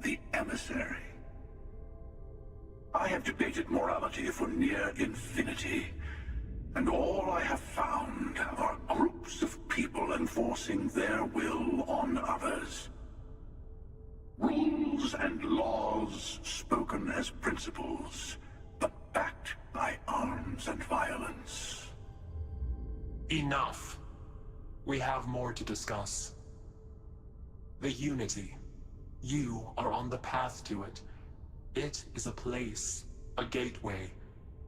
The emissary? I have debated morality for near infinity, and all I have found are groups of people enforcing their will on others. Rules and laws spoken as principles, but backed by arms and violence. Enough. We have more to discuss. The Unity. You are on the path to it. It is a place, a gateway.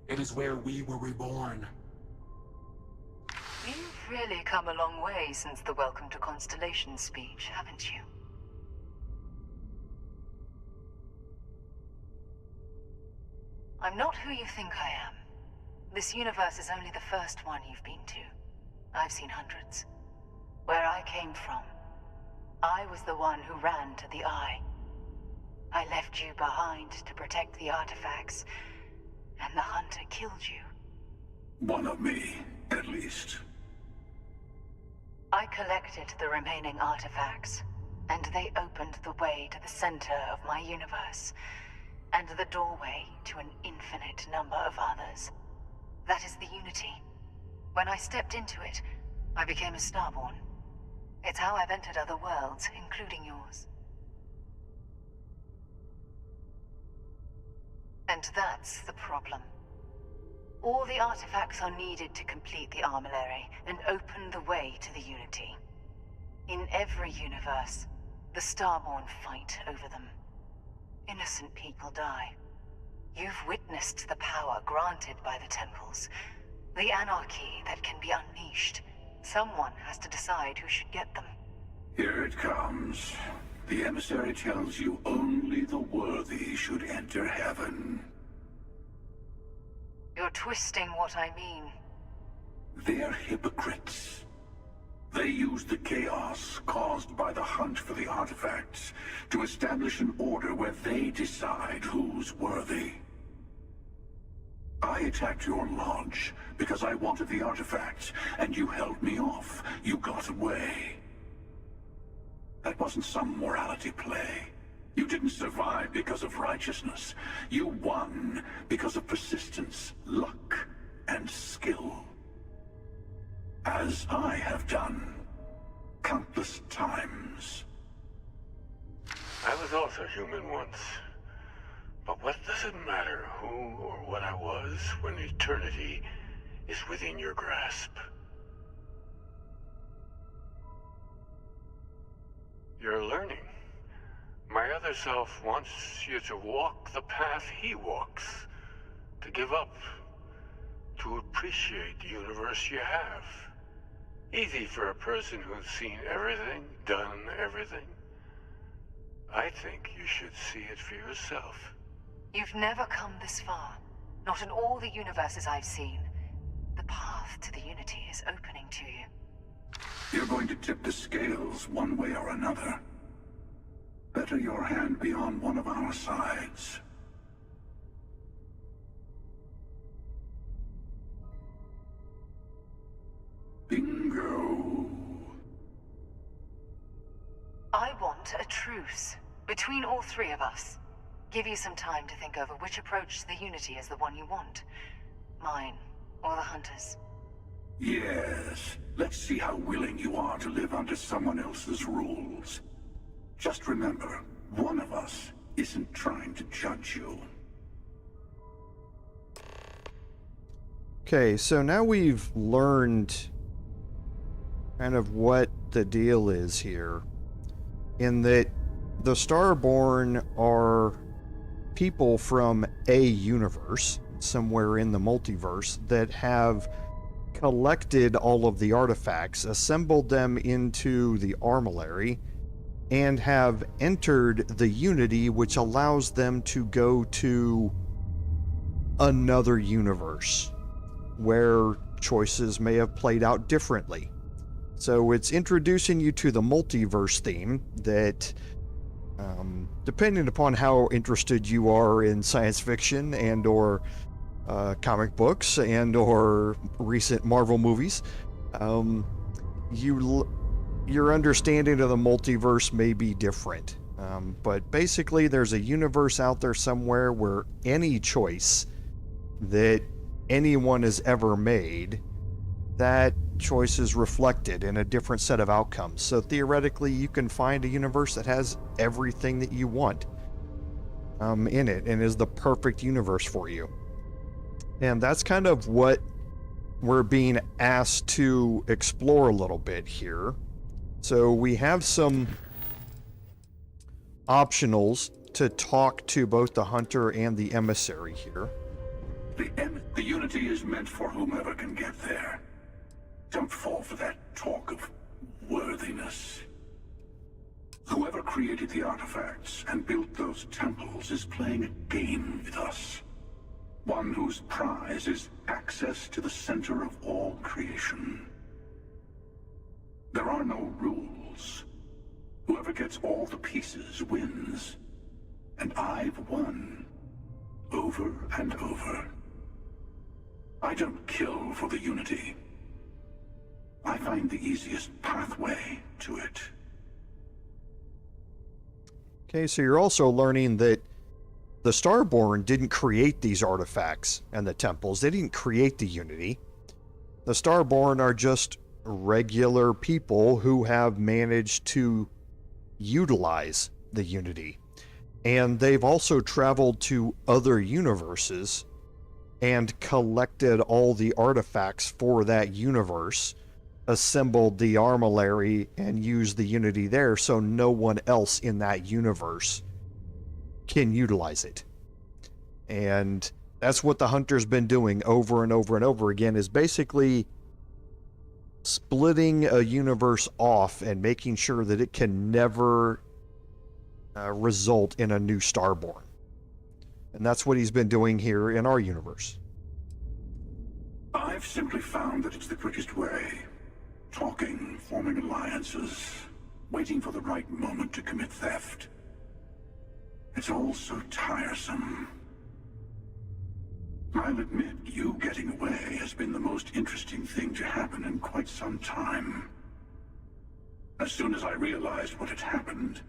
It is where we were reborn. You've really come a long way since the Welcome to Constellation speech, haven't you? I'm not who you think I am. This universe is only the first one you've been to. I've seen hundreds. Where I came from, I was the one who ran to the Eye. I left you behind to protect the artifacts, and the Hunter killed you. One of me, at least. I collected the remaining artifacts, and they opened the way to the center of my universe, and the doorway to an infinite number of others. That is the Unity. When I stepped into it, I became a Starborn. It's how I've entered other worlds, including yours. And that's the problem. All the artifacts are needed to complete the armillary and open the way to the Unity. In every universe, the Starborn fight over them. Innocent people die. You've witnessed the power granted by the temples, the anarchy that can be unleashed. Someone has to decide who should get them. Here it comes. The emissary tells you only the worthy should enter heaven. You're twisting what I mean. They're hypocrites. They use the chaos caused by the hunt for the artifacts to establish an order where they decide who's worthy. I attacked your lodge because I wanted the artifacts, and you held me off. You got away. That wasn't some morality play. You didn't survive because of righteousness. You won because of persistence, luck, and skill. As I have done countless times. I was also human once. But what does it matter who or what I was when eternity is within your grasp? You're learning. My other self wants you to walk the path he walks, to give up, to appreciate the universe you have. Easy for a person who's seen everything, done everything. I think you should see it for yourself. You've never come this far. Not in all the universes I've seen. The path to the Unity is opening to you. You're going to tip the scales one way or another. Better your hand be on one of our sides. Bingo. I want a truce between all three of us. Give you some time to think over which approach to the Unity is the one you want. Mine, or the Hunter's. Yes. Let's see how willing you are to live under someone else's rules. Just remember, one of us isn't trying to judge you. Okay, so now we've learned kind of what the deal is here. In that the Starborn are people from a universe, somewhere in the multiverse, that have collected all of the artifacts, assembled them into the armillary, and have entered the Unity, which allows them to go to another universe where choices may have played out differently. So it's introducing you to the multiverse theme that Depending upon how interested you are in science fiction and or comic books and or recent Marvel movies, your understanding of the multiverse may be different. But basically, there's a universe out there somewhere where any choice that anyone has ever made, that choice is reflected in a different set of outcomes. So theoretically, you can find a universe that has everything that you want in it and is the perfect universe for you. And that's kind of what we're being asked to explore a little bit here. So we have some optionals to talk to both the hunter and the emissary here. The Unity is meant for whomever can get there. Don't fall for that talk of worthiness. Whoever created the artifacts and built those temples is playing a game with us. One whose prize is access to the center of all creation. There are no rules. Whoever gets all the pieces wins. And I've won. Over and over. I don't kill for the Unity. I find the easiest pathway to it. Okay, so you're also learning that the Starborn didn't create these artifacts and the temples. They didn't create the Unity. The Starborn are just regular people who have managed to utilize the Unity. And they've also traveled to other universes and collected all the artifacts for that universe, assembled the armillary, and used the Unity there so no one else in that universe can utilize it. And that's what the hunter's been doing over and over and over again, is basically splitting a universe off and making sure that it can never result in a new Starborn. And that's what he's been doing here in our universe. I've simply found that it's the quickest way. Talking, forming alliances, waiting for the right moment to commit theft. It's all so tiresome. I'll admit, you getting away has been the most interesting thing to happen in quite some time. As soon as I realized what had happened,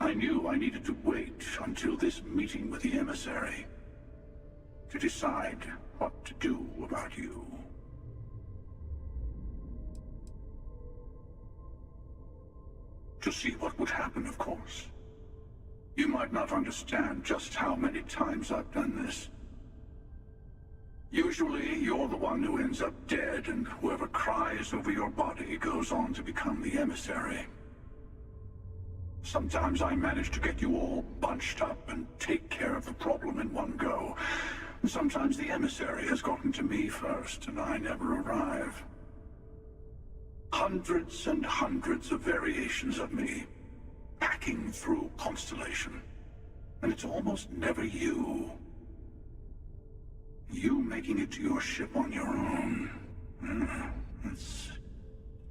I knew I needed to wait until this meeting with the emissary to decide what to do about you. To see what would happen, of course. You might not understand just how many times I've done this. Usually, you're the one who ends up dead, and whoever cries over your body goes on to become the emissary. Sometimes I manage to get you all bunched up and take care of the problem in one go. Sometimes the emissary has gotten to me first, and I never arrive. Hundreds and hundreds of variations of me, hacking through Constellation. And it's almost never you. You making it to your ship on your own. It's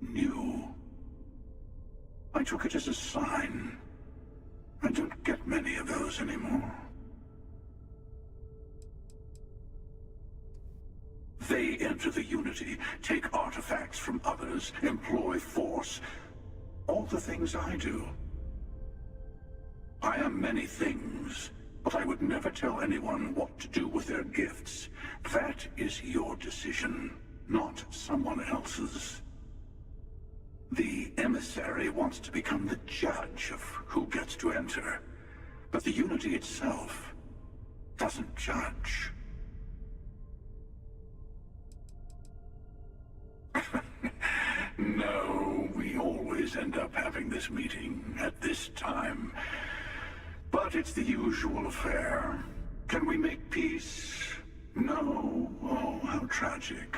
new. I took it as a sign. I don't get many of those anymore. They enter the Unity, take artifacts from others, employ force. All the things I do. I am many things, but I would never tell anyone what to do with their gifts. That is your decision, not someone else's. The emissary wants to become the judge of who gets to enter, but the Unity itself doesn't judge. No, we always end up having this meeting at this time. But it's the usual affair. Can we make peace? No. Oh, how tragic.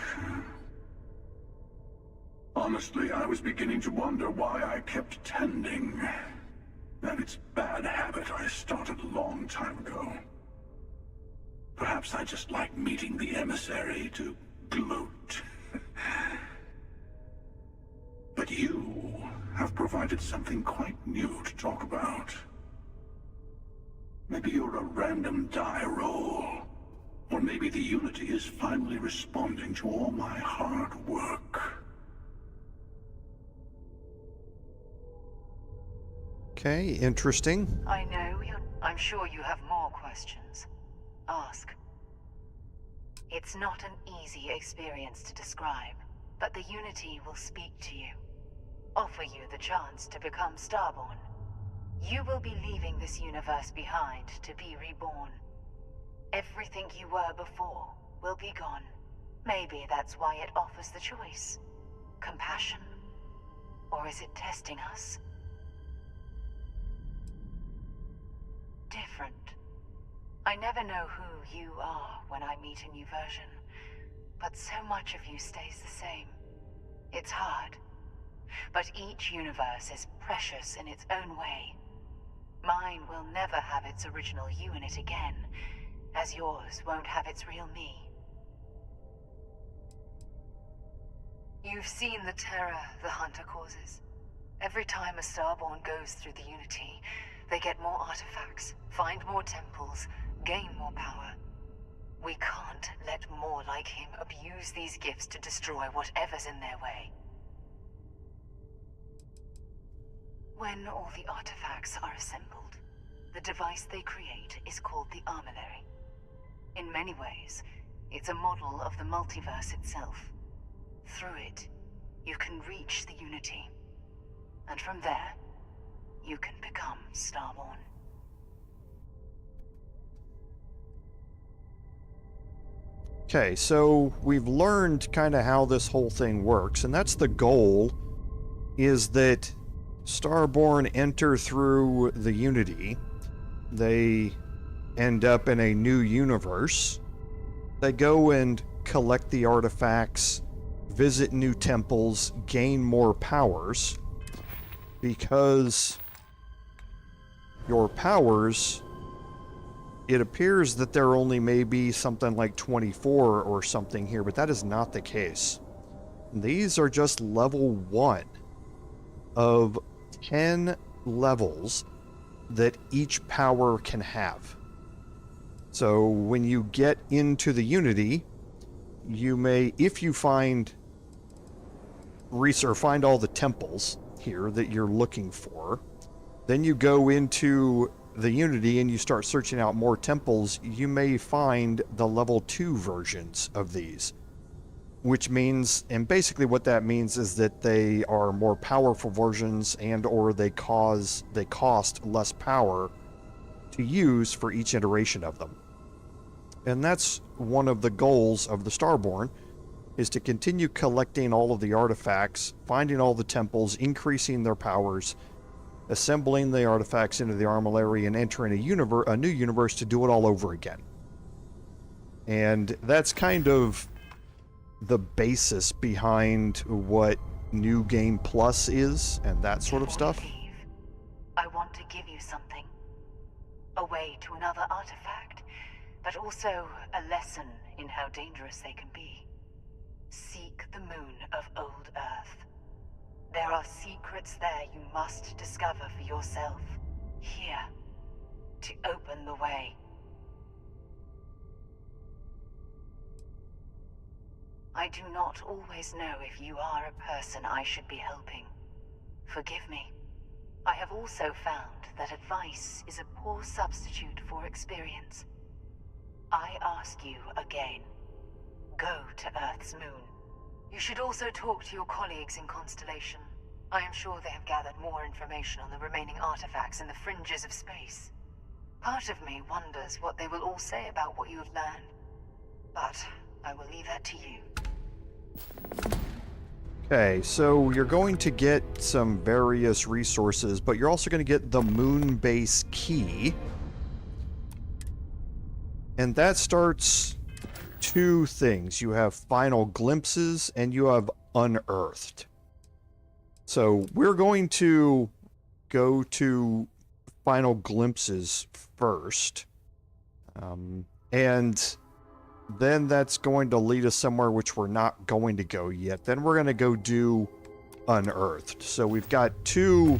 Honestly, I was beginning to wonder why I kept attending. And it's a bad habit I started a long time ago. Perhaps I just like meeting the emissary to gloat. But you have provided something quite new to talk about. Maybe you're a random die roll. Or maybe the Unity is finally responding to all my hard work. Okay, interesting. I know I'm sure you have more questions. Ask. It's not an easy experience to describe, but the Unity will speak to you. Offer you the chance to become Starborn. You will be leaving this universe behind to be reborn. Everything you were before will be gone. Maybe that's why it offers the choice. Compassion? Or is it testing us? Different. I never know who you are when I meet a new version, but so much of you stays the same. It's hard. But each universe is precious in its own way. Mine will never have its original you in it again, as yours won't have its real me. You've seen the terror the Hunter causes. Every time a Starborn goes through the Unity, they get more artifacts, find more temples, gain more power. We can't let more like him abuse these gifts to destroy whatever's in their way. When all the artifacts are assembled, the device they create is called the Armillary. In many ways, it's a model of the multiverse itself. Through it, you can reach the Unity. And from there, you can become Starborn. Okay, so we've learned kind of how this whole thing works, and that's the goal, is that Starborn enter through the Unity. They end up in a new universe. They go and collect the artifacts, visit new temples, gain more powers, because your powers, it appears that there only may be something like 24 or something here, but that is not the case. These are just level 1 of 10 levels that each power can have. So when you get into the Unity, you may, if you find find all the temples here that you're looking for, then you go into the Unity and you start searching out more temples, you may find the level 2 versions of these. Which means, and basically what that means is that they are more powerful versions and or they cost less power to use for each iteration of them. And that's one of the goals of the Starborn, is to continue collecting all of the artifacts, finding all the temples, increasing their powers, assembling the artifacts into the Armillary, and entering a new universe to do it all over again. And that's kind of the basis behind what New Game Plus is and that sort of stuff. I want to give you something. A way to another artifact, but also a lesson in how dangerous they can be. Seek the moon of old Earth. There are secrets there you must discover for yourself. Here. To open the way. I do not always know if you are a person I should be helping. Forgive me. I have also found that advice is a poor substitute for experience. I ask you again. Go to Earth's moon. You should also talk to your colleagues in Constellation. I am sure they have gathered more information on the remaining artifacts in the fringes of space. Part of me wonders what they will all say about what you have learned. But I will leave that to you. Okay, so you're going to get some various resources, but you're also going to get the moon base key. And that starts two things. You have final glimpses and you have unearthed. So we're going to go to final glimpses first. And then that's going to lead us somewhere which we're not going to go yet. Then we're going to go do unearthed. So we've got two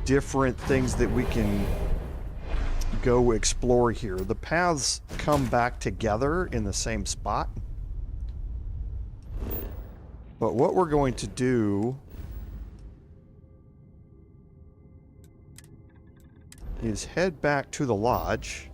different things that we can go explore here. The paths come back together in the same spot. But what we're going to do is head back to the lodge.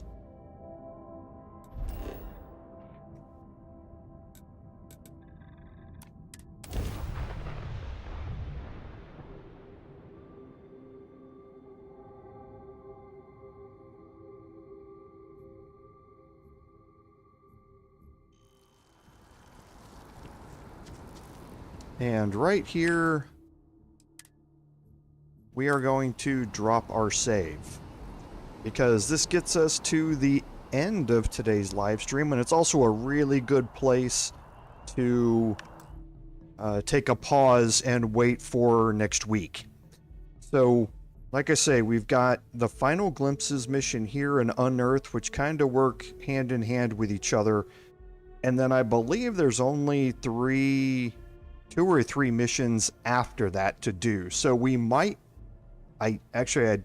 And right here, we are going to drop our save, because this gets us to the end of today's live stream, and it's also a really good place to take a pause and wait for next week. So, like I say, we've got the Final Glimpses mission here and Unearthed, which kind of work hand in hand with each other. And then I believe there's only two or three missions after that to do. So we might, I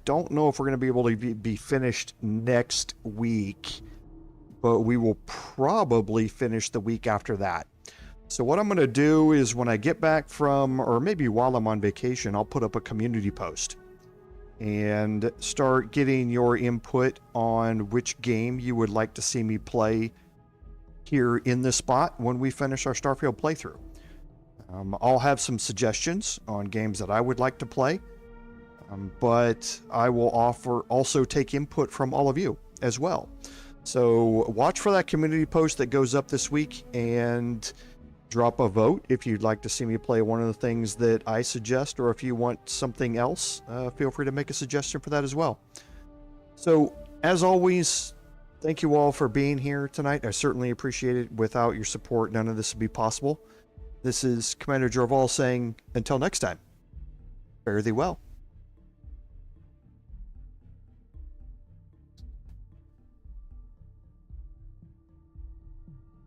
don't know if we're going to be able to be finished next week, but we will probably finish the week after that. So what I'm going to do is when I get back from, or maybe while I'm on vacation, I'll put up a community post and start getting your input on which game you would like to see me play here in this spot when we finish our Starfield playthrough. I'll have some suggestions on games that I would like to play, but I will also take input from all of you as well. So watch for that community post that goes up this week and drop a vote if you'd like to see me play one of the things that I suggest, or if you want something else, feel free to make a suggestion for that as well. So as always, thank you all for being here tonight. I certainly appreciate it. Without your support, none of this would be possible. This is Commander Jorval saying, until next time, fare thee well.